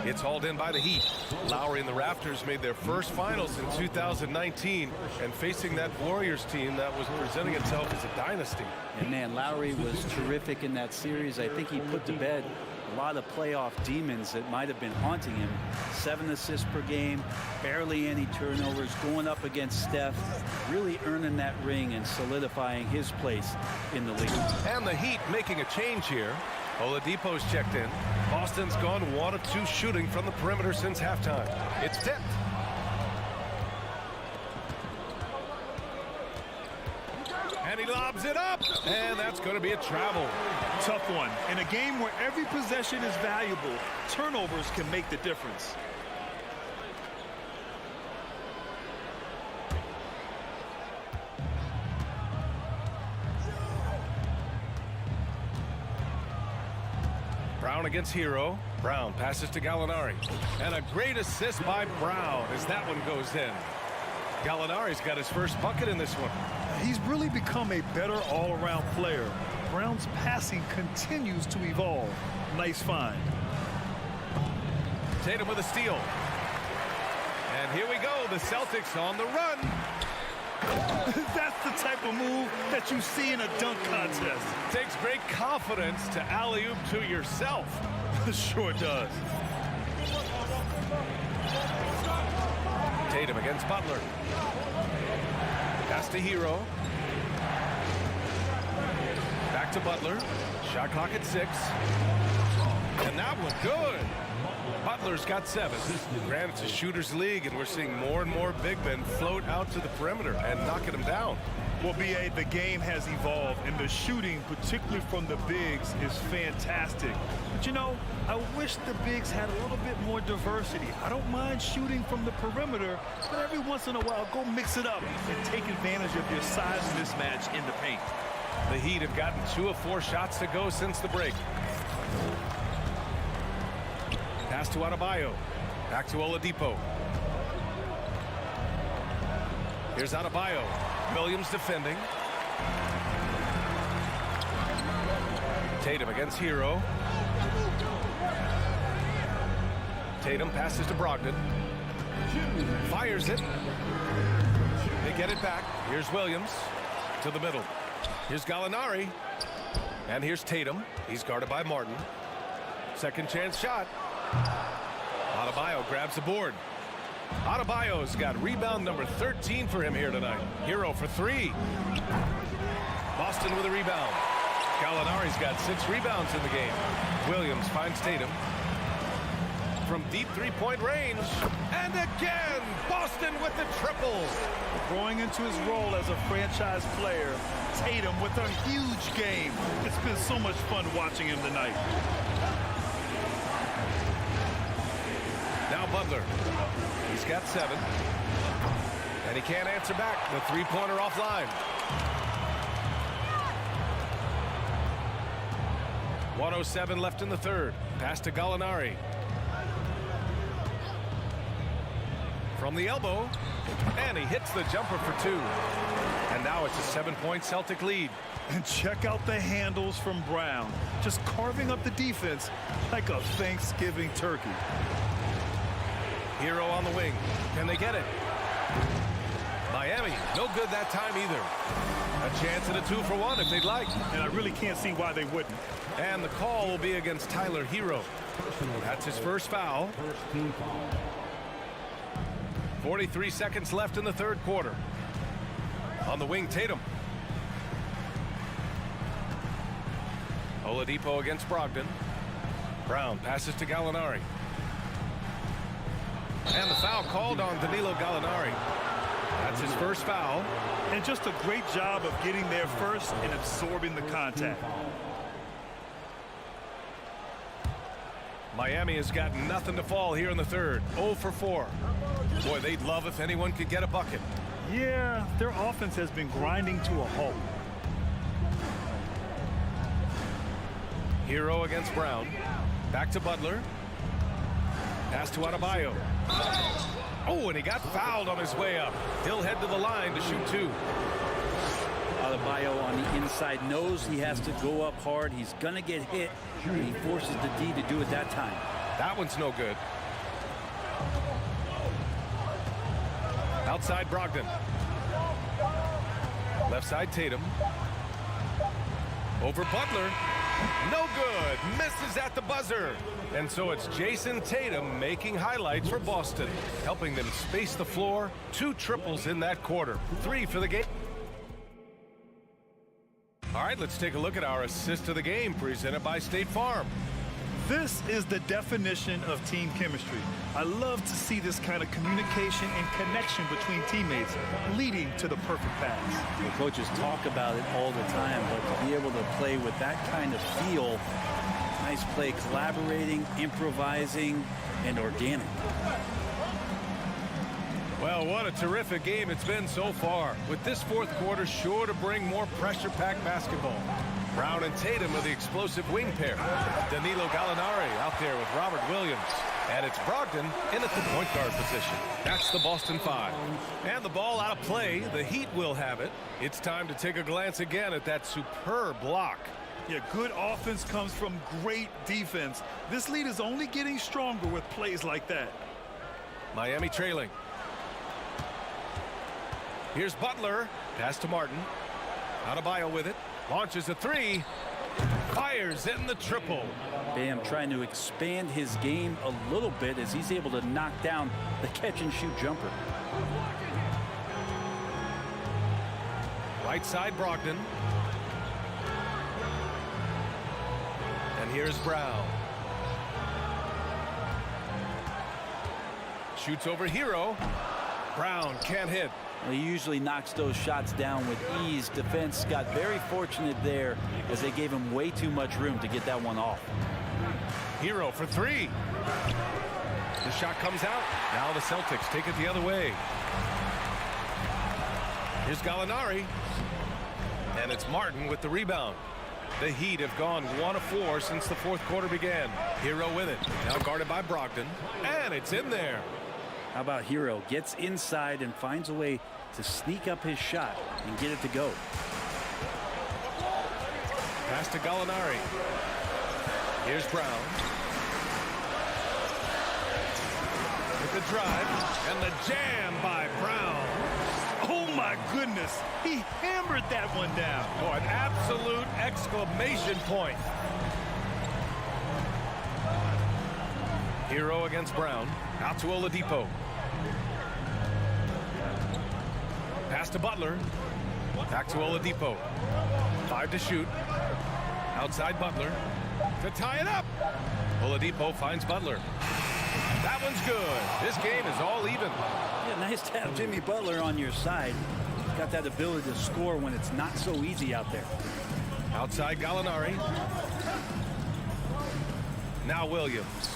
S1: It's hauled in by the Heat. Lowry and the Raptors made their first finals in 2019 and facing that Warriors team that was presenting itself as a dynasty.
S12: And man, Lowry was terrific in that series. I think he put to bed a lot of playoff demons that might have been haunting him. 7 assists per game, barely any turnovers, going up against Steph, really earning that ring and solidifying his place in the league.
S1: And the Heat making a change here. Oladipo's checked in. Boston's gone 1 of 2 shooting from the perimeter since halftime. It's tipped. And he lobs it up. And that's going to be a travel.
S3: Tough one. In a game where every possession is valuable, turnovers can make the difference.
S1: Brown against Hero. Brown passes to Gallinari. And a great assist by Brown as that one goes in. Gallinari's got his first bucket in this one.
S3: He's really become a better all-around player. Brown's passing continues to evolve. Nice find.
S1: Tatum with a steal. And here we go. The Celtics on the run.
S3: That's the type of move that you see in a dunk contest.
S1: Takes great confidence to alley-oop to yourself.
S3: Sure does.
S1: Tatum against Butler. Pass to Hero. Back to Butler. Shot clock at 6. And that was good. Butler's got 7. Granted, it's a shooter's league, and we're seeing more and more big men float out to the perimeter and knocking them down.
S3: Well, B.A., the game has evolved, and the shooting, particularly from the bigs, is fantastic. But, you know, I wish the bigs had a little bit more diversity. I don't mind shooting from the perimeter, but every once in a while, go mix it up and take advantage of your size mismatch in the paint.
S1: The Heat have gotten 2 of 4 shots to go since the break. Pass to Adebayo. Back to Oladipo. Here's Adebayo. Williams defending. Tatum against Hero. Tatum passes to Brogdon. Fires it. They get it back. Here's Williams to the middle. Here's Gallinari. And here's Tatum. He's guarded by Martin. Second chance shot. Adebayo grabs the board. Adebayo's got rebound number 13 for him here tonight. Hero for 3. Boston with a rebound. Gallinari's got 6 rebounds in the game. Williams finds Tatum. From deep three-point range. And again, Boston with the triple.
S3: Growing into his role as a franchise player, Tatum with a huge game. It's been so much fun watching him tonight.
S1: Now Butler. He's got 7. And he can't answer back. The three-pointer offline. 1:07 left in the third. Pass to Gallinari. From the elbow. And he hits the jumper for two. And now it's a 7-point Celtic lead.
S3: And check out the handles from Brown. Just carving up the defense like a Thanksgiving turkey.
S1: Hero on the wing. Can they get it? Miami, no good that time either. A chance at a 2-for-1 if they'd like.
S3: And I really can't see why they wouldn't.
S1: And the call will be against Tyler Hero. That's his first foul. 43 seconds left in the third quarter. On the wing, Tatum. Oladipo against Brogdon. Brown passes to Gallinari. And the foul called on Danilo Gallinari. That's his first foul.
S3: And just a great job of getting there first and absorbing the contact.
S1: Miami has got nothing to fall here in the third. 0 for 4. Boy, they'd love if anyone could get a bucket.
S3: Yeah, their offense has been grinding to a halt.
S1: Hero against Brown. Back to Butler. Pass to Adebayo. Oh, and he got fouled on his way up. He'll head to the line to shoot two.
S12: Adebayo on the inside knows he has to go up hard. He's going to get hit. And he forces the D to do it that time.
S1: That one's no good. Outside Brogdon. Left side Tatum. Over Butler. No good. Misses at the buzzer. And so it's Jason Tatum making highlights for Boston, helping them space the floor. 2 triples in that quarter. 3 for the game. All right, let's take a look at our assist of the game presented by State Farm.
S3: This is the definition of team chemistry. I love to see this kind of communication and connection between teammates leading to the perfect pass.
S12: The coaches talk about it all the time, but to be able to play with that kind of feel, nice play, collaborating, improvising, and organic.
S1: Well, what a terrific game it's been so far, with this fourth quarter sure to bring more pressure-packed basketball. Brown and Tatum are the explosive wing pair. Danilo Gallinari out there with Robert Williams. And it's Brogdon in at the point guard position. That's the Boston 5. And the ball out of play. The Heat will have it. It's time to take a glance again at that superb block.
S3: Yeah, good offense comes from great defense. This lead is only getting stronger with plays like that.
S1: Miami trailing. Here's Butler. Pass to Martin. Adebayo with it. Launches a 3. Fires in the triple.
S12: Bam trying to expand his game a little bit as he's able to knock down the catch-and-shoot jumper.
S1: Right side Brogdon. And here's Brown. Shoots over Hero. Brown can't hit.
S12: Well, he usually knocks those shots down with ease. Defense got very fortunate there as they gave him way too much room to get that one off.
S1: Hero for 3. The shot comes out. Now the Celtics take it the other way. Here's Gallinari. And it's Martin with the rebound. The Heat have gone 1 of 4 since the fourth quarter began. Hero with it. Now guarded by Brogdon. And it's in there.
S12: How about Hero? Gets inside and finds a way to sneak up his shot and get it to go.
S1: Pass to Gallinari. Here's Brown. With the drive and the jam by Brown.
S3: Oh my goodness, he hammered that one down.
S1: Oh, an absolute exclamation point. Hero against Brown. Out to Oladipo. Pass to Butler. Back to Oladipo. 5 to shoot. Outside Butler. To tie it up. Oladipo finds Butler. That one's good. This game is all even.
S12: Yeah, nice to have Jimmy Butler on your side. Got that ability to score when it's not so easy out there.
S1: Outside Gallinari. Now Williams.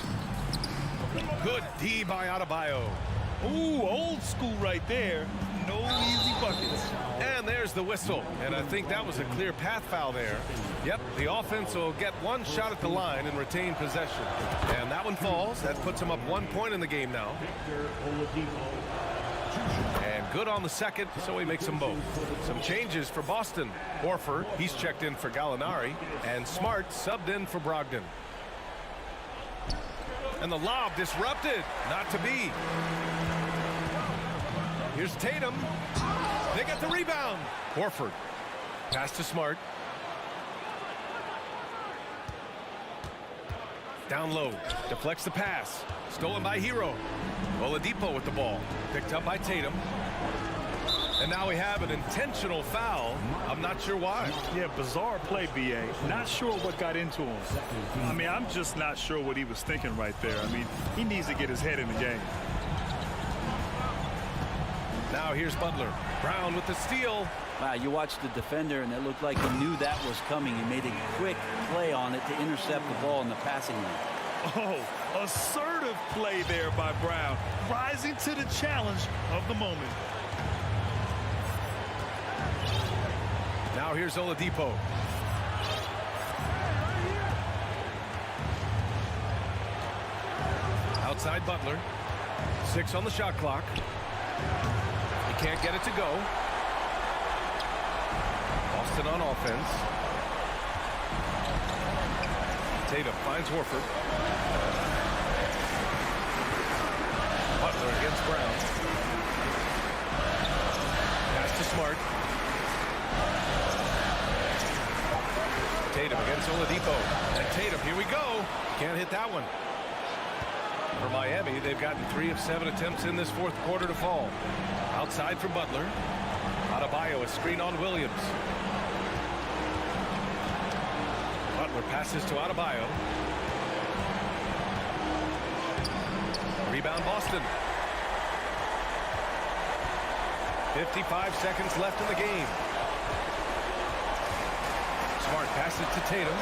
S1: Good D by Adebayo.
S3: Ooh, old school right there. no easy buckets.
S1: And there's the whistle. And I think that was a clear path foul there. Yep, the offense will get one shot at the line and retain possession. And that one falls. That puts them up 1 point in the game now. And good on the second, so he makes them both. Some changes for Boston. Horford, he's checked in for Gallinari. And Smart subbed in for Brogdon. And the lob disrupted. Not to be. Here's Tatum. They get the rebound. Horford. Pass to Smart. Down low. Deflects the pass. Stolen by Hero. Oladipo with the ball. Picked up by Tatum. And now we have an intentional foul. I'm not sure why.
S3: Yeah, bizarre play, B.A. Not sure what got into him. I mean, I'm just not sure what he was thinking right there. I mean, he needs to get his head in the game.
S1: Now here's Butler. Brown with the steal.
S12: Wow, you watched the defender, and it looked like he knew that was coming. He made a quick play on it to intercept the ball in the passing lane.
S3: Oh, assertive play there by Brown, rising to the challenge of the moment.
S1: Now here's Oladipo. Outside Butler. 6 on the shot clock. He can't get it to go. Boston on offense. Tatum finds Horford. Butler against Brown. Pass to Smart. Tatum against Oladipo. And Tatum, here we go. Can't hit that one. For Miami, they've gotten 3 of 7 attempts in this fourth quarter to fall. Outside from Butler. Adebayo, a screen on Williams. Butler passes to Adebayo. Rebound Boston. 55 seconds left in the game. Smart passes to Tatum.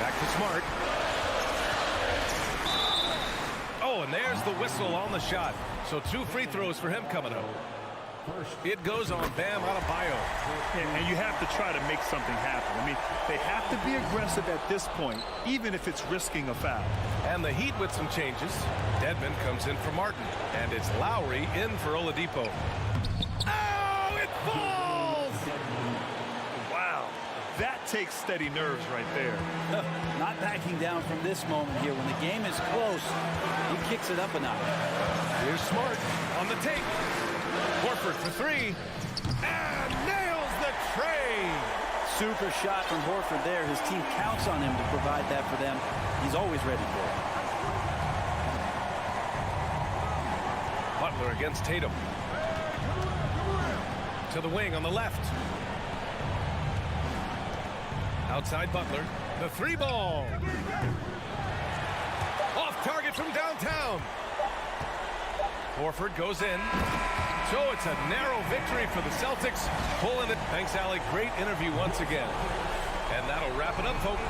S1: Back to Smart. Oh, and there's the whistle on the shot. So 2 free throws for him coming up. It goes on Bam Adebayo.
S3: And you have to try to make something happen. I mean, they have to be aggressive at this point, even if it's risking a foul.
S1: And the Heat with some changes. Dedmon comes in for Martin. And it's Lowry in for Oladipo. Oh, it falls!
S3: Wow, that takes steady nerves right there.
S12: Not backing down from this moment here. When the game is close, he kicks it up a notch.
S1: Here's Smart on the take. Horford for 3. And nails the tray.
S12: Super shot from Horford there. His team counts on him to provide that for them. He's always ready for it.
S1: Butler against Tatum. To the wing on the left. Outside Butler. The 3 ball. Off target from downtown. Horford goes in. So it's a narrow victory for the Celtics. Pulling it. Thanks, Allie. Great interview once again. And that'll wrap it up, folks.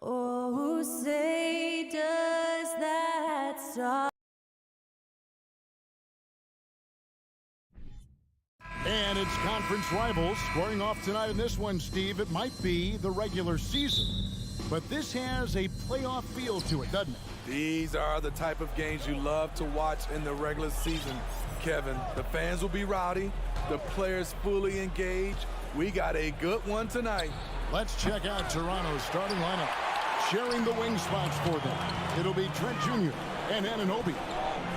S13: Oh, say does that song.
S6: And it's conference rivals squaring off tonight in this one, Steve. It might be the regular season, but this has a playoff feel to it, doesn't it?
S8: These are the type of games you love to watch in the regular season, Kevin. The fans will be rowdy, the players fully engaged. We got a good one tonight.
S6: Let's check out Toronto's starting lineup. Sharing the wing spots for them, it'll be Trent Jr. and Anunoby.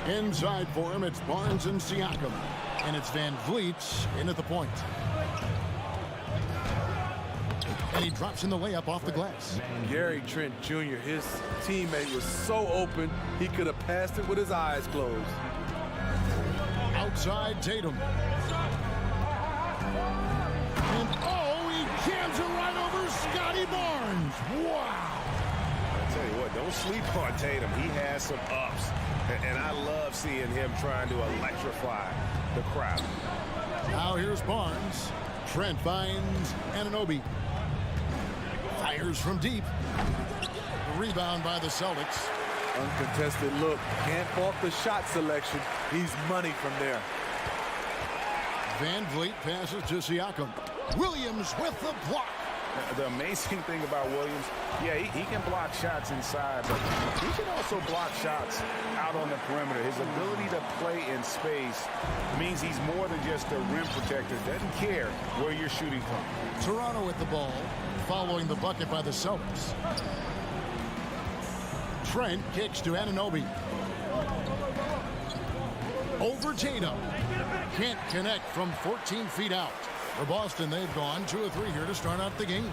S6: Inside for him, it's Barnes and Siakam. And it's Van Vliet in at the point. And he drops in the layup off the glass.
S8: Gary Trent Jr., his teammate was so open, he could have passed it with his eyes closed.
S6: Outside Tatum. And oh, he jams it right over Scotty Barnes. Wow.
S7: I tell you what, don't sleep on Tatum. He has some ups. And I love seeing him trying to electrify the crowd.
S6: Now here's Barnes. Trent finds Anunoby. Fires from deep. Rebound by the Celtics.
S8: Uncontested look. Can't fault the shot selection. He's money from there.
S6: Van Vliet passes to Siakam. Williams with the block.
S9: The amazing thing about Williams, yeah, he can block shots inside, but he can also block shots out on the perimeter. His ability to play in space means he's more than just a rim protector. Doesn't care where you're shooting from.
S6: Toronto with the ball, following the bucket by the Celtics. Trent kicks to Anunoby. Over Tatum. Can't connect from 14 feet out. For Boston, they've gone 2 of 3 here to start out the game.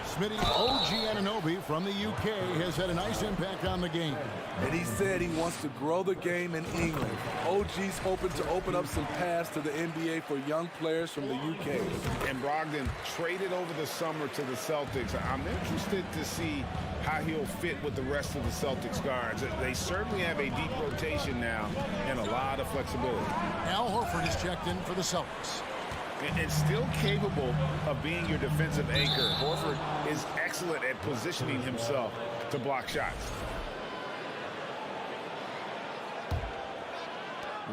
S6: Smitty, OG Anunoby from the UK has had a nice impact on the game.
S8: And he said he wants to grow the game in England. OG's hoping to open up some paths to the NBA for young players from the UK.
S7: And Brogdon traded over the summer to the Celtics. I'm interested to see how he'll fit with the rest of the Celtics guards. They certainly have a deep rotation now and a lot of flexibility.
S6: Al Horford is checked in for the Celtics.
S7: And still capable of being your defensive anchor. Horford is excellent at positioning himself to block shots.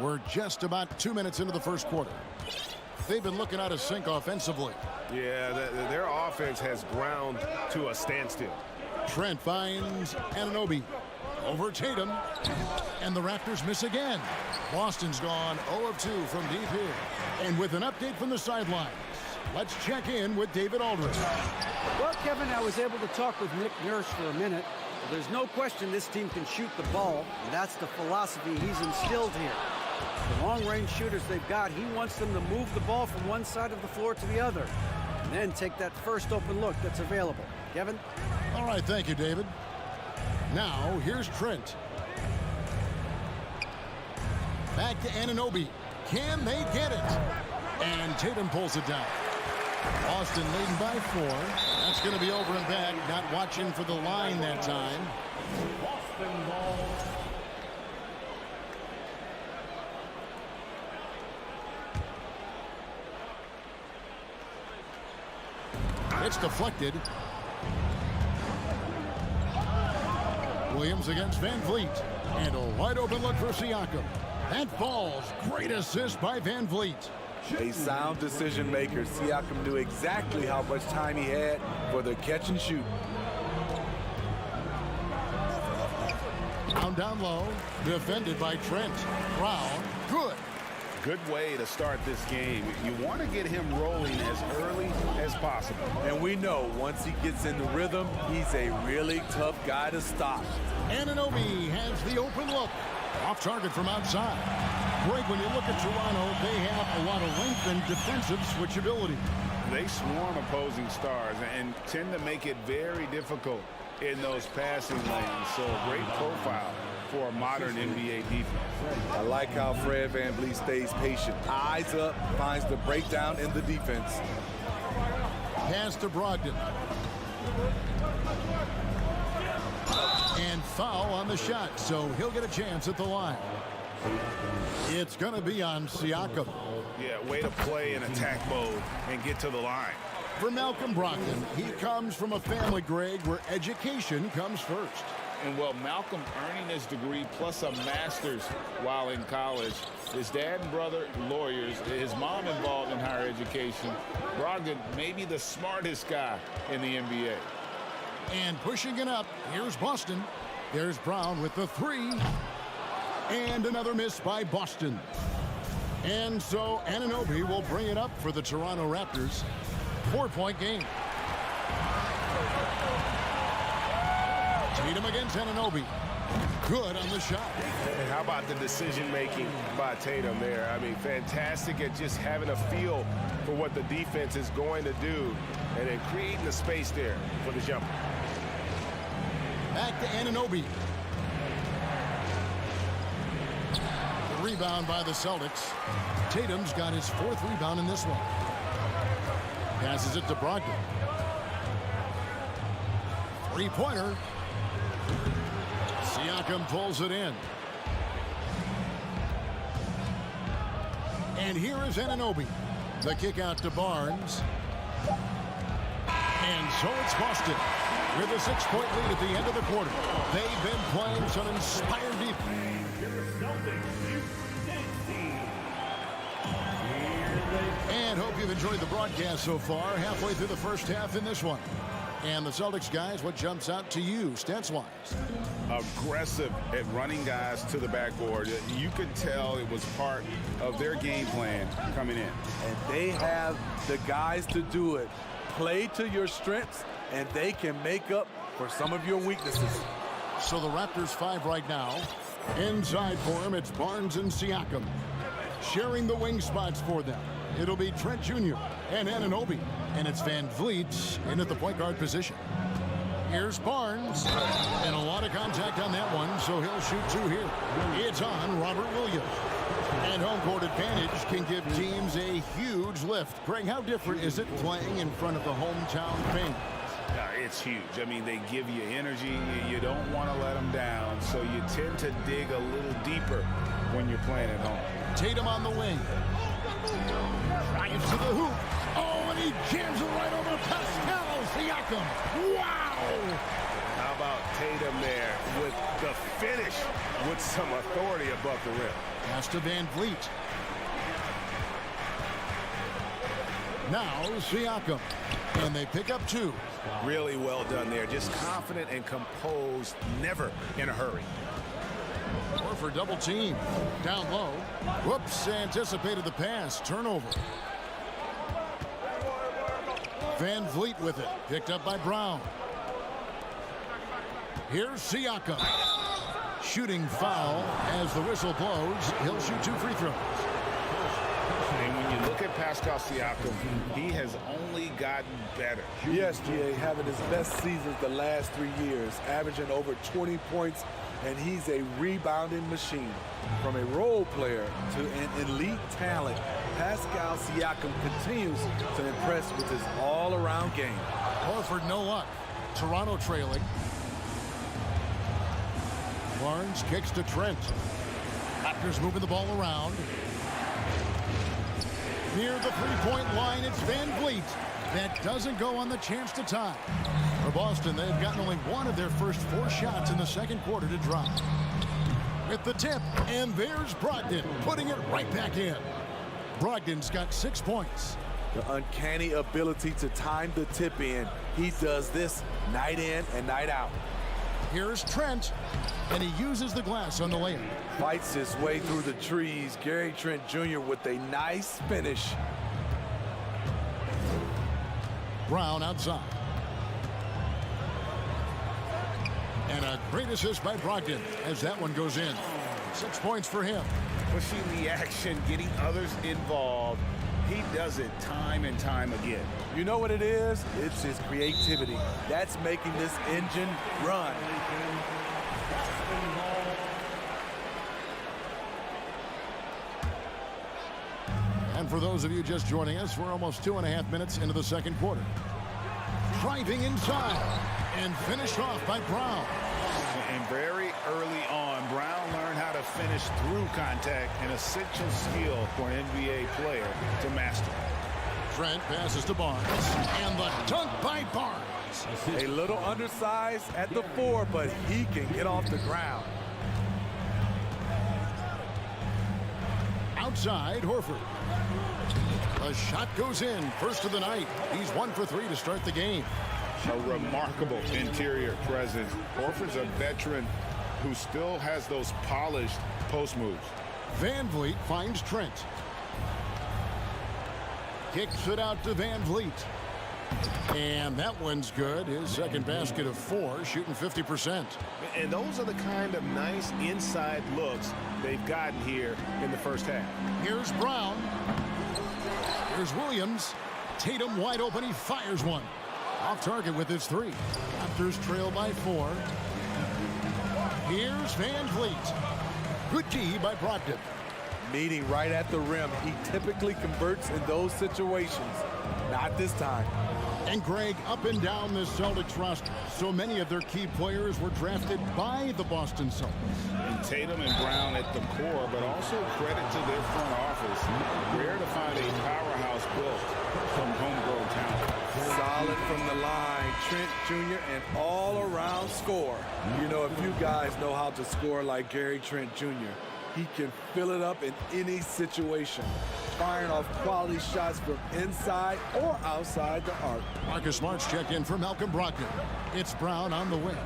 S6: We're just about 2 minutes into the first quarter. They've been looking out of sync offensively.
S7: Yeah, their offense has ground to a standstill.
S6: Trent finds Anunoby. Over Tatum. And the Raptors miss again. Boston's gone 0 of 2 from deep here. And with an update from the sidelines, let's check in with David Aldridge.
S14: Well, Kevin, I was able to talk with Nick Nurse for a minute. There's no question this team can shoot the ball, and that's the philosophy he's instilled here. The long-range shooters they've got, he wants them to move the ball from one side of the floor to the other, and then take that first open look that's available. Kevin?
S6: All right, thank you, David. Now, here's Trent. Back to Anunoby. Can they get it? And Tatum pulls it down. Boston leading by 4. That's going to be over and back. Not watching for the line that time.
S5: Boston ball.
S6: It's deflected. Williams against Van Vliet. And a wide open look for Siakam. That falls. Great assist by Van Vliet.
S8: A sound decision maker. Siakam knew exactly how much time he had for the catch and shoot.
S6: Down low. Defended by Trent. Brown. Good.
S9: Good way to start this game. You want to get him rolling as early as possible.
S8: And we know once he gets in the rhythm, he's a really tough guy to stop.
S6: Anunoby has the open look. Off target from outside. Greg, when you look at Toronto, they have a lot of length and defensive switchability.
S9: They swarm opposing stars and tend to make it very difficult in those passing lanes. So a great profile for a modern NBA defense.
S8: I like how Fred VanVleet stays patient. Eyes up, finds the breakdown in the defense.
S6: Pass to Brogdon. And foul on the shot, so he'll get a chance at the line. It's going to be on Siakam.
S9: Yeah, way to play in attack mode and get to the line.
S6: For Malcolm Brogdon, he comes from a family, Greg, where education comes first.
S9: And well, Malcolm earning his degree plus a master's while in college. His dad and brother, lawyers. His mom involved in higher education. Brogdon, maybe the smartest guy in the NBA.
S6: And pushing it up, here's Boston. There's Brown with the 3. And another miss by Boston. And so Anunoby will bring it up for the Toronto Raptors. 4-point game. Tatum against Anunoby. Good on the shot.
S7: And how about the decision-making by Tatum there? I mean, fantastic at just having a feel for what the defense is going to do and then creating the space there for the jumper.
S6: Back to Anunoby. The rebound by the Celtics. Tatum's got his 4th rebound in this one. Passes it to Brogdon. 3-pointer. Siakam pulls it in. And here is Anunoby. The kick out to Barnes. And so it's Boston with a 6-point lead at the end of the quarter. They've been playing some inspired defense. And hope you've enjoyed the broadcast so far. Halfway through the first half in this one. And the Celtics guys, what jumps out to you, stance-wise?
S9: Aggressive at running guys to the backboard. You could tell it was part of their game plan coming in.
S8: And they have the guys to do it. Play to your strengths, and they can make up for some of your weaknesses.
S6: So the Raptors 5 right now. Inside for them, it's Barnes and Siakam. Sharing the wing spots for them. It'll be Trent Jr. and Anunoby. And it's Van Vliet in at the point guard position. Here's Barnes. And a lot of contact on that one, so he'll shoot 2 here. It's on Robert Williams. And home court advantage can give teams a huge lift. Greg, how different is it playing in front of the hometown fans?
S9: It's huge. I mean, they give you energy. You don't want to let them down, so you tend to dig a little deeper when you're playing at home.
S6: Tatum on the wing. Drives to the hoop. Oh, and he jams it right over Pascal Siakam. Wow!
S7: How about Tatum there with the finish with some authority above the rim?
S6: Pass to Van Vliet. Now Siakam. And they pick up 2.
S7: Really well done there. Just confident and composed, never in a hurry.
S6: Or for double team. Down low. Whoops, anticipated the pass. Turnover. Van Vliet with it. Picked up by Brown. Here's Siakam. Shooting foul as the whistle blows. He'll shoot 2 free throws.
S9: And when you look at Pascal Siakam, he has only gotten better.
S8: Yes, GA, having his best seasons the last 3 years, averaging over 20 points, and he's a rebounding machine. From a role player to an elite talent, Pascal Siakam continues to impress with his all-around game.
S6: Horford no luck. Toronto trailing. Barnes kicks to Trent. Raptors moving the ball around. Near the three-point line, it's Van Vliet. That doesn't go on the chance to tie. For Boston, they've gotten only 1 of their first 4 shots in the second quarter to drop. With the tip, and there's Brogdon, putting it right back in. Brogdon's got 6 points.
S8: The uncanny ability to time the tip in. He does this night in and night out.
S6: Here's Trent, and he uses the glass on the layup.
S8: Fights his way through the trees. Gary Trent Jr. with a nice finish.
S6: Brown outside. And a great assist by Brogdon as that one goes in. 6 points for him.
S9: Pushing the action, getting others involved. He does it time and time again.
S8: You know what it is? It's his creativity. That's making this engine run.
S6: And for those of you just joining us, we're almost 2.5 minutes into the second quarter. Driving inside and finished off by Brown.
S9: And very early on, Brown learned how to finish through contact, an essential skill for an NBA player to master.
S6: Trent passes to Barnes, and the dunk by Barnes.
S8: A little undersized at the 4, but he can get off the ground.
S6: Outside, Horford. The shot goes in, first of the night. He's 1 for 3 to start the game.
S9: A remarkable interior presence. Horford's a veteran who still has those polished post moves.
S6: Van Vliet finds Trent. Kicks it out to Van Vliet. And that one's good. His second basket of 4, shooting 50%.
S7: And those are the kind of nice inside looks they've gotten here in the first half.
S6: Here's Brown. Here's Williams. Tatum wide open. He fires one. Off target with his 3. Raptors trail by 4. Here's Van Vliet. Good key by Brogdon.
S8: Meeting right at the rim. He typically converts in those situations. Not this time.
S6: And Greg, up and down this Celtics roster, so many of their key players were drafted by the Boston Celtics.
S9: And Tatum and Brown at the core, but also credit to their front office. Rare to find a powerhouse built from homegrown talent.
S8: Solid from the line, Trent Jr., and all-around score. You know, if you guys know how to score like Gary Trent Jr., he can fill it up in any situation, firing off quality shots from inside or outside the arc.
S6: Marcus Smart's checked in for Malcolm Brogdon. It's Brown on the wing.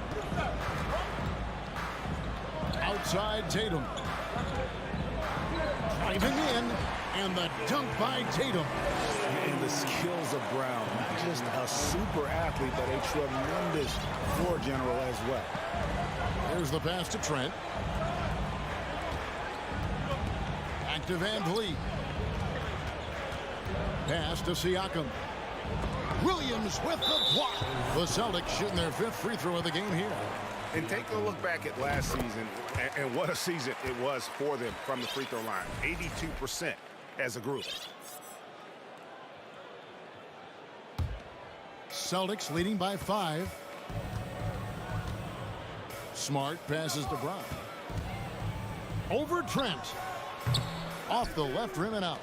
S6: Outside Tatum. Driving in, and the dunk by Tatum.
S9: And the skills of Brown, not just a super athlete, but a tremendous floor general as well.
S6: Here's the pass to Trent. Back to Van Vliet. Pass to Siakam. Williams with the block. The Celtics shooting their 5th free throw of the game here.
S9: And take a look back at last season, and what a season it was for them from the free throw line. 82% as a group.
S6: Celtics leading by 5. Smart passes to Brown. Over Trent. Off the left rim and out.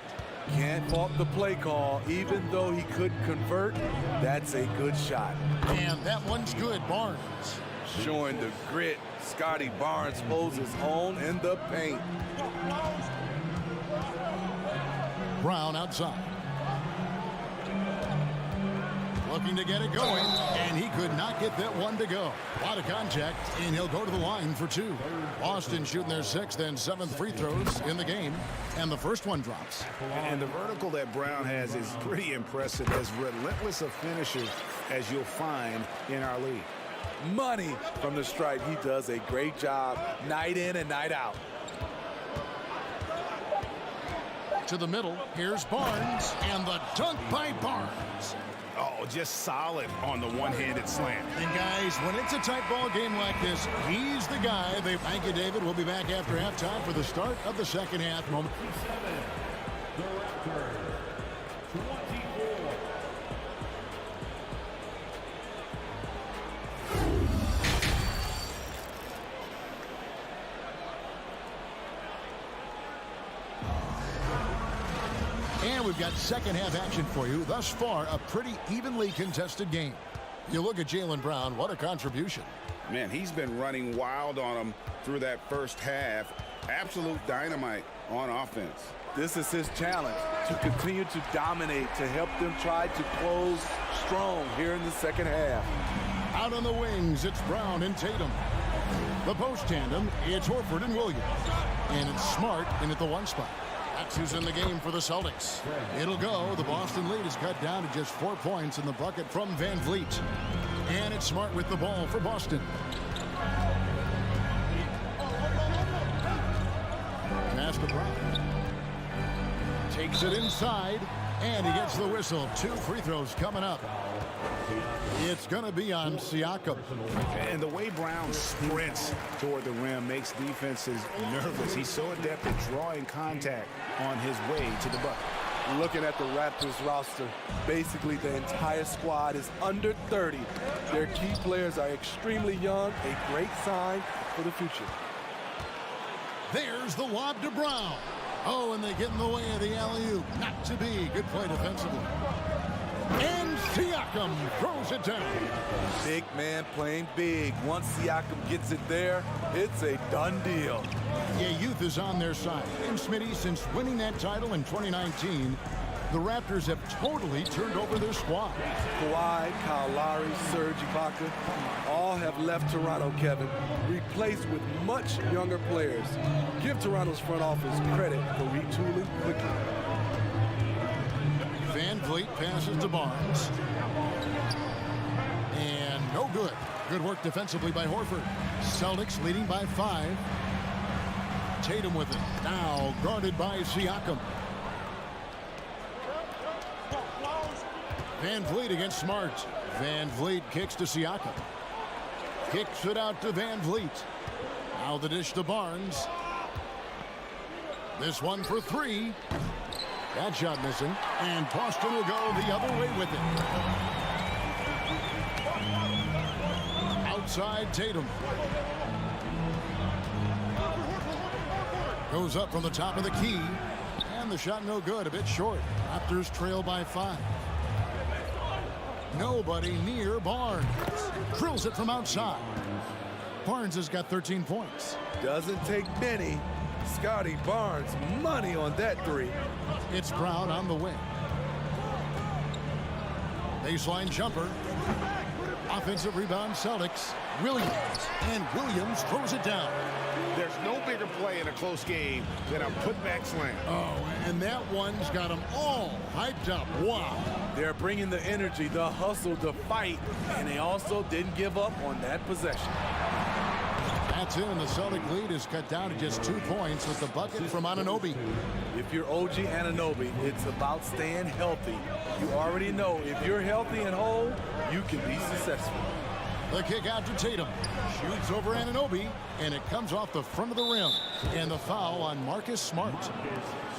S8: Can't fault the play call. Even though he couldn't convert, that's a good shot.
S6: And that one's good. Barnes.
S8: Showing the grit. Scotty Barnes holds his own in the paint.
S6: Brown outside. Looking to get it going, and he could not get that one to go. A lot of contact, and he'll go to the line for 2. Boston shooting their 6th and 7th free throws in the game, and the first one drops.
S9: And the vertical that Brown has is pretty impressive, as relentless a finisher as you'll find in our league.
S8: Money from the stripe. He does a great job night in and night out.
S6: To the middle, here's Barnes, and the dunk by Barnes.
S9: Oh, just solid on the one-handed slam.
S6: And guys, when it's a tight ball game like this, he's the guy. Thank you, David. We'll be back after halftime for the start of the second half. Moment.
S5: The Raptors, 24.
S6: And we've got second half action for you. Thus far, a pretty evenly contested game. You look at Jaylen Brown, what a contribution.
S9: Man, he's been running wild on him through that first half. Absolute dynamite on offense.
S8: This is his challenge, to continue to dominate, to help them try to close strong here in the second half.
S6: Out on the wings, it's Brown and Tatum. The post tandem, it's Horford and Williams. And it's Smart in at the 1 spot. That's who's in the game for the Celtics. It'll go. The Boston lead is cut down to just 4 points in the bucket from Van Vliet. And it's Smart with the ball for Boston. Pass to Brown. Takes it inside, and he gets the whistle. 2 free throws coming up. It's going to be on Siakam.
S9: And the way Brown sprints toward the rim makes defenses nervous. He's so adept at drawing contact on his way to the bucket.
S8: Looking at the Raptors roster, basically the entire squad is under 30. Their key players are extremely young, a great sign for the future.
S6: There's the lob to Brown. Oh, and they get in the way of the alley-oop. Not to be. Good play defensively. And Siakam throws it down.
S8: Big man playing big. Once Siakam gets it there, it's a done deal.
S6: Yeah, youth is on their side. And Smitty, since winning that title in 2019, the Raptors have totally turned over their squad.
S8: Kawhi, Kyle Lowry, Serge Ibaka, all have left Toronto, Kevin, replaced with much younger players. Give Toronto's front office credit for retooling quickly.
S6: Van Vliet passes to Barnes. And no good. Good work defensively by Horford. Celtics leading by 5. Tatum with it. Now guarded by Siakam. Van Vliet against Smart. Van Vliet kicks to Siakam. Kicks it out to Van Vliet. Now the dish to Barnes. This one for 3. That shot missing. And Boston will go the other way with it. outside Tatum. Goes up from the top of the key. And the shot no good, a bit short. Raptors trail by 5. Nobody near Barnes. Drills it from outside. Barnes has got 13 points.
S8: Doesn't take many. Scotty Barnes, money on that three.
S6: It's Brown on the wing. Baseline jumper. Offensive rebound, Celtics. Williams. And Williams throws it down.
S7: There's no bigger play in a close game than a putback slam.
S6: Oh, and that one's got them all hyped up. Wow.
S8: They're bringing the energy, the hustle, the fight, and they also didn't give up on that possession.
S6: That's it, and the Celtic lead is cut down to just 2 points with the bucket from Anunoby.
S8: If you're OG Anunoby, it's about staying healthy. You already know if you're healthy and whole, you can be successful.
S6: The kick out to Tatum. Shoots over Anunoby, and it comes off the front of the rim. And the foul on Marcus Smart.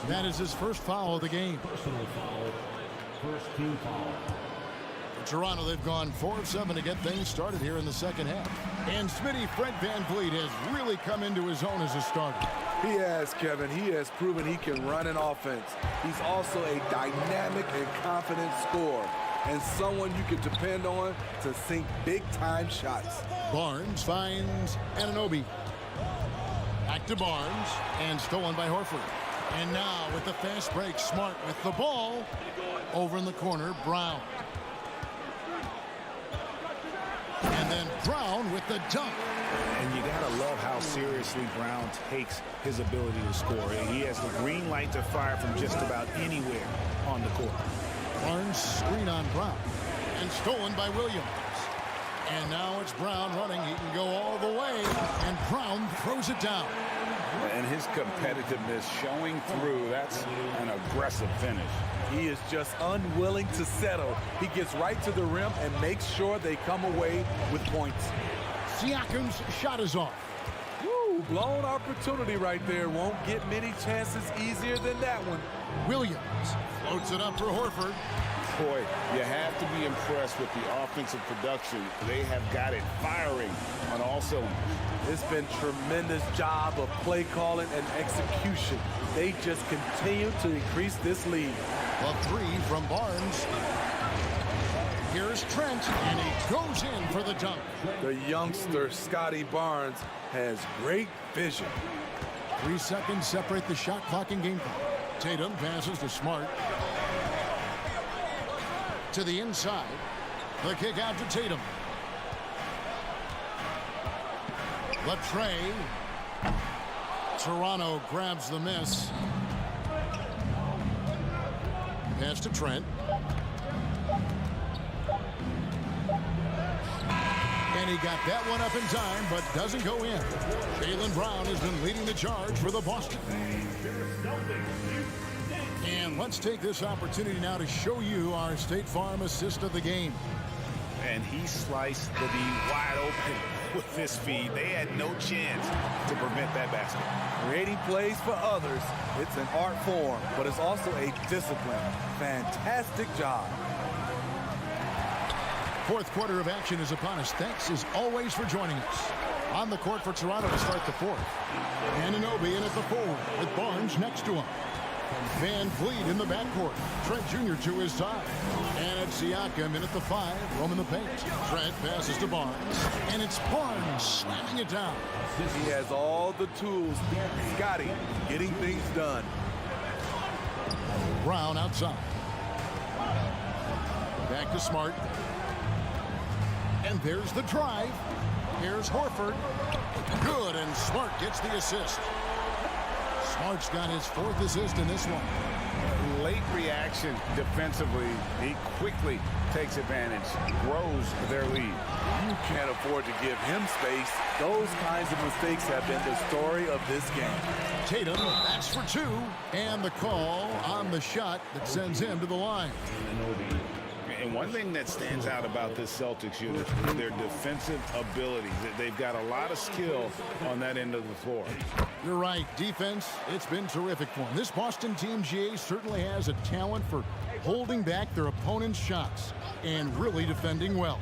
S6: That is his first foul of the game.
S5: Personal foul. First team foul.
S6: For Toronto, they've gone 4 of 7 to get things started here in the second half. And Smitty, Fred VanVleet has really come into his own as a starter.
S8: He has, Kevin. He has proven he can run an offense. He's also a dynamic and confident scorer, and someone you can depend on to sink big-time shots.
S6: Barnes finds Anunoby. Back to Barnes, and stolen by Horford. And now with the fast break, Smart with the ball. Over in the corner, Brown. And then Brown with the dunk.
S9: And you gotta love how seriously Brown takes his ability to score. He has the green light to fire from just about anywhere on the court.
S6: Barnes screen on Brown. And stolen by Williams. And now it's Brown running. He can go all the way. And Brown throws it down.
S9: And his competitiveness showing through. That's an aggressive finish.
S8: He is just unwilling to settle. He gets right to the rim and makes sure they come away with points.
S6: Siakam's shot is off.
S8: Woo, blown opportunity right there. Won't get many chances easier than that one.
S6: Williams floats it up for Horford.
S9: Boy, you have to be impressed with the offensive production. They have got it firing on all cylinders.
S8: It's been tremendous job of play calling and execution. They just continue to increase this lead.
S6: A 3 from Barnes. Here's Trent, and he goes in for the dunk.
S8: The youngster, Scotty Barnes, has great vision.
S6: 3 seconds separate the shot clock and game clock. Tatum passes to Smart. To the inside. The kick out to Tatum. Latrey. Toronto grabs the miss. Pass to Trent. And he got that one up in time, but doesn't go in. Jaylen Brown has been leading the charge for the Boston. And let's take this opportunity now to show you our State Farm assist of the game.
S9: And he sliced the D wide open with this feed. They had no chance to prevent that basket.
S8: Creating plays for others, it's an art form, but it's also a discipline. Fantastic job.
S6: Fourth quarter of action is upon us. Thanks as always for joining us. On the court for Toronto to start the fourth. Anunoby in at the forward with Barnes next to him. VanVleet in the backcourt. Trent Jr. to his side. And it's Siakam in at the 5, roaming the paint. Trent passes to Barnes. And it's Barnes slamming it down.
S8: He has all the tools. Scotty getting things done.
S6: Brown outside. Back to Smart. And there's the drive. Here's Horford. Good, and Smart gets the assist. Smart's got his 4th assist in this one.
S9: Late reaction defensively. He quickly takes advantage, grows their lead.
S8: You can't afford to give him space. Those kinds of mistakes have been the story of this game.
S6: Tatum, that's for 2. And the call on the shot that sends him to the line.
S9: And one thing that stands out about this Celtics unit is their defensive abilities. They've got a lot of skill on that end of the floor.
S6: You're right. Defense, it's been terrific for them. This Boston team, GA, certainly has a talent for holding back their opponent's shots and really defending well.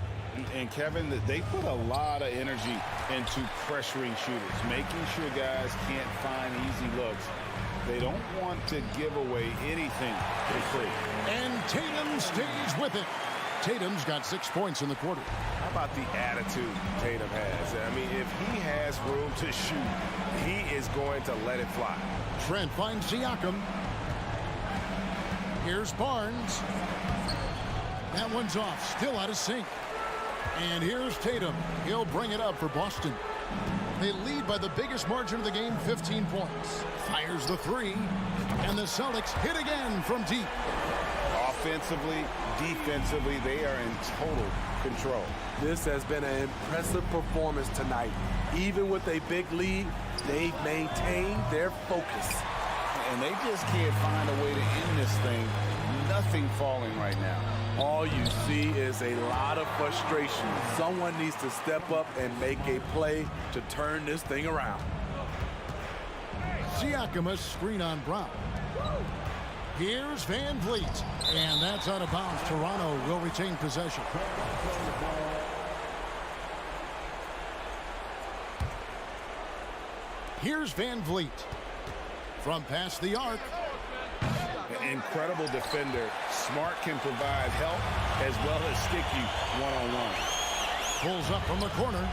S9: And Kevin, they put a lot of energy into pressuring shooters, making sure guys can't find easy looks. They don't want to give away anything for free.
S6: And Tatum stays with it. Tatum's got 6 points in the quarter.
S7: How about the attitude Tatum has? I mean, if he has room to shoot, he is going to let it fly.
S6: Trent finds Siakam. Here's Barnes. That one's off, still out of sync. And here's Tatum. He'll bring it up for Boston. They lead by the biggest margin of the game, 15 points. Fires the three. And the Celtics hit again from deep.
S9: Offensively, defensively, they are in total control.
S8: This has been an impressive performance tonight. Even with a big lead, they've maintained their focus.
S10: And they just can't find a way to end this thing. Nothing falling right now.
S8: All you see is a lot of frustration. Someone needs to step up and make a play to turn this thing around.
S6: Siakam, a screen on Brown. Here's Van Vliet. And that's out of bounds. Toronto will retain possession. Here's Van Vliet. From past the arc.
S9: Incredible defender. Smart can provide help as well as stick you one-on-one.
S6: Pulls up from the corner.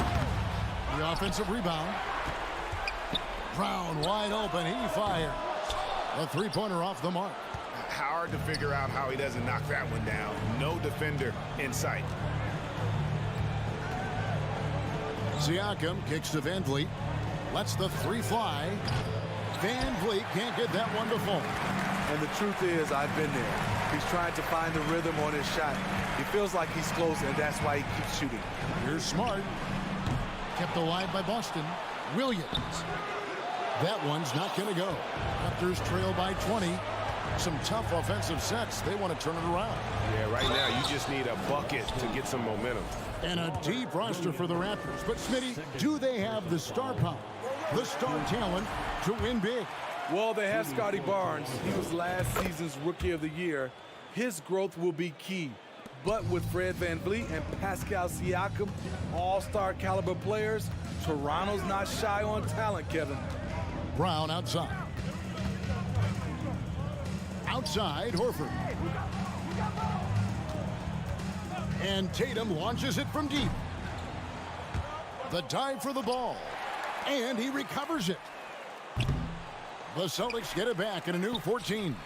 S6: The offensive rebound. Brown wide open. He fires. A three-pointer off the mark.
S7: Hard to figure out how he doesn't knock that one down. No defender in sight.
S6: Siakam kicks to Van Vliet. Lets the three fly. Van Vliet can't get that one to fall.
S8: And the truth is, I've been there. He's trying to find the rhythm on his shot. He feels like he's close, and that's why he keeps shooting.
S6: Here's Smart. Kept alive by Boston. Williams. That one's not going to go. Raptors trail by 20. Some tough offensive sets. They want to turn it around.
S7: Yeah, right now you just need a bucket to get some momentum.
S6: And a deep roster for the Raptors. But, Smitty, do they have the star power, the star talent to win big?
S8: Well, they have Scotty Barnes. He was last season's Rookie of the Year. His growth will be key. But with Fred VanVleet and Pascal Siakam, all-star caliber players, Toronto's not shy on talent, Kevin.
S6: Brown outside. Outside, Horford. And Tatum launches it from deep. The dive for the ball. And he recovers it. The Celtics get it back in a new 14.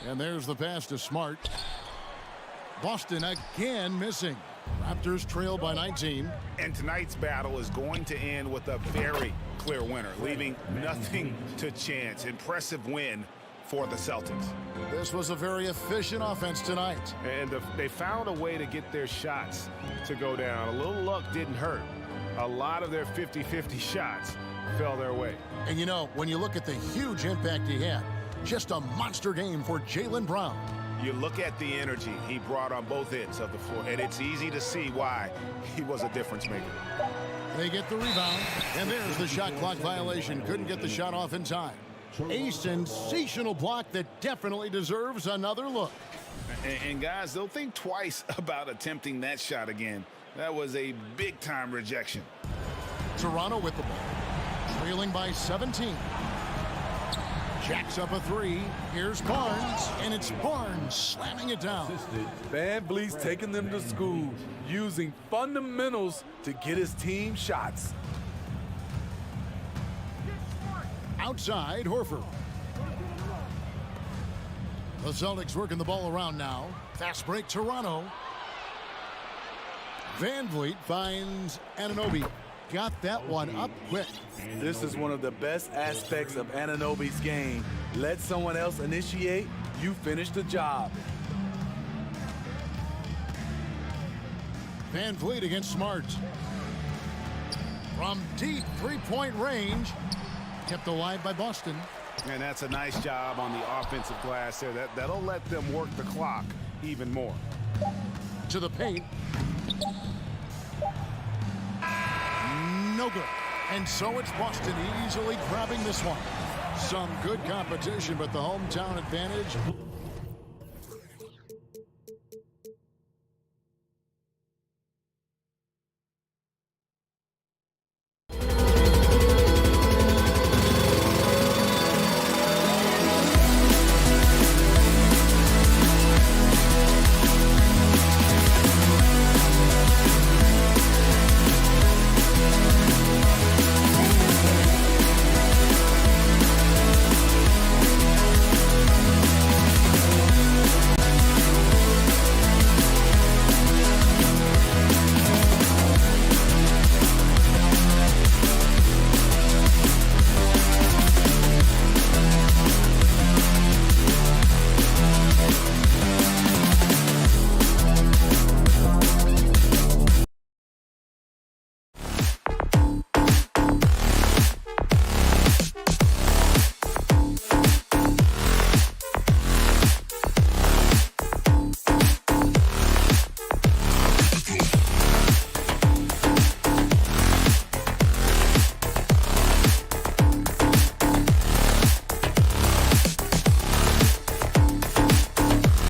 S6: And there's the pass to Smart. Boston again missing. Raptors trail by 19.
S9: And tonight's battle is going to end with a very clear winner, leaving nothing to chance. Impressive win for the Celtics.
S6: This was a very efficient offense tonight.
S7: And they found a way to get their shots to go down. A little luck didn't hurt. A lot of their 50-50 shots fell their way.
S6: And you know, when you look at the huge impact he had, just a monster game for Jaylen Brown.
S7: You look at the energy he brought on both ends of the floor, and it's easy to see why he was a difference maker.
S6: They get the rebound, and there's the shot clock violation. Couldn't get the shot off in time. A sensational block that definitely deserves another look.
S9: And guys, they'll think twice about attempting that shot again. That was a big-time rejection.
S6: Toronto with the ball, trailing by 17. Jacks up a three. Here's Barnes, and it's Barnes slamming it down.
S8: VanVleet's taking them to school, using fundamentals to get his team shots.
S6: Outside, Horford. The Celtics working the ball around now. Fast break, Toronto. VanVleet finds Anunoby. Got that one up quick.
S8: This is one of the best aspects of Anunoby's game. Let someone else initiate, you finish the job.
S6: VanVleet against Smart. From deep three-point range. Kept alive by Boston.
S9: And that's a nice job on the offensive glass there. That'll let them work the clock even more.
S6: To the paint. No good. And so it's Boston easily grabbing this one. Some good competition, but the hometown advantage